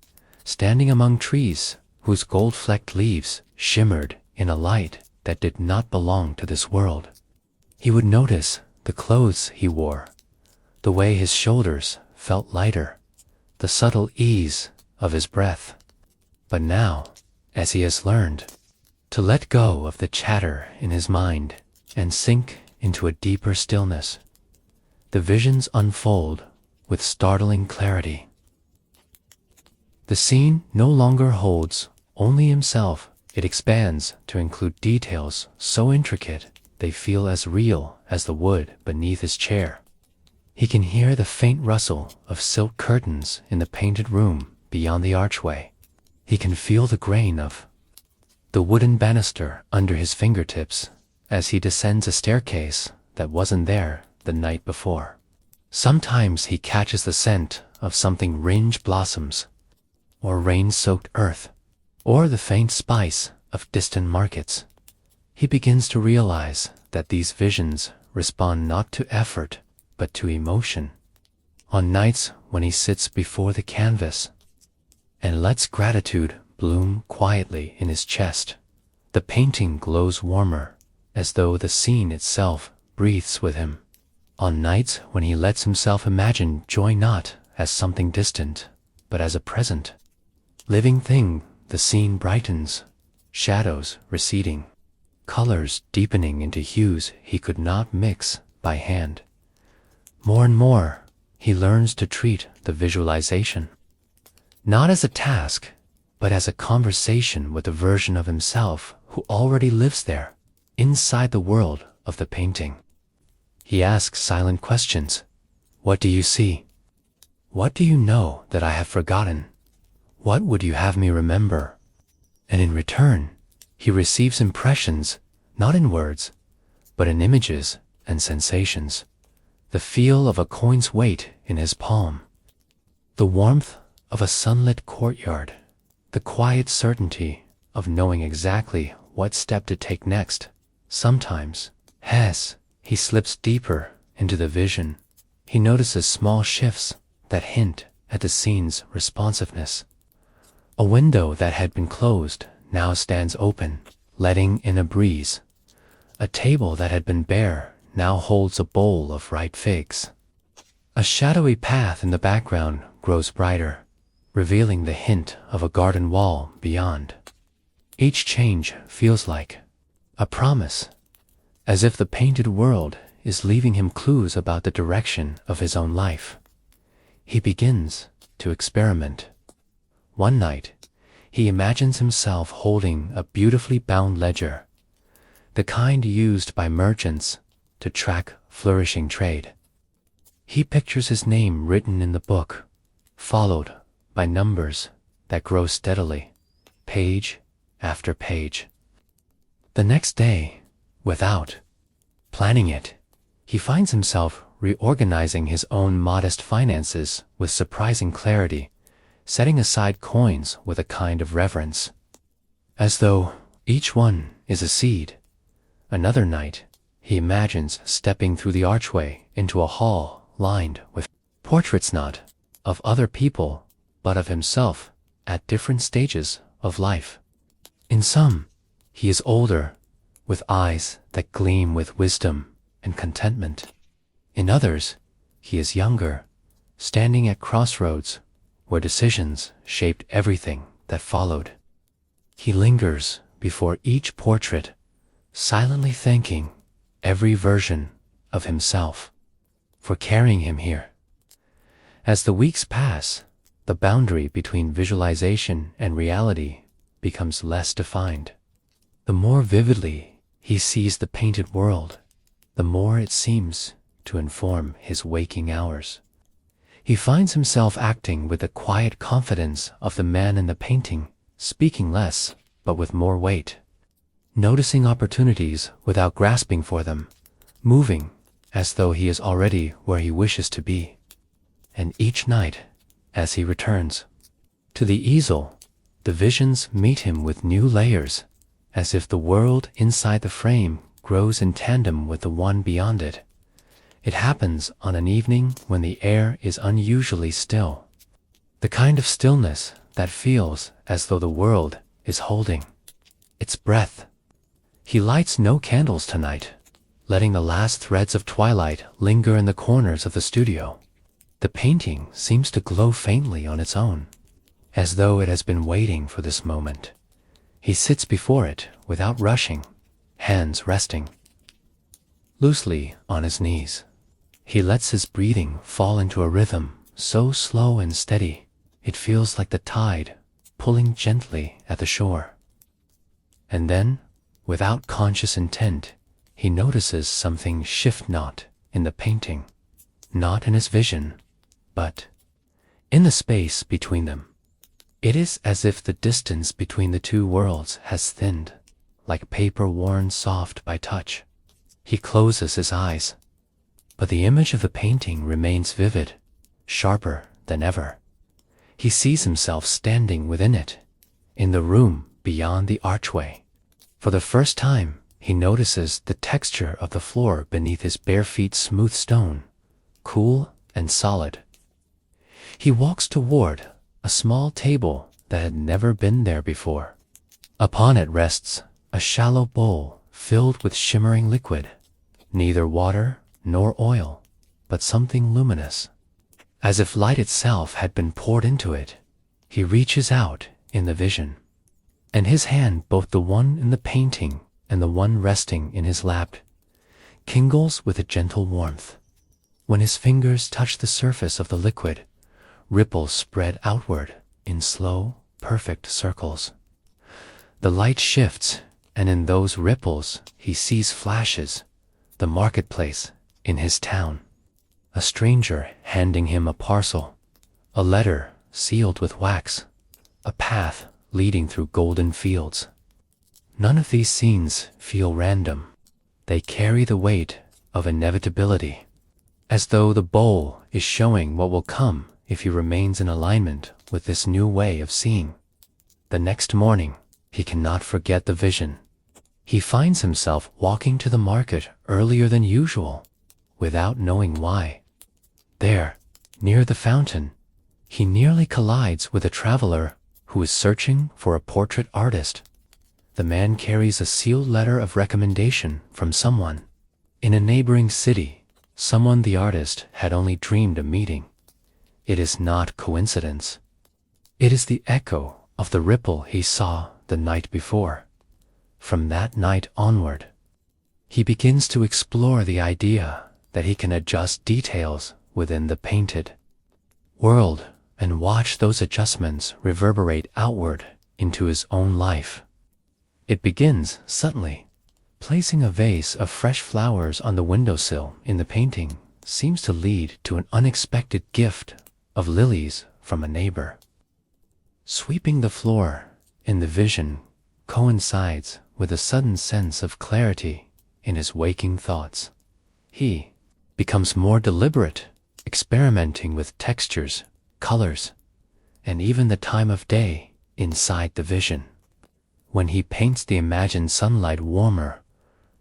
standing among trees whose gold-flecked leaves shimmered in a light that did not belong to this world. He would notice the clothes he wore, the way his shoulders felt lighter, the subtle ease of his breath. But now, as he has learned to let go of the chatter in his mind and sink into a deeper stillness, the visions unfold with startling clarity. The scene no longer holds only himself. It expands to include details so intricate they feel as real as the wood beneath his chair. He can hear the faint rustle of silk curtains in the painted room beyond the archway. He can feel the grain of the wooden banister under his fingertips as he descends a staircase that wasn't there the night before. Sometimes he catches the scent of something ringed blossoms, or rain-soaked earth, or the faint spice of distant markets. He begins to realize that these visions respond not to effort, but to emotion. On nights when he sits before the canvas and lets gratitude bloom quietly in his chest, the painting glows warmer, as though the scene itself breathes with him. On nights when he lets himself imagine joy not as something distant, but as a present, living thing, the scene brightens, shadows receding, colors deepening into hues he could not mix by hand. More and more, he learns to treat the visualization not as a task, but as a conversation with a version of himself who already lives there, inside the world of the painting. He asks silent questions. What do you see? What do you know that I have forgotten? What would you have me remember? And in return, he receives impressions, not in words, but in images and sensations. The feel of a coin's weight in his palm, the warmth of a sunlit courtyard, the quiet certainty of knowing exactly what step to take next. Sometimes, as he slips deeper into the vision, he notices small shifts that hint at the scene's responsiveness. A window that had been closed now stands open, letting in a breeze. A table that had been bare now holds a bowl of ripe figs. A shadowy path in the background grows brighter, revealing the hint of a garden wall beyond. Each change feels like a promise, as if the painted world is leaving him clues about the direction of his own life. He begins to experiment. One night, he imagines himself holding a beautifully bound ledger, the kind used by merchants to track flourishing trade. He pictures his name written in the book, followed by numbers that grow steadily, page after page. The next day, without planning it, he finds himself reorganizing his own modest finances with surprising clarity, setting aside coins with a kind of reverence, as though each one is a seed. Another night, he imagines stepping through the archway into a hall lined with portraits not of other people, but of himself at different stages of life. In some, he is older, with eyes that gleam with wisdom and contentment. In others, he is younger, standing at crossroads where decisions shaped everything that followed. He lingers before each portrait, silently thanking every version of himself for carrying him here. As the weeks pass, the boundary between visualization and reality becomes less defined. The more vividly he sees the painted world, the more it seems to inform his waking hours. He finds himself acting with the quiet confidence of the man in the painting, speaking less, but with more weight, noticing opportunities without grasping for them, moving as though he is already where he wishes to be. And each night, as he returns to the easel, the visions meet him with new layers, as if the world inside the frame grows in tandem with the one beyond it. It happens on an evening when the air is unusually still, the kind of stillness that feels as though the world is holding its breath. He lights no candles tonight, letting the last threads of twilight linger in the corners of the studio. The painting seems to glow faintly on its own, as though it has been waiting for this moment. He sits before it without rushing, hands resting loosely on his knees. He lets his breathing fall into a rhythm so slow and steady, it feels like the tide pulling gently at the shore. And then, without conscious intent, he notices something shift not in the painting, not in his vision, but in the space between them. It is as if the distance between the two worlds has thinned, like paper worn soft by touch. He closes his eyes, but the image of the painting remains vivid, sharper than ever. He sees himself standing within it, in the room beyond the archway. For the first time, he notices the texture of the floor beneath his bare feet, smooth stone, cool and solid. He walks toward a small table that had never been there before. Upon it rests a shallow bowl filled with shimmering liquid, neither water nor oil, but something luminous, as if light itself had been poured into it. He reaches out in the vision, and his hand, both the one in the painting and the one resting in his lap, kindles with a gentle warmth. When his fingers touch the surface of the liquid, ripples spread outward in slow, perfect circles. The light shifts, and in those ripples he sees flashes, the marketplace in his town, a stranger handing him a parcel, a letter sealed with wax, a path leading through golden fields. None of these scenes feel random. They carry the weight of inevitability, as though the bowl is showing what will come if he remains in alignment with this new way of seeing. The next morning, he cannot forget the vision. He finds himself walking to the market earlier than usual, without knowing why. There, near the fountain, he nearly collides with a traveler who is searching for a portrait artist. The man carries a sealed letter of recommendation from someone in a neighboring city, someone the artist had only dreamed of meeting. It is not coincidence. It is the echo of the ripple he saw the night before. From that night onward, he begins to explore the idea that he can adjust details within the painted world and watch those adjustments reverberate outward into his own life. It begins subtly. Placing a vase of fresh flowers on the windowsill in the painting seems to lead to an unexpected gift of lilies from a neighbor. Sweeping the floor in the vision coincides with a sudden sense of clarity in his waking thoughts. He becomes more deliberate, experimenting with textures, colors, and even the time of day inside the vision. When he paints the imagined sunlight warmer,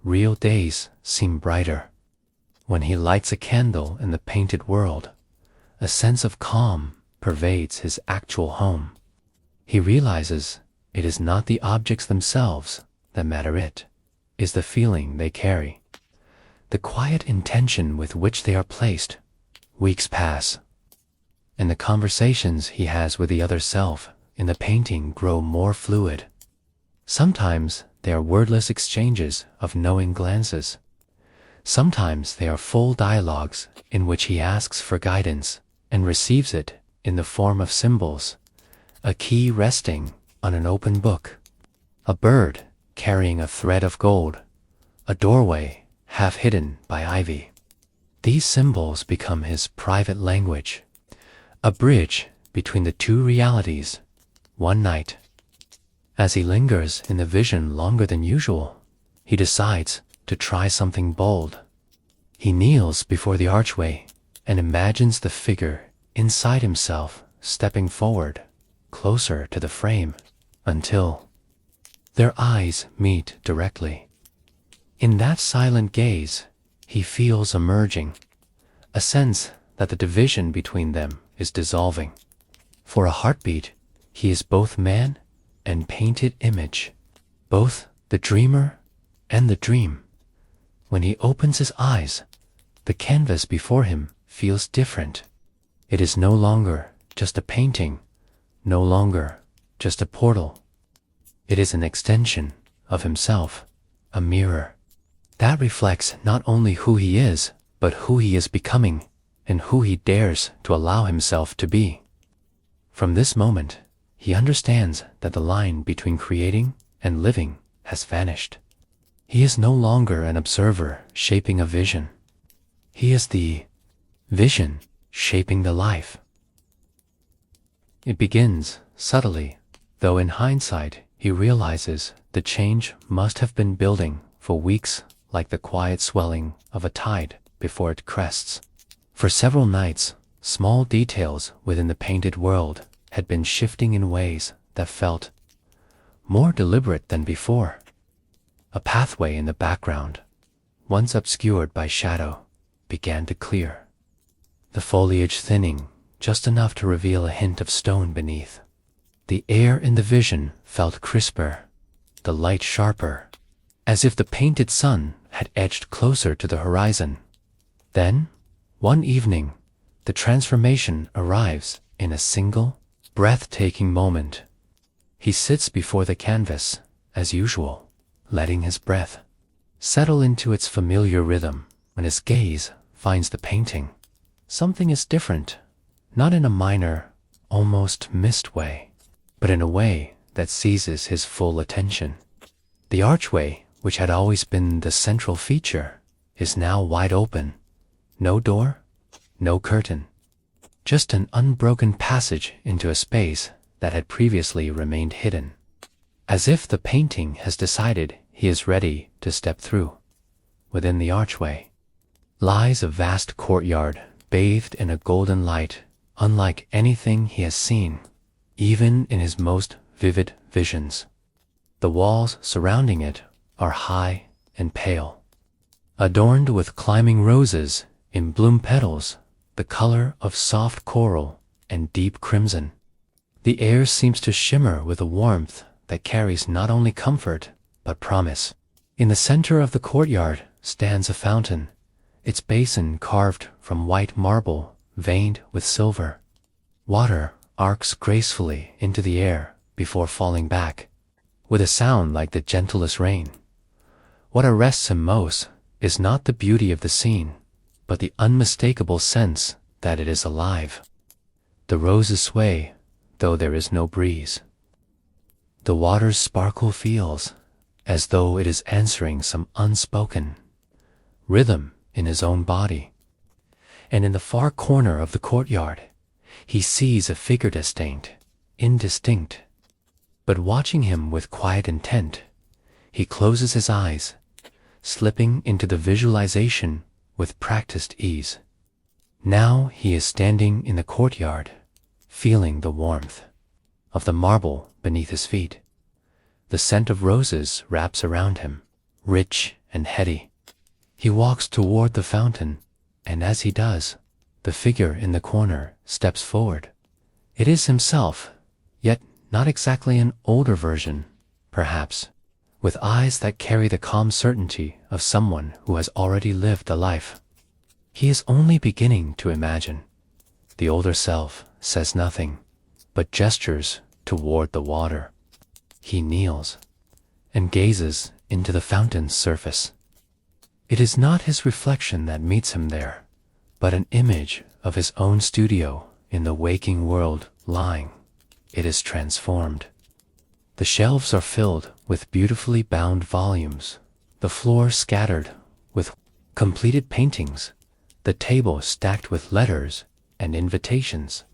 real days seem brighter. When he lights a candle in the painted world, a sense of calm pervades his actual home. He realizes it is not the objects themselves that matter, it is the feeling they carry, the quiet intention with which they are placed. Weeks pass, and the conversations he has with the other self in the painting grow more fluid. Sometimes they are wordless exchanges of knowing glances. Sometimes they are full dialogues in which he asks for guidance and receives it in the form of symbols, a key resting on an open book, a bird carrying a thread of gold, a doorway half hidden by ivy. These symbols become his private language, a bridge between the two realities. One night, as he lingers in the vision longer than usual, he decides to try something bold. He kneels before the archway and imagines the figure inside himself stepping forward, closer to the frame, until their eyes meet directly. In that silent gaze, he feels emerging, a sense that the division between them is dissolving. For a heartbeat, he is both man and painted image, both the dreamer and the dream. When he opens his eyes, the canvas before him feels different. It is no longer just a painting, no longer just a portal. It is an extension of himself, a mirror that reflects not only who he is, but who he is becoming and who he dares to allow himself to be. From this moment, he understands that the line between creating and living has vanished. He is no longer an observer shaping a vision. He is the vision shaping the life. It begins subtly, though in hindsight he realizes the change must have been building for weeks, like the quiet swelling of a tide before it crests. For several nights, small details within the painted world had been shifting in ways that felt more deliberate than before. A pathway in the background, once obscured by shadow, began to clear, the foliage thinning just enough to reveal a hint of stone beneath. The air in the vision felt crisper, the light sharper, as if the painted sun had edged closer to the horizon. Then, one evening, the transformation arrives in a single, breathtaking moment. He sits before the canvas, as usual, letting his breath settle into its familiar rhythm. When his gaze finds the painting, something is different, not in a minor, almost missed way, but in a way that seizes his full attention. The archway, which had always been the central feature, is now wide open. No door, no curtain, just an unbroken passage into a space that had previously remained hidden. As if the painting has decided he is ready to step through. Within the archway lies a vast courtyard bathed in a golden light, unlike anything he has seen, even in his most vivid visions. The walls surrounding it are high and pale, adorned with climbing roses in bloom petals, the color of soft coral and deep crimson. The air seems to shimmer with a warmth that carries not only comfort, but promise. In the center of the courtyard stands a fountain, its basin carved from white marble veined with silver. Water arcs gracefully into the air before falling back, with a sound like the gentlest rain. What arrests him most is not the beauty of the scene, but the unmistakable sense that it is alive. The roses sway, though there is no breeze. The water's sparkle feels as though it is answering some unspoken rhythm in his own body. And in the far corner of the courtyard, he sees a figure indistinct. But watching him with quiet intent, he closes his eyes, slipping into the visualization with practiced ease. Now he is standing in the courtyard, feeling the warmth of the marble beneath his feet. The scent of roses wraps around him, rich and heady. He walks toward the fountain, and as he does, the figure in the corner steps forward. It is himself, yet not exactly an older version, perhaps, with eyes that carry the calm certainty of someone who has already lived a life. He is only beginning to imagine. The older self says nothing, but gestures toward the water. He kneels and gazes into the fountain's surface. It is not his reflection that meets him there, but an image of his own studio in the waking world lying. It is transformed. The shelves are filled with beautifully bound volumes, the floor scattered with completed paintings, the table stacked with letters and invitations.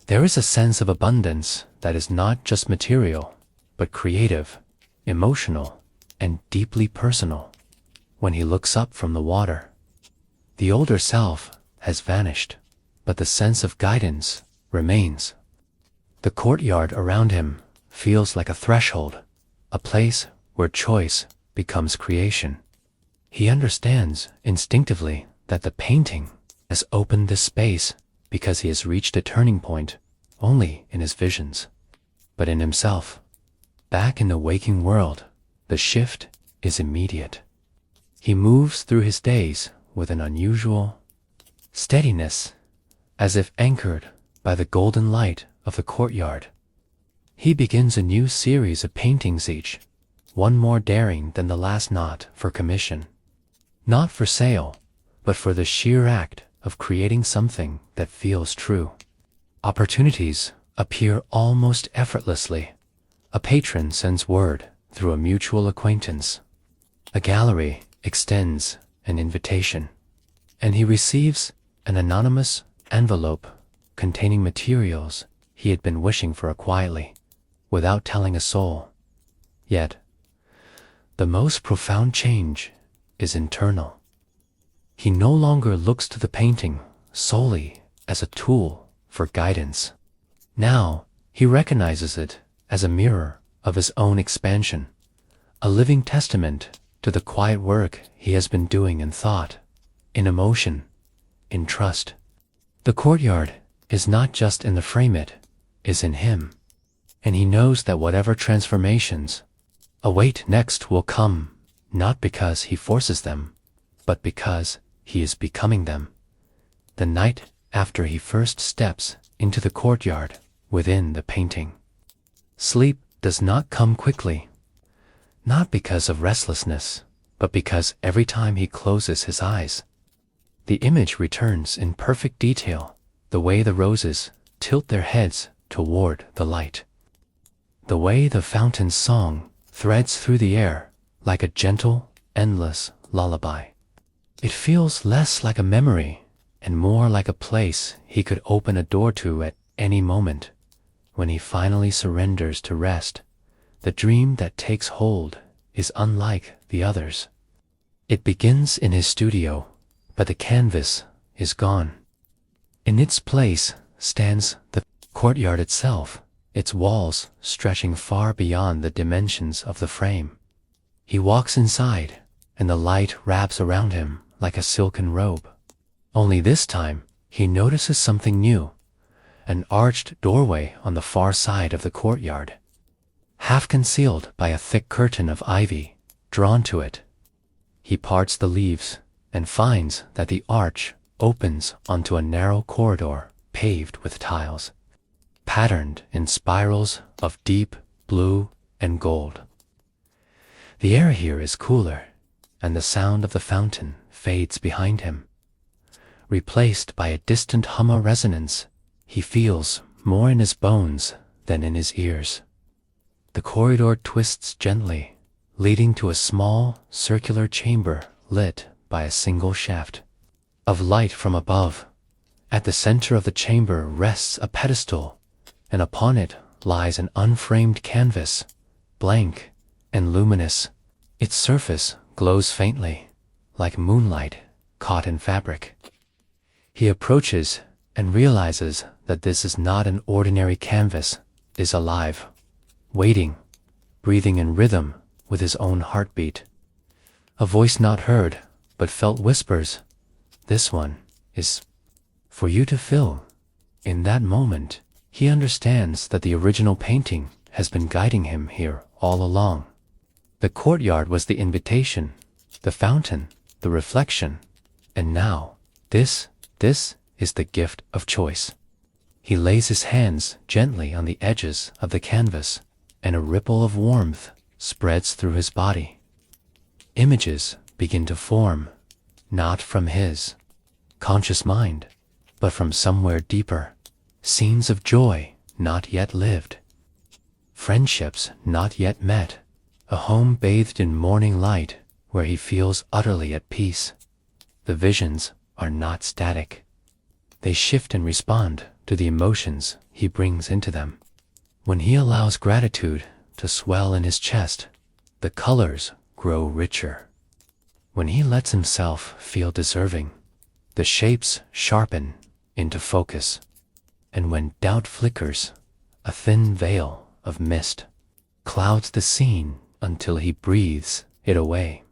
There is a sense of abundance that is not just material, but creative, emotional, and deeply personal. When he looks up from the water, the older self has vanished, but the sense of guidance remains. The courtyard around him feels like a threshold, a place where choice becomes creation. He understands instinctively that the painting has opened this space because he has reached a turning point only in his visions, but in himself. Back in the waking world, the shift is immediate. He moves through his days with an unusual steadiness, as if anchored by the golden light of the courtyard. He begins a new series of paintings each, one more daring than the last, not for commission, not for sale, but for the sheer act of creating something that feels true. Opportunities appear almost effortlessly. A patron sends word through a mutual acquaintance. A gallery extends an invitation, and he receives an anonymous envelope containing materials he had been wishing for quietly, without telling a soul. Yet, the most profound change is internal. He no longer looks to the painting solely as a tool for guidance. Now, he recognizes it as a mirror of his own expansion, a living testament to the quiet work he has been doing in thought, in emotion, in trust. The courtyard is not just in the frame, it is in him, and he knows that whatever transformations await next will come, not because he forces them, but because he is becoming them. The night after he first steps into the courtyard within the painting, sleep does not come quickly, not because of restlessness, but because every time he closes his eyes, the image returns in perfect detail, the way the roses tilt their heads toward the light, the way the fountain's song threads through the air like a gentle, endless lullaby. It feels less like a memory and more like a place he could open a door to at any moment. When he finally surrenders to rest, the dream that takes hold is unlike the others. It begins in his studio, but the canvas is gone. In its place stands the courtyard itself, its walls stretching far beyond the dimensions of the frame. He walks inside, and the light wraps around him like a silken robe. Only this time, he notices something new, an arched doorway on the far side of the courtyard, half concealed by a thick curtain of ivy drawn to it. He parts the leaves and finds that the arch opens onto a narrow corridor paved with tiles, patterned in spirals of deep blue and gold. The air here is cooler, and the sound of the fountain fades behind him. Replaced by a distant hum of resonance, he feels more in his bones than in his ears. The corridor twists gently, leading to a small, circular chamber lit by a single shaft of light from above. At the center of the chamber rests a pedestal, and upon it lies an unframed canvas, blank and luminous. Its surface glows faintly, like moonlight caught in fabric. He approaches and realizes that this is not an ordinary canvas, is alive, waiting, breathing in rhythm with his own heartbeat. A voice not heard, but felt whispers, "This one is for you to fill." In that moment, he understands that the original painting has been guiding him here all along. The courtyard was the invitation, the fountain, the reflection, and now, this is the gift of choice. He lays his hands gently on the edges of the canvas, and a ripple of warmth spreads through his body. Images begin to form, not from his conscious mind, but from somewhere deeper. Scenes of joy not yet lived, friendships not yet met, a home bathed in morning light where he feels utterly at peace. The visions are not static. They shift and respond to the emotions he brings into them. When he allows gratitude to swell in his chest, the colors grow richer. When he lets himself feel deserving, the shapes sharpen into focus. And when doubt flickers, a thin veil of mist clouds the scene until he breathes it away.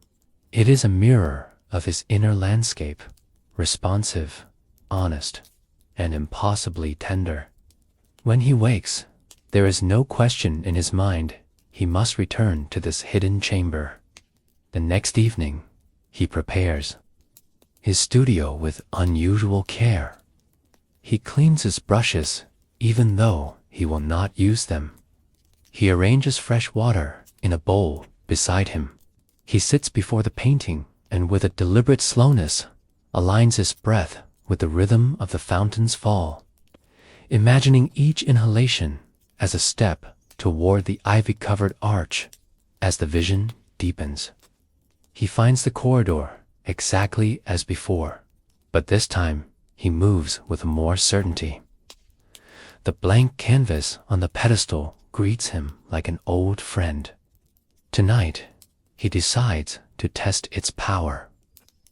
It is a mirror of his inner landscape, responsive, honest, and impossibly tender. When he wakes, there is no question in his mind he must return to this hidden chamber. The next evening, he prepares his studio with unusual care. He cleans his brushes even though he will not use them. He arranges fresh water in a bowl beside him. He sits before the painting and with a deliberate slowness aligns his breath with the rhythm of the fountain's fall, imagining each inhalation as a step toward the ivy-covered arch. As the vision deepens, he finds the corridor exactly as before, but this time he moves with more certainty. The blank canvas on the pedestal greets him like an old friend. Tonight, he decides to test its power.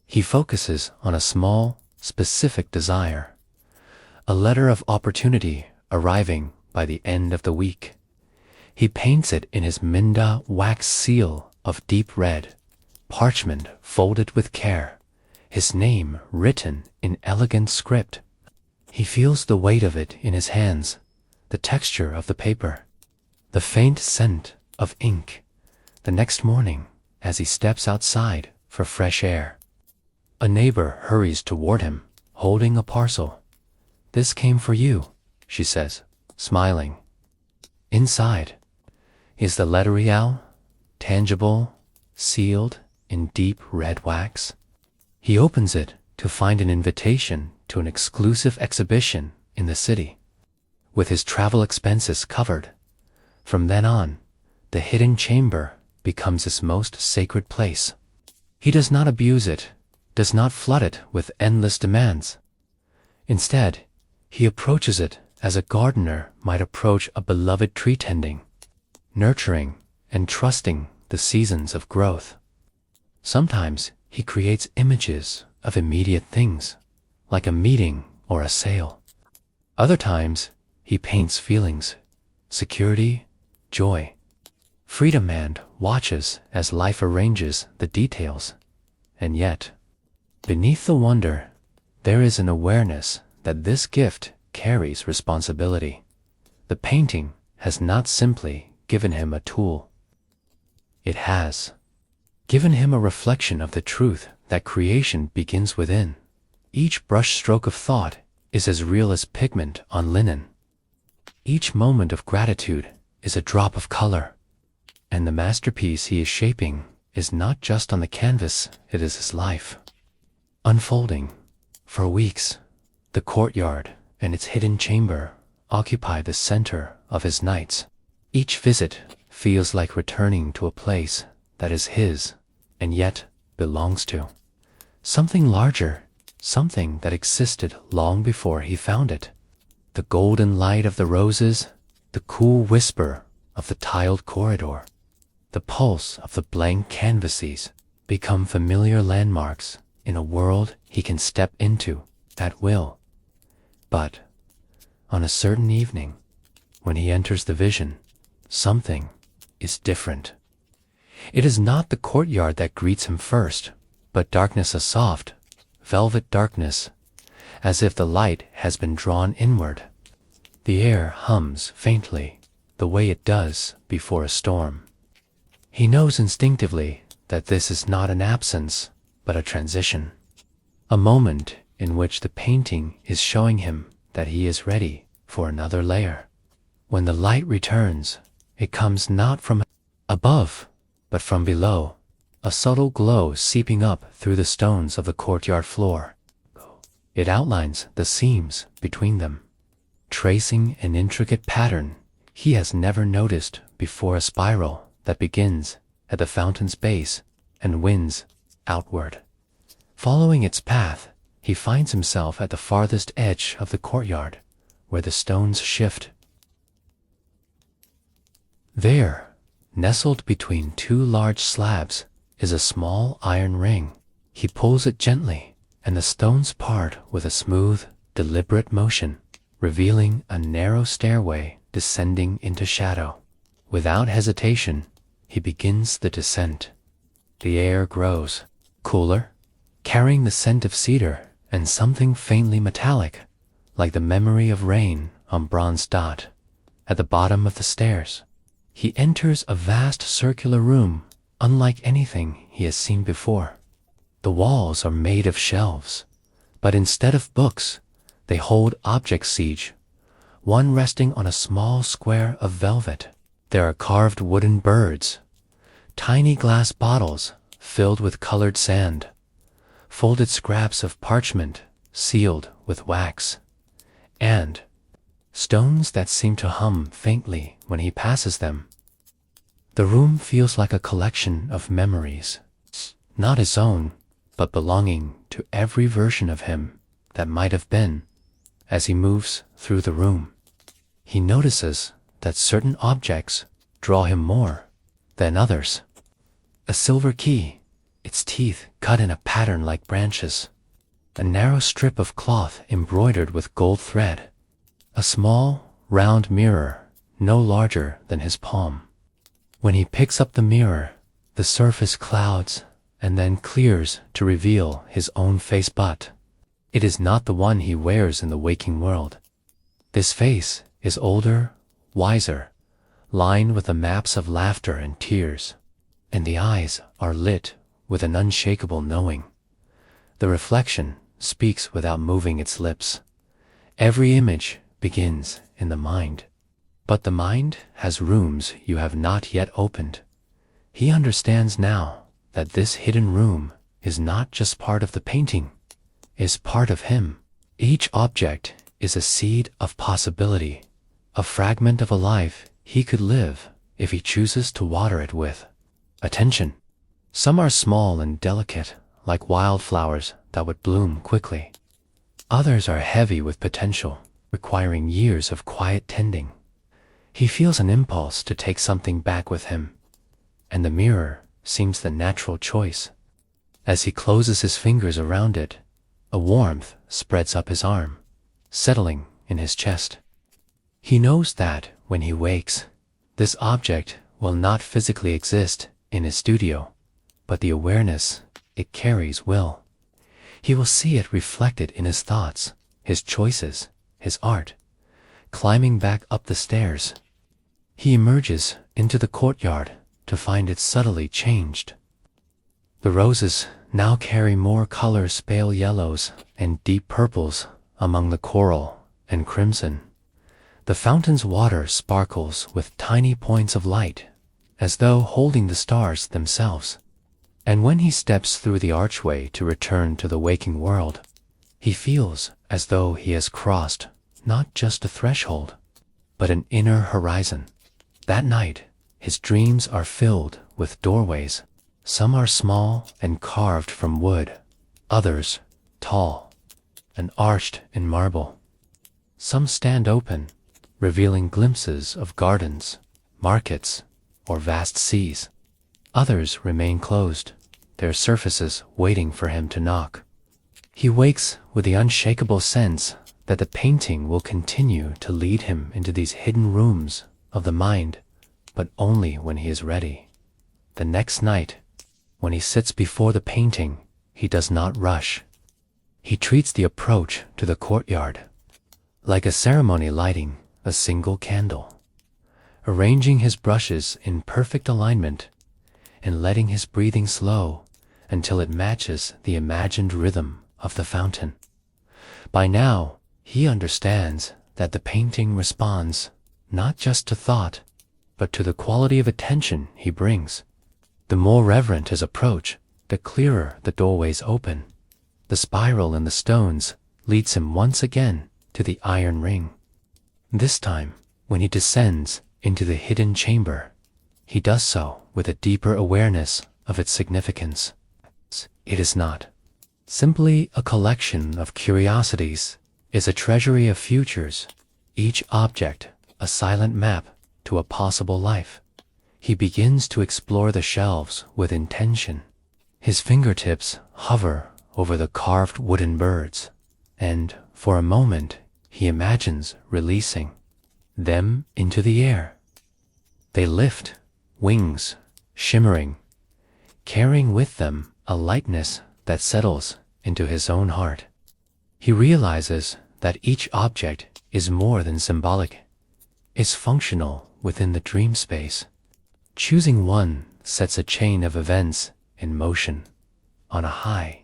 He focuses on a small, specific desire, a letter of opportunity arriving by the end of the week. He paints it in his Minda wax seal of deep red, parchment folded with care, his name written in elegant script. He feels the weight of it in his hands, the texture of the paper, the faint scent of ink. The next morning, as he steps outside for fresh air, a neighbor hurries toward him, holding a parcel. "This came for you," she says, smiling. Inside is the letter real, tangible, sealed in deep red wax. He opens it to find an invitation to an exclusive exhibition in the city, with his travel expenses covered. From then on, the hidden chamber becomes his most sacred place. He does not abuse it, does not flood it with endless demands. Instead, he approaches it as a gardener might approach a beloved tree, tending, nurturing, and trusting the seasons of growth. Sometimes he creates images of immediate things, like a meeting or a sale. Other times, he paints feelings, security, joy, freedom, and watches as life arranges the details. And yet, beneath the wonder, there is an awareness that this gift carries responsibility. The painting has not simply given him a tool. It has given him a reflection of the truth that creation begins within. Each brush stroke of thought is as real as pigment on linen. Each moment of gratitude is a drop of color. And the masterpiece he is shaping is not just on the canvas, it is his life. Unfolding. For weeks, the courtyard and its hidden chamber occupy the center of his nights. Each visit feels like returning to a place that is his and yet belongs to something larger, something that existed long before he found it. The golden light of the roses, the cool whisper of the tiled corridor, the pulse of the blank canvases become familiar landmarks in a world he can step into at will. But on a certain evening, when he enters the vision, something is different. It is not the courtyard that greets him first, but darkness, a soft, velvet darkness, as if the light has been drawn inward. The air hums faintly, the way it does before a storm. He knows instinctively that this is not an absence, but a transition. A moment in which the painting is showing him that he is ready for another layer. When the light returns, it comes not from above, but from below, a subtle glow seeping up through the stones of the courtyard floor. It outlines the seams between them, tracing an intricate pattern he has never noticed before, a spiral that begins at the fountain's base and winds outward. Following its path, he finds himself at the farthest edge of the courtyard, where the stones shift. There, nestled between two large slabs, is a small iron ring. He pulls it gently, and the stones part with a smooth, deliberate motion, revealing a narrow stairway descending into shadow. Without hesitation, he begins the descent. The air grows cooler, carrying the scent of cedar and something faintly metallic, like the memory of rain on bronze dot. At the bottom of the stairs, he enters a vast circular room, unlike anything he has seen before. The walls are made of shelves, but instead of books, they hold object siege, one resting on a small square of velvet. There are carved wooden birds, tiny glass bottles filled with colored sand, folded scraps of parchment sealed with wax, and stones that seem to hum faintly when he passes them. The room feels like a collection of memories, not his own, but belonging to every version of him that might have been. As he moves through the room, he notices that certain objects draw him more than others. A silver key, its teeth cut in a pattern like branches. A narrow strip of cloth embroidered with gold thread. A small, round mirror, no larger than his palm. When he picks up the mirror, the surface clouds and then clears to reveal his own face, but it is not the one he wears in the waking world. This face is older, wiser, lined with the maps of laughter and tears, and the eyes are lit with an unshakable knowing. The reflection speaks without moving its lips. Every image begins in the mind, but the mind has rooms you have not yet opened. He understands now that this hidden room is not just part of the painting, is part of him. Each object is a seed of possibility, a fragment of a life he could live if he chooses to water it with attention. Some are small and delicate, like wildflowers that would bloom quickly. Others are heavy with potential, requiring years of quiet tending. He feels an impulse to take something back with him, and the mirror seems the natural choice. As he closes his fingers around it, a warmth spreads up his arm, settling in his chest. He knows that when he wakes, this object will not physically exist in his studio, but the awareness it carries will. He will see it reflected in his thoughts, his choices, his art. Climbing back up the stairs, he emerges into the courtyard to find it subtly changed. The roses now carry more colors, pale yellows and deep purples among the coral and crimson. The fountain's water sparkles with tiny points of light, as though holding the stars themselves. And when he steps through the archway to return to the waking world, he feels as though he has crossed not just a threshold, but an inner horizon. That night, his dreams are filled with doorways. Some are small and carved from wood, others tall and arched in marble. Some stand open, revealing glimpses of gardens, markets, or vast seas. Others remain closed, their surfaces waiting for him to knock. He wakes with the unshakable sense that the painting will continue to lead him into these hidden rooms of the mind, but only when he is ready. The next night, when he sits before the painting, he does not rush. He treats the approach to the courtyard like a ceremony, lighting a single candle, arranging his brushes in perfect alignment, and letting his breathing slow until it matches the imagined rhythm of the fountain. By now, he understands that the painting responds not just to thought, but to the quality of attention he brings. The more reverent his approach, the clearer the doorways open. The spiral in the stones leads him once again to the iron ring. This time, when he descends into the hidden chamber, he does so with a deeper awareness of its significance. It is not simply a collection of curiosities, is a treasury of futures, each object a silent map to a possible life. He begins to explore the shelves with intention. His fingertips hover over the carved wooden birds, and for a moment he imagines releasing them into the air. They lift, wings shimmering, carrying with them a lightness that settles into his own heart. He realizes that each object is more than symbolic, is functional within the dream space. Choosing one sets a chain of events in motion. On a high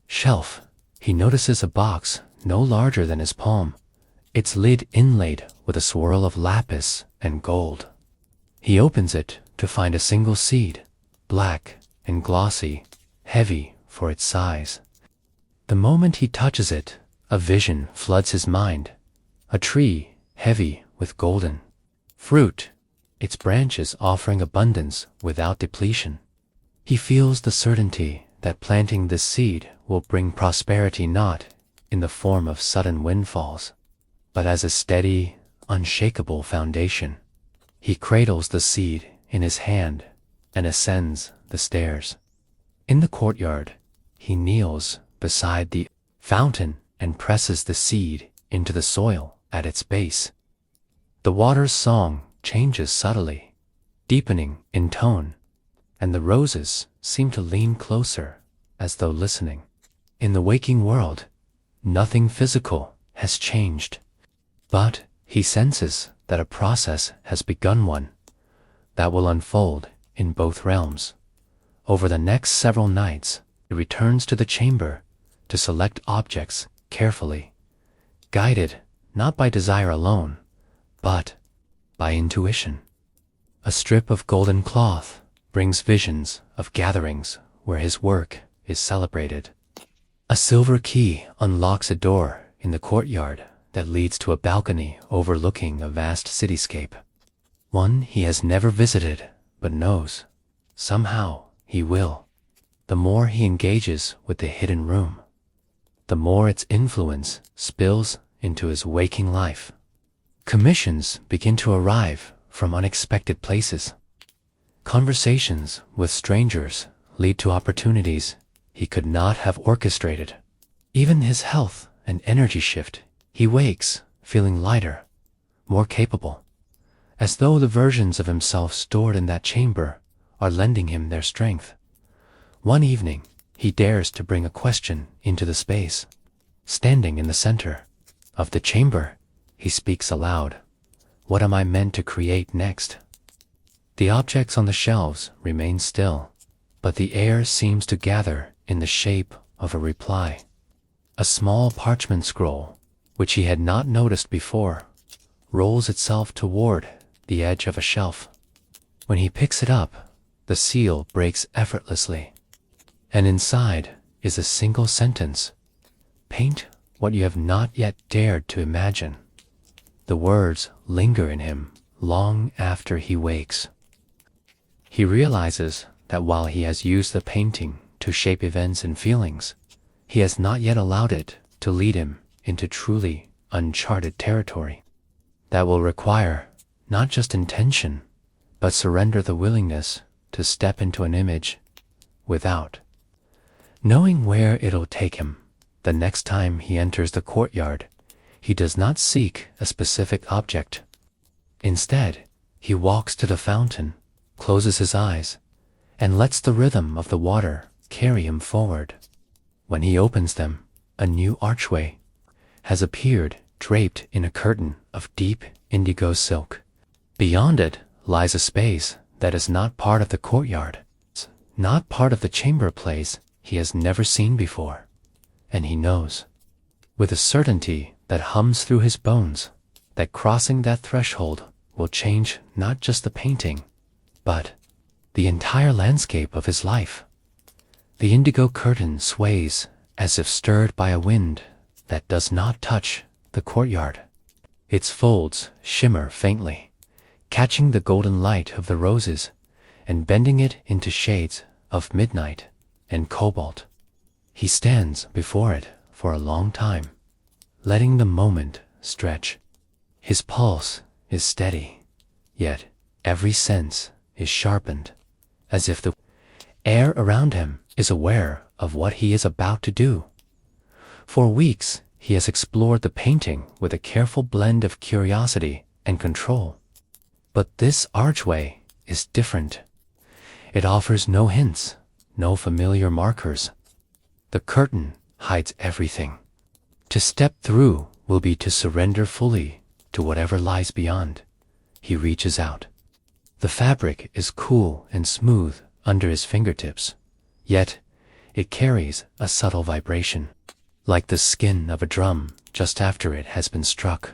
shelf, he notices a box no larger than his palm, its lid inlaid with a swirl of lapis and gold. He opens it to find a single seed, black and glossy, heavy for its size. The moment he touches it, a vision floods his mind. A tree heavy with golden fruit, its branches offering abundance without depletion. He feels the certainty that planting this seed will bring prosperity, not in the form of sudden windfalls, but as a steady, unshakable foundation. He cradles the seed in his hand and ascends the stairs. In the courtyard, he kneels beside the fountain and presses the seed into the soil at its base. The water's song changes subtly, deepening in tone, and the roses seem to lean closer as though listening. In the waking world, nothing physical has changed, but he senses that a process has begun, one that will unfold in both realms. Over the next several nights, he returns to the chamber to select objects carefully, guided not by desire alone, but by intuition. A strip of golden cloth brings visions of gatherings where his work is celebrated. A silver key unlocks a door in the courtyard that leads to a balcony overlooking a vast cityscape, one he has never visited but knows somehow he will. The more he engages with the hidden room, the more its influence spills into his waking life. Commissions begin to arrive from unexpected places. Conversations with strangers lead to opportunities he could not have orchestrated. Even his health and energy shift. He wakes feeling lighter, more capable, as though the versions of himself stored in that chamber are lending him their strength. One evening, he dares to bring a question into the space. Standing in the center of the chamber, he speaks aloud. What am I meant to create next? The objects on the shelves remain still, but the air seems to gather in the shape of a reply. A small parchment scroll, which he had not noticed before, rolls itself toward the edge of a shelf. When he picks it up, the seal breaks effortlessly, and inside is a single sentence. Paint what you have not yet dared to imagine. The words linger in him long after he wakes. He realizes that while he has used the painting to shape events and feelings, he has not yet allowed it to lead him into truly uncharted territory that will require not just intention, but surrender the willingness to step into an image without knowing where it'll take him. The next time he enters the courtyard, he does not seek a specific object. Instead, he walks to the fountain, closes his eyes, and lets the rhythm of the water carry him forward. When he opens them, a new archway has appeared, draped in a curtain of deep indigo silk. Beyond it lies a space that is not part of the courtyard, not part of the chamber place he has never seen before. And he knows, with a certainty that hums through his bones, that crossing that threshold will change not just the painting, but the entire landscape of his life. The indigo curtain sways as if stirred by a wind that does not touch the courtyard. Its folds shimmer faintly, catching the golden light of the roses and bending it into shades of midnight and cobalt. He stands before it for a long time, letting the moment stretch. His pulse is steady, yet every sense is sharpened, as if the air around him is aware of what he is about to do. For weeks, he has explored the painting with a careful blend of curiosity and control. But this archway is different. It offers no hints, no familiar markers. The curtain hides everything. To step through will be to surrender fully to whatever lies beyond. He reaches out. The fabric is cool and smooth under his fingertips, yet it carries a subtle vibration, like the skin of a drum just after it has been struck.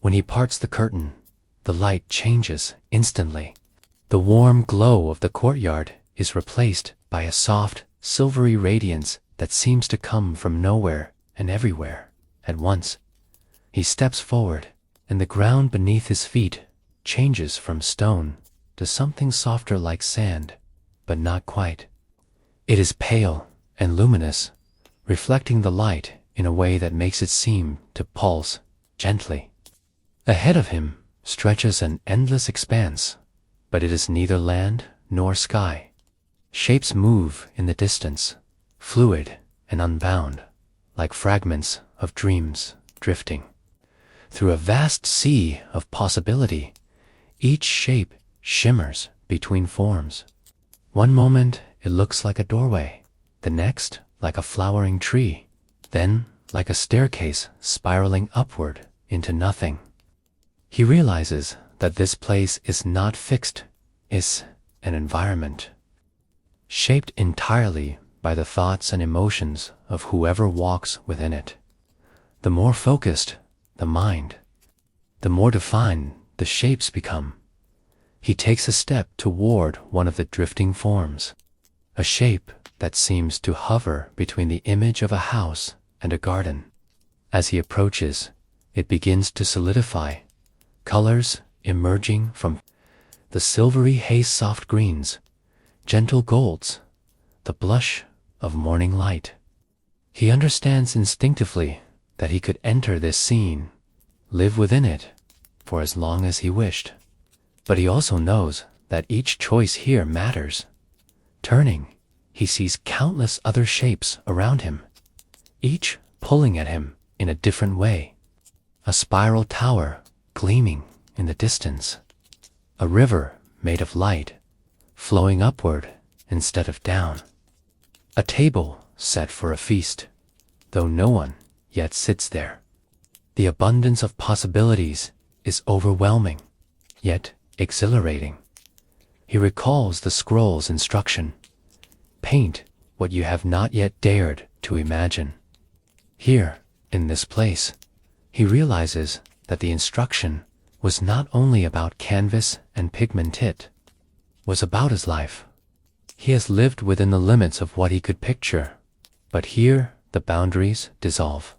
When he parts the curtain, the light changes instantly. The warm glow of the courtyard is replaced by a soft, silvery radiance that seems to come from nowhere and everywhere at once. He steps forward, and the ground beneath his feet changes from stone to something softer like sand, but not quite. It is pale and luminous, reflecting the light in a way that makes it seem to pulse gently. Ahead of him stretches an endless expanse, but it is neither land nor sky. Shapes move in the distance, fluid and unbound, like fragments of dreams drifting. Through a vast sea of possibility, each shape shimmers between forms. One moment it looks like a doorway, the next like a flowering tree, then like a staircase spiraling upward into nothing. He realizes that this place is not fixed, it's an environment, shaped entirely by the thoughts and emotions of whoever walks within it. The more focused the mind, the more defined the shapes become. He takes a step toward one of the drifting forms, a shape that seems to hover between the image of a house and a garden. As he approaches, it begins to solidify, colors emerging from the silvery haze, soft greens, gentle golds, the blush of morning light. He understands instinctively that he could enter this scene, live within it, for as long as he wished. But he also knows that each choice here matters. Turning, he sees countless other shapes around him, each pulling at him in a different way. A spiral tower gleaming in the distance, a river made of light, flowing upward instead of down. A table set for a feast, though no one yet sits there. The abundance of possibilities is overwhelming, yet exhilarating. He recalls the scroll's instruction: paint what you have not yet dared to imagine. Here, in this place, he realizes that the instruction was not only about canvas and pigment, it was about his life. He has lived within the limits of what he could picture, but here the boundaries dissolve.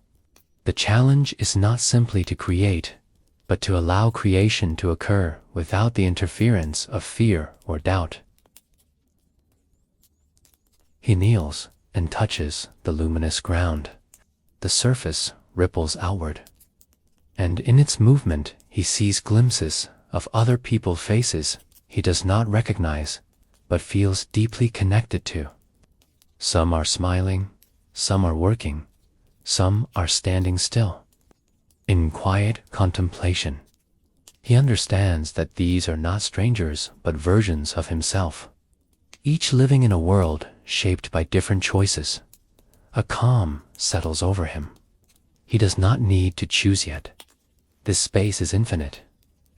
The challenge is not simply to create, but to allow creation to occur without the interference of fear or doubt. He kneels and touches the luminous ground. The surface ripples outward, and in its movement he sees glimpses of other people's faces he does not recognize, but feels deeply connected to. Some are smiling, some are working, some are standing still. In quiet contemplation, he understands that these are not strangers but versions of himself, each living in a world shaped by different choices. A calm settles over him. He does not need to choose yet. This space is infinite,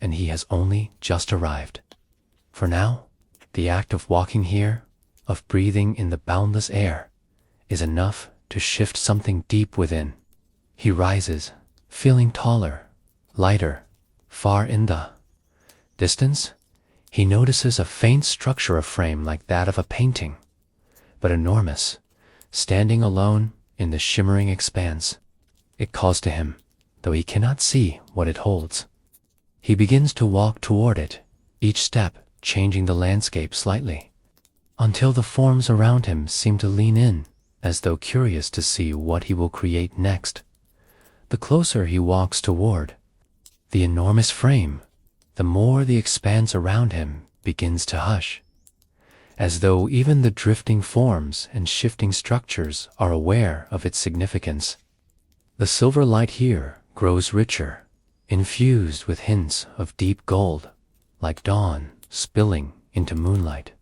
and he has only just arrived. For now, the act of walking here, of breathing in the boundless air, is enough to shift something deep within. He rises, feeling taller, lighter. Far in the distance, he notices a faint structure of frame like that of a painting, but enormous, standing alone in the shimmering expanse. It calls to him, though he cannot see what it holds. He begins to walk toward it, each step changing the landscape slightly, until the forms around him seem to lean in, as though curious to see what he will create next. The closer he walks toward the enormous frame, the more the expanse around him begins to hush, as though even the drifting forms and shifting structures are aware of its significance. The silver light here grows richer, infused with hints of deep gold, like dawn spilling into moonlight.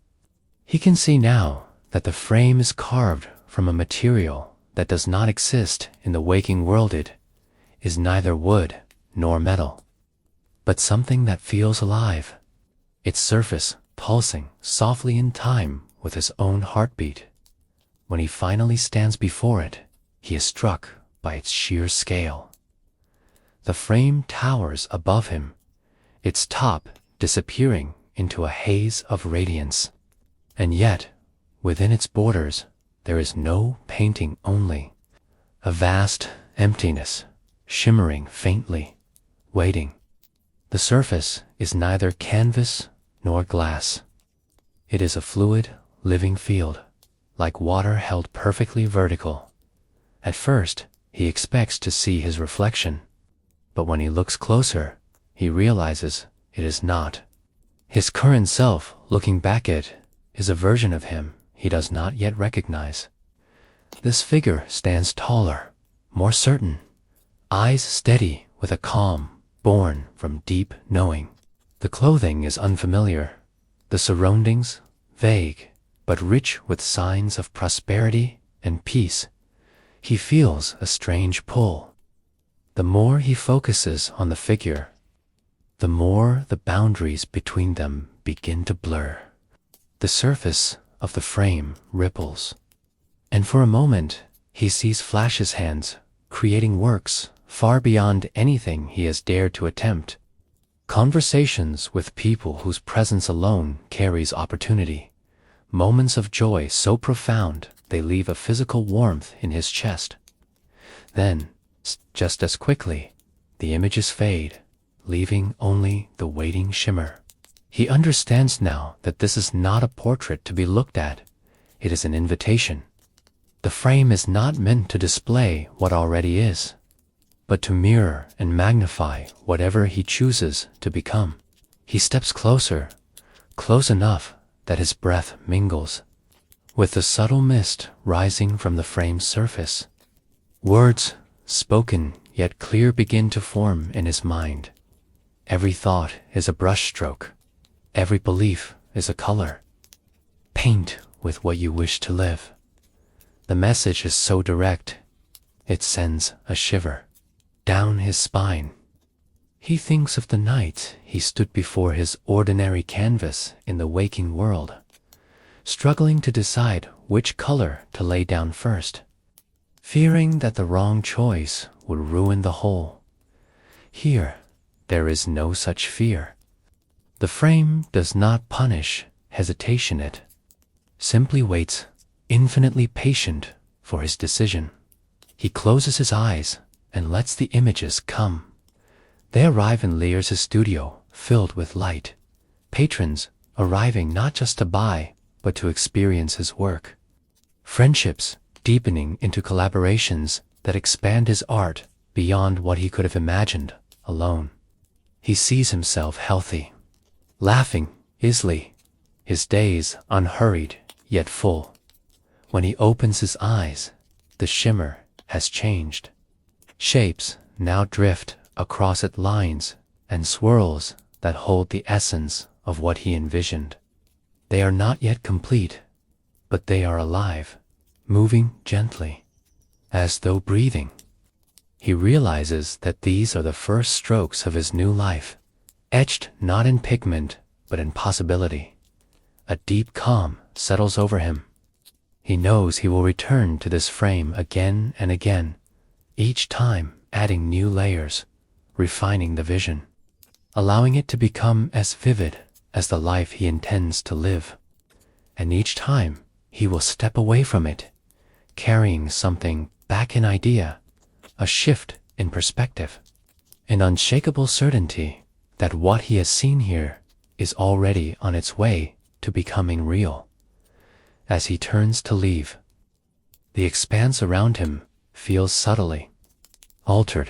He can see now that the frame is carved from a material that does not exist in the waking world. It is neither wood nor metal, but something that feels alive, its surface pulsing softly in time with his own heartbeat. When he finally stands before it, he is struck by its sheer scale. The frame towers above him, its top disappearing into a haze of radiance. And yet, within its borders, there is no painting only. A vast emptiness, shimmering faintly, waiting. The surface is neither canvas nor glass. It is a fluid, living field, like water held perfectly vertical. At first, he expects to see his reflection, but when he looks closer, he realizes it is not. His current self, looking back at, is a version of him he does not yet recognize. This figure stands taller, more certain, eyes steady with a calm born from deep knowing. The clothing is unfamiliar, the surroundings vague, but rich with signs of prosperity and peace. He feels a strange pull. The more he focuses on the figure, the more the boundaries between them begin to blur. The surface of the frame ripples, and for a moment he sees Flash's hands creating works far beyond anything he has dared to attempt. Conversations with people whose presence alone carries opportunity. Moments of joy so profound they leave a physical warmth in his chest. Then, just as quickly, the images fade, leaving only the waiting shimmer. He understands now that this is not a portrait to be looked at. It is an invitation. The frame is not meant to display what already is, but to mirror and magnify whatever he chooses to become. He steps closer, close enough that his breath mingles with the subtle mist rising from the frame's surface. Words, spoken yet clear, begin to form in his mind. Every thought is a brushstroke. Every belief is a color. Paint with what you wish to live. The message is so direct, it sends a shiver down his spine. He thinks of the night he stood before his ordinary canvas in the waking world, struggling to decide which color to lay down first, fearing that the wrong choice would ruin the whole. Here, there is no such fear. The frame does not punish hesitation. It simply waits, infinitely patient for his decision. He closes his eyes and lets the images come. They arrive in Lear's studio, filled with light. Patrons arriving not just to buy, but to experience his work. Friendships deepening into collaborations that expand his art beyond what he could have imagined alone. He sees himself healthy, laughing easily, his days unhurried yet full. When he opens his eyes, the shimmer has changed. Shapes now drift across it, lines and swirls that hold the essence of what he envisioned. They are not yet complete, but they are alive, moving gently, as though breathing. He realizes that these are the first strokes of his new life, etched not in pigment, but in possibility. A deep calm settles over him. He knows he will return to this frame again and again, each time adding new layers, refining the vision, allowing it to become as vivid as the life he intends to live. And each time he will step away from it, carrying something back, an idea, a shift in perspective, an unshakable certainty that what he has seen here is already on its way to becoming real. As he turns to leave, the expanse around him feels subtly altered.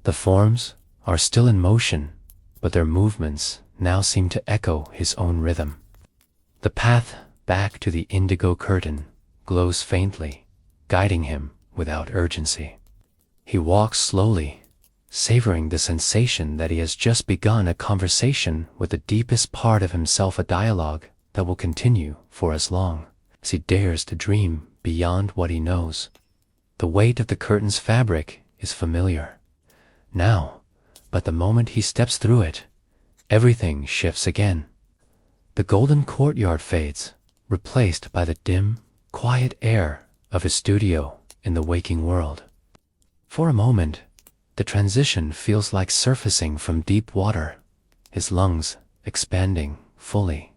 The forms are still in motion, but their movements now seem to echo his own rhythm. The path back to the indigo curtain glows faintly, guiding him without urgency. He walks slowly, savoring the sensation that he has just begun a conversation with the deepest part of himself, a dialogue that will continue for as long as he dares to dream beyond what he knows. The weight of the curtain's fabric is familiar now, but the moment he steps through it, everything shifts again. The golden courtyard fades, replaced by the dim, quiet air of his studio in the waking world. For a moment, the transition feels like surfacing from deep water, his lungs expanding fully,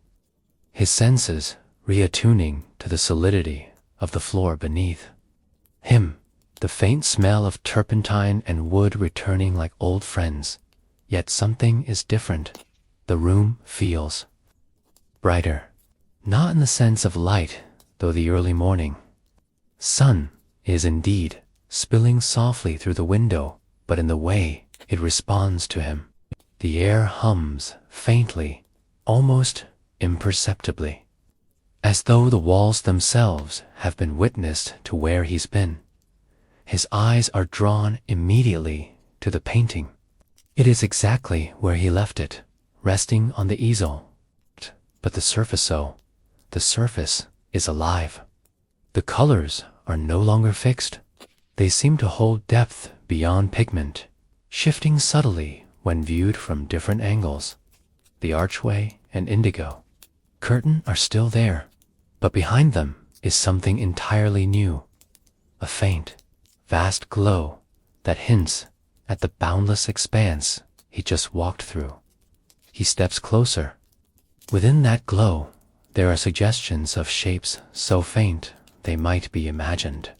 his senses reattuning to the solidity of the floor beneath him, the faint smell of turpentine and wood returning like old friends. Yet something is different. The room feels brighter, not in the sense of light, though the early morning sun is indeed spilling softly through the window, but in the way it responds to him. The air hums faintly, almost imperceptibly, as though the walls themselves have been witnessed to where he's been. His eyes are drawn immediately to the painting. It is exactly where he left it, resting on the easel. But the surface is alive. The colors are no longer fixed. They seem to hold depth beyond pigment, shifting subtly when viewed from different angles. The archway and indigo curtain are still there, but behind them is something entirely new, a faint, vast glow that hints at the boundless expanse he just walked through. He steps closer. Within that glow, there are suggestions of shapes so faint they might be imagined,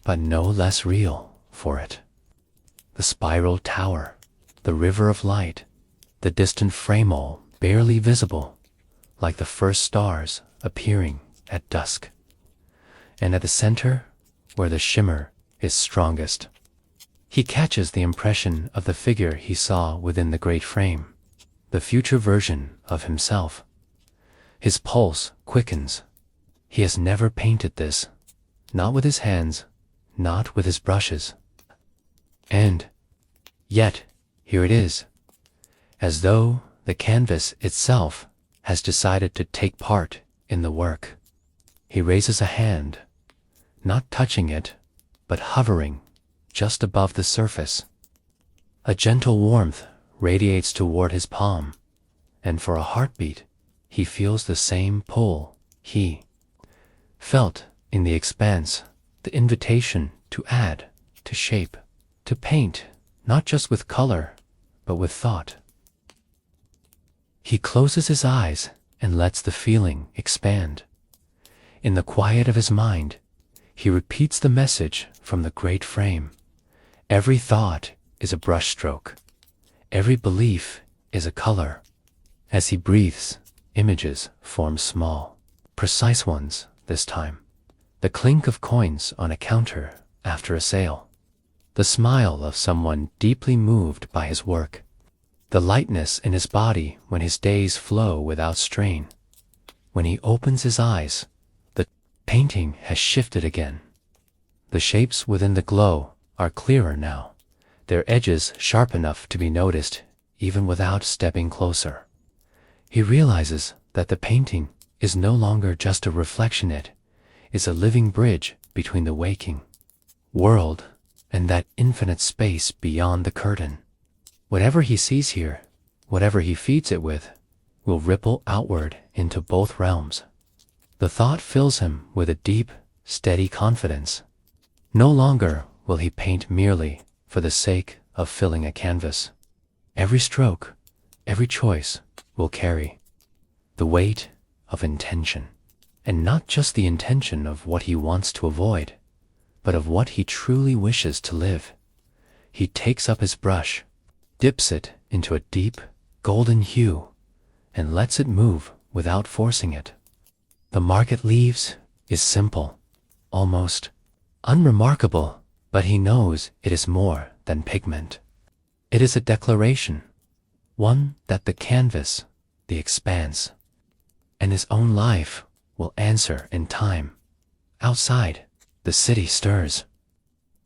but no less real for it. The spiral tower, the river of light, the distant frame-all barely visible, like the first stars appearing at dusk. And at the center, where the shimmer is strongest, he catches the impression of the figure he saw within the great frame, the future version of himself. His pulse quickens. He has never painted this, not with his hands, not with his brushes. And yet, here it is, as though the canvas itself has decided to take part in the work. He raises a hand, not touching it, but hovering just above the surface. A gentle warmth radiates toward his palm, and for a heartbeat, he feels the same pull he felt in the expanse, the invitation to add, to shape, to paint, not just with color, but with thought. He closes his eyes and lets the feeling expand. In the quiet of his mind, he repeats the message from the great frame. Every thought is a brushstroke. Every belief is a color. As he breathes, images form small, precise ones this time. The clink of coins on a counter after a sale. The smile of someone deeply moved by his work. The lightness in his body when his days flow without strain. When he opens his eyes, the painting has shifted again. The shapes within the glow are clearer now, their edges sharp enough to be noticed even without stepping closer. He realizes that the painting is no longer just a reflection, it is a living bridge between the waking world and that infinite space beyond the curtain. Whatever he sees here, whatever he feeds it with, will ripple outward into both realms. The thought fills him with a deep, steady confidence. No longer will he paint merely for the sake of filling a canvas. Every stroke, every choice will carry the weight of intention, and not just the intention of what he wants to avoid, but of what he truly wishes to live. He takes up his brush, dips it into a deep, golden hue, and lets it move without forcing it. The mark it leaves is simple, almost unremarkable, but he knows it is more than pigment. It is a declaration, one that the canvas, the expanse, and his own life will answer in time. Outside, the city stirs.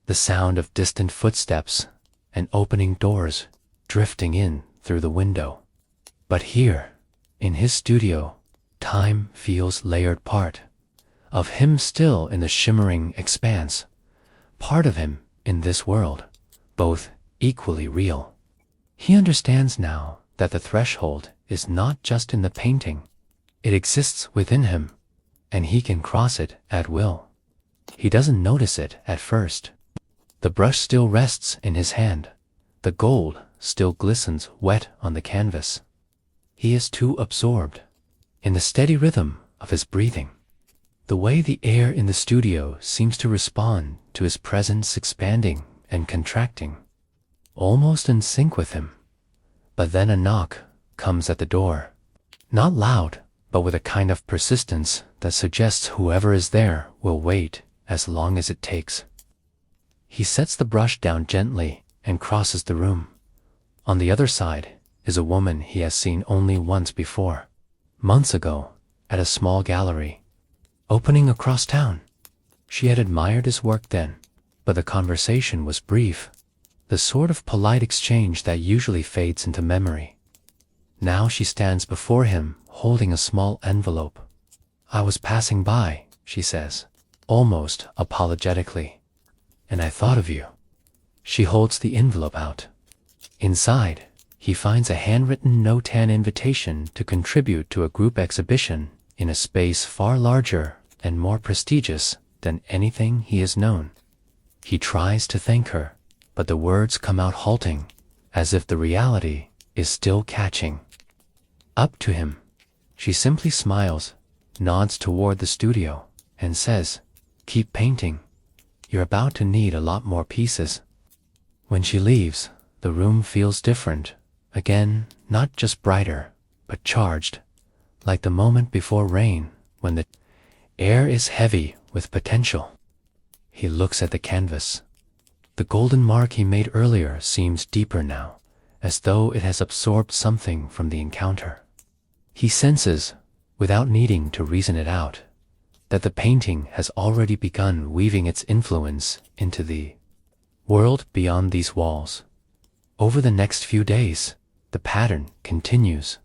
The sound of distant footsteps and opening doors drifting in through the window. But here, in his studio, time feels layered, part of him still in the shimmering expanse, part of him in this world, both equally real. He understands now that the threshold is not just in the painting. It exists within him, and he can cross it at will. He doesn't notice it at first. The brush still rests in his hand. The gold still glistens wet on the canvas. He is too absorbed in the steady rhythm of his breathing, the way the air in the studio seems to respond to his presence expanding and contracting, almost in sync with him. But then a knock comes at the door. Not loud, but with a kind of persistence that suggests whoever is there will wait as long as it takes. He sets the brush down gently and crosses the room. On the other side is a woman he has seen only once before, months ago, at a small gallery opening across town. She had admired his work then, but the conversation was brief, the sort of polite exchange that usually fades into memory. Now she stands before him holding a small envelope. "I was passing by," she says, almost apologetically, "and I thought of you." She holds the envelope out. Inside, he finds a handwritten no-tan invitation to contribute to a group exhibition in a space far larger and more prestigious than anything he has known. He tries to thank her, but the words come out halting, as if the reality is still catching up to him. She simply smiles, nods toward the studio, and says, "Keep painting. You're about to need a lot more pieces." When she leaves, the room feels different, again, not just brighter, but charged, like the moment before rain, when the air is heavy with potential. He looks at the canvas. The golden mark he made earlier seems deeper now, as though it has absorbed something from the encounter. He senses, without needing to reason it out, that the painting has already begun weaving its influence into the world beyond these walls. Over the next few days, the pattern continues.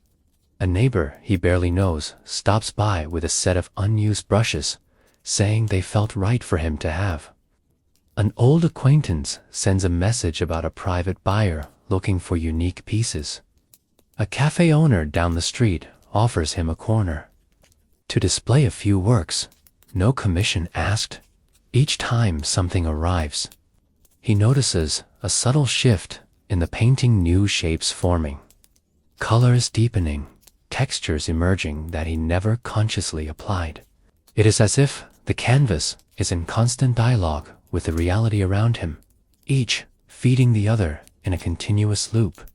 A neighbor he barely knows stops by with a set of unused brushes, saying they felt right for him to have. An old acquaintance sends a message about a private buyer looking for unique pieces. A cafe owner down the street offers him a corner to display a few works, no commission asked. Each time something arrives, he notices a subtle shift in the painting, new shapes forming, colors deepening, textures emerging that he never consciously applied. It is as if the canvas is in constant dialogue with the reality around him, each feeding the other in a continuous loop.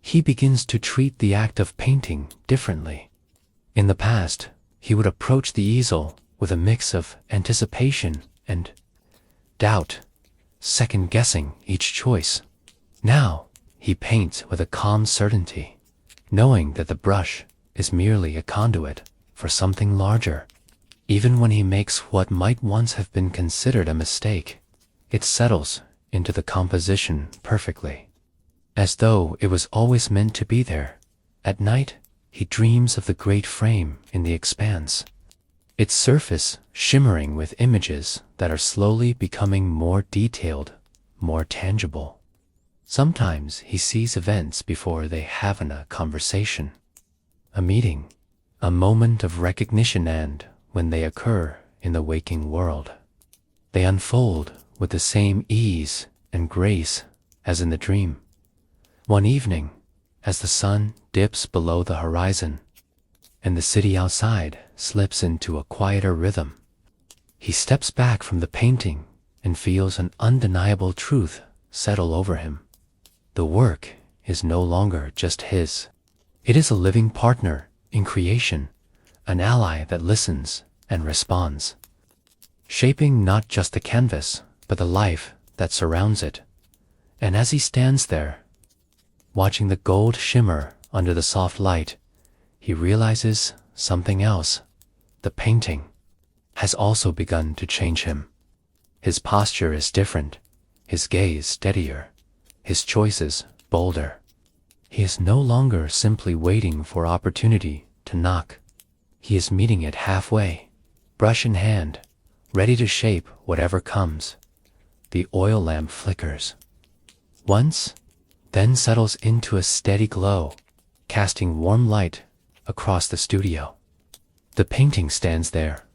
He begins to treat the act of painting differently. In the past, he would approach the easel with a mix of anticipation and doubt, second-guessing each choice. Now, he paints with a calm certainty, knowing that the brush is merely a conduit for something larger. Even when he makes what might once have been considered a mistake, it settles into the composition perfectly, as though it was always meant to be there. At night, he dreams of the great frame in the expanse, its surface shimmering with images that are slowly becoming more detailed, more tangible. Sometimes he sees events before they have a conversation, a meeting, a moment of recognition, and when they occur in the waking world, they unfold with the same ease and grace as in the dream. One evening, as the sun dips below the horizon and the city outside slips into a quieter rhythm, he steps back from the painting and feels an undeniable truth settle over him. The work is no longer just his. It is a living partner in creation, an ally that listens and responds, shaping not just the canvas, but the life that surrounds it. And as he stands there, watching the gold shimmer under the soft light, he realizes something else. The painting has also begun to change him. His posture is different, his gaze steadier, his choices bolder. He is no longer simply waiting for opportunity to knock. He is meeting it halfway, brush in hand, ready to shape whatever comes. The oil lamp flickers once, then settles into a steady glow, casting warm light across the studio. The painting stands there,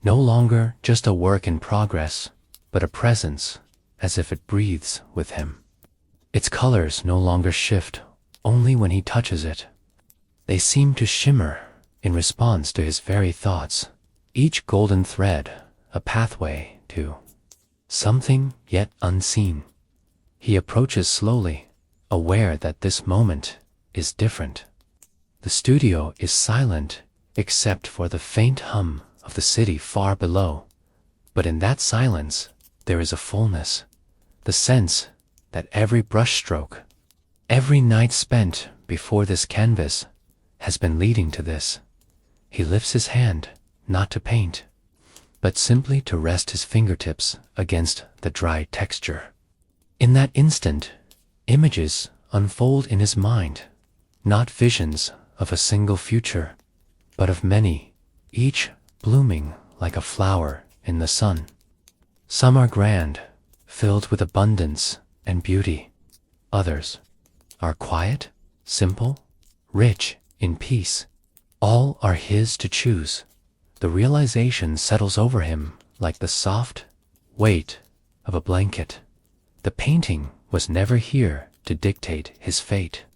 no longer just a work in progress, but a presence, as if it breathes with him. Its colors no longer shift only when he touches it. They seem to shimmer in response to his very thoughts, each golden thread a pathway to something yet unseen. He approaches slowly, aware that this moment is different. The studio is silent except for the faint hum of the city far below, but in that silence there is a fullness, the sense that every brushstroke, every night spent before this canvas has been leading to this. He lifts his hand, not to paint, but simply to rest his fingertips against the dry texture. In that instant, images unfold in his mind, not visions of a single future, but of many, each blooming like a flower in the sun. Some are grand, filled with abundance and beauty. Others are quiet, simple, rich in peace. All are his to choose. The realization settles over him like the soft weight of a blanket. The painting was never here to dictate his fate.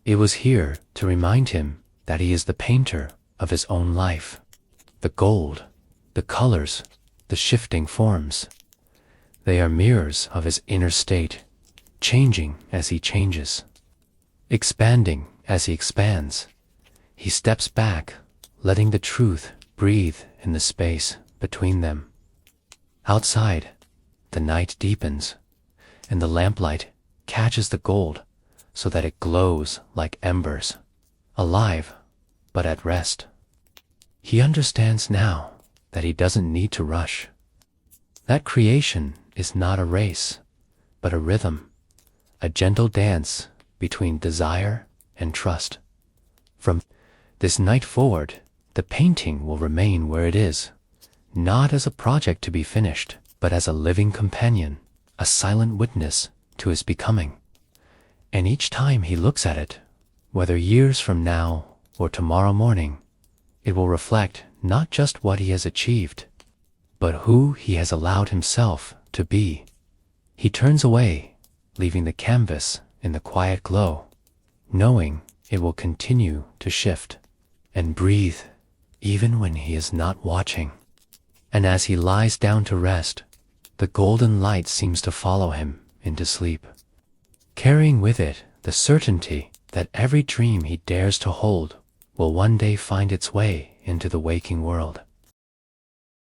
It was here to remind him that he is the painter of his own life. The gold, the colors, the shifting forms, they are mirrors of his inner state, changing as he changes, expanding as he expands. He steps back, letting the truth breathe in the space between them. Outside, the night deepens, and the lamplight catches the gold so that it glows like embers, alive but at rest. He understands now that he doesn't need to rush. That creation is not a race, but a rhythm, a gentle dance between desire and trust. From this night forward, the painting will remain where it is, not as a project to be finished, but as a living companion, a silent witness to his becoming. And each time he looks at it, whether years from now or tomorrow morning, it will reflect not just what he has achieved, but who he has allowed himself to be. He turns away, leaving the canvas in the quiet glow, knowing it will continue to shift and breathe even when he is not watching. And as he lies down to rest, the golden light seems to follow him into sleep, carrying with it the certainty that every dream he dares to hold will one day find its way into the waking world.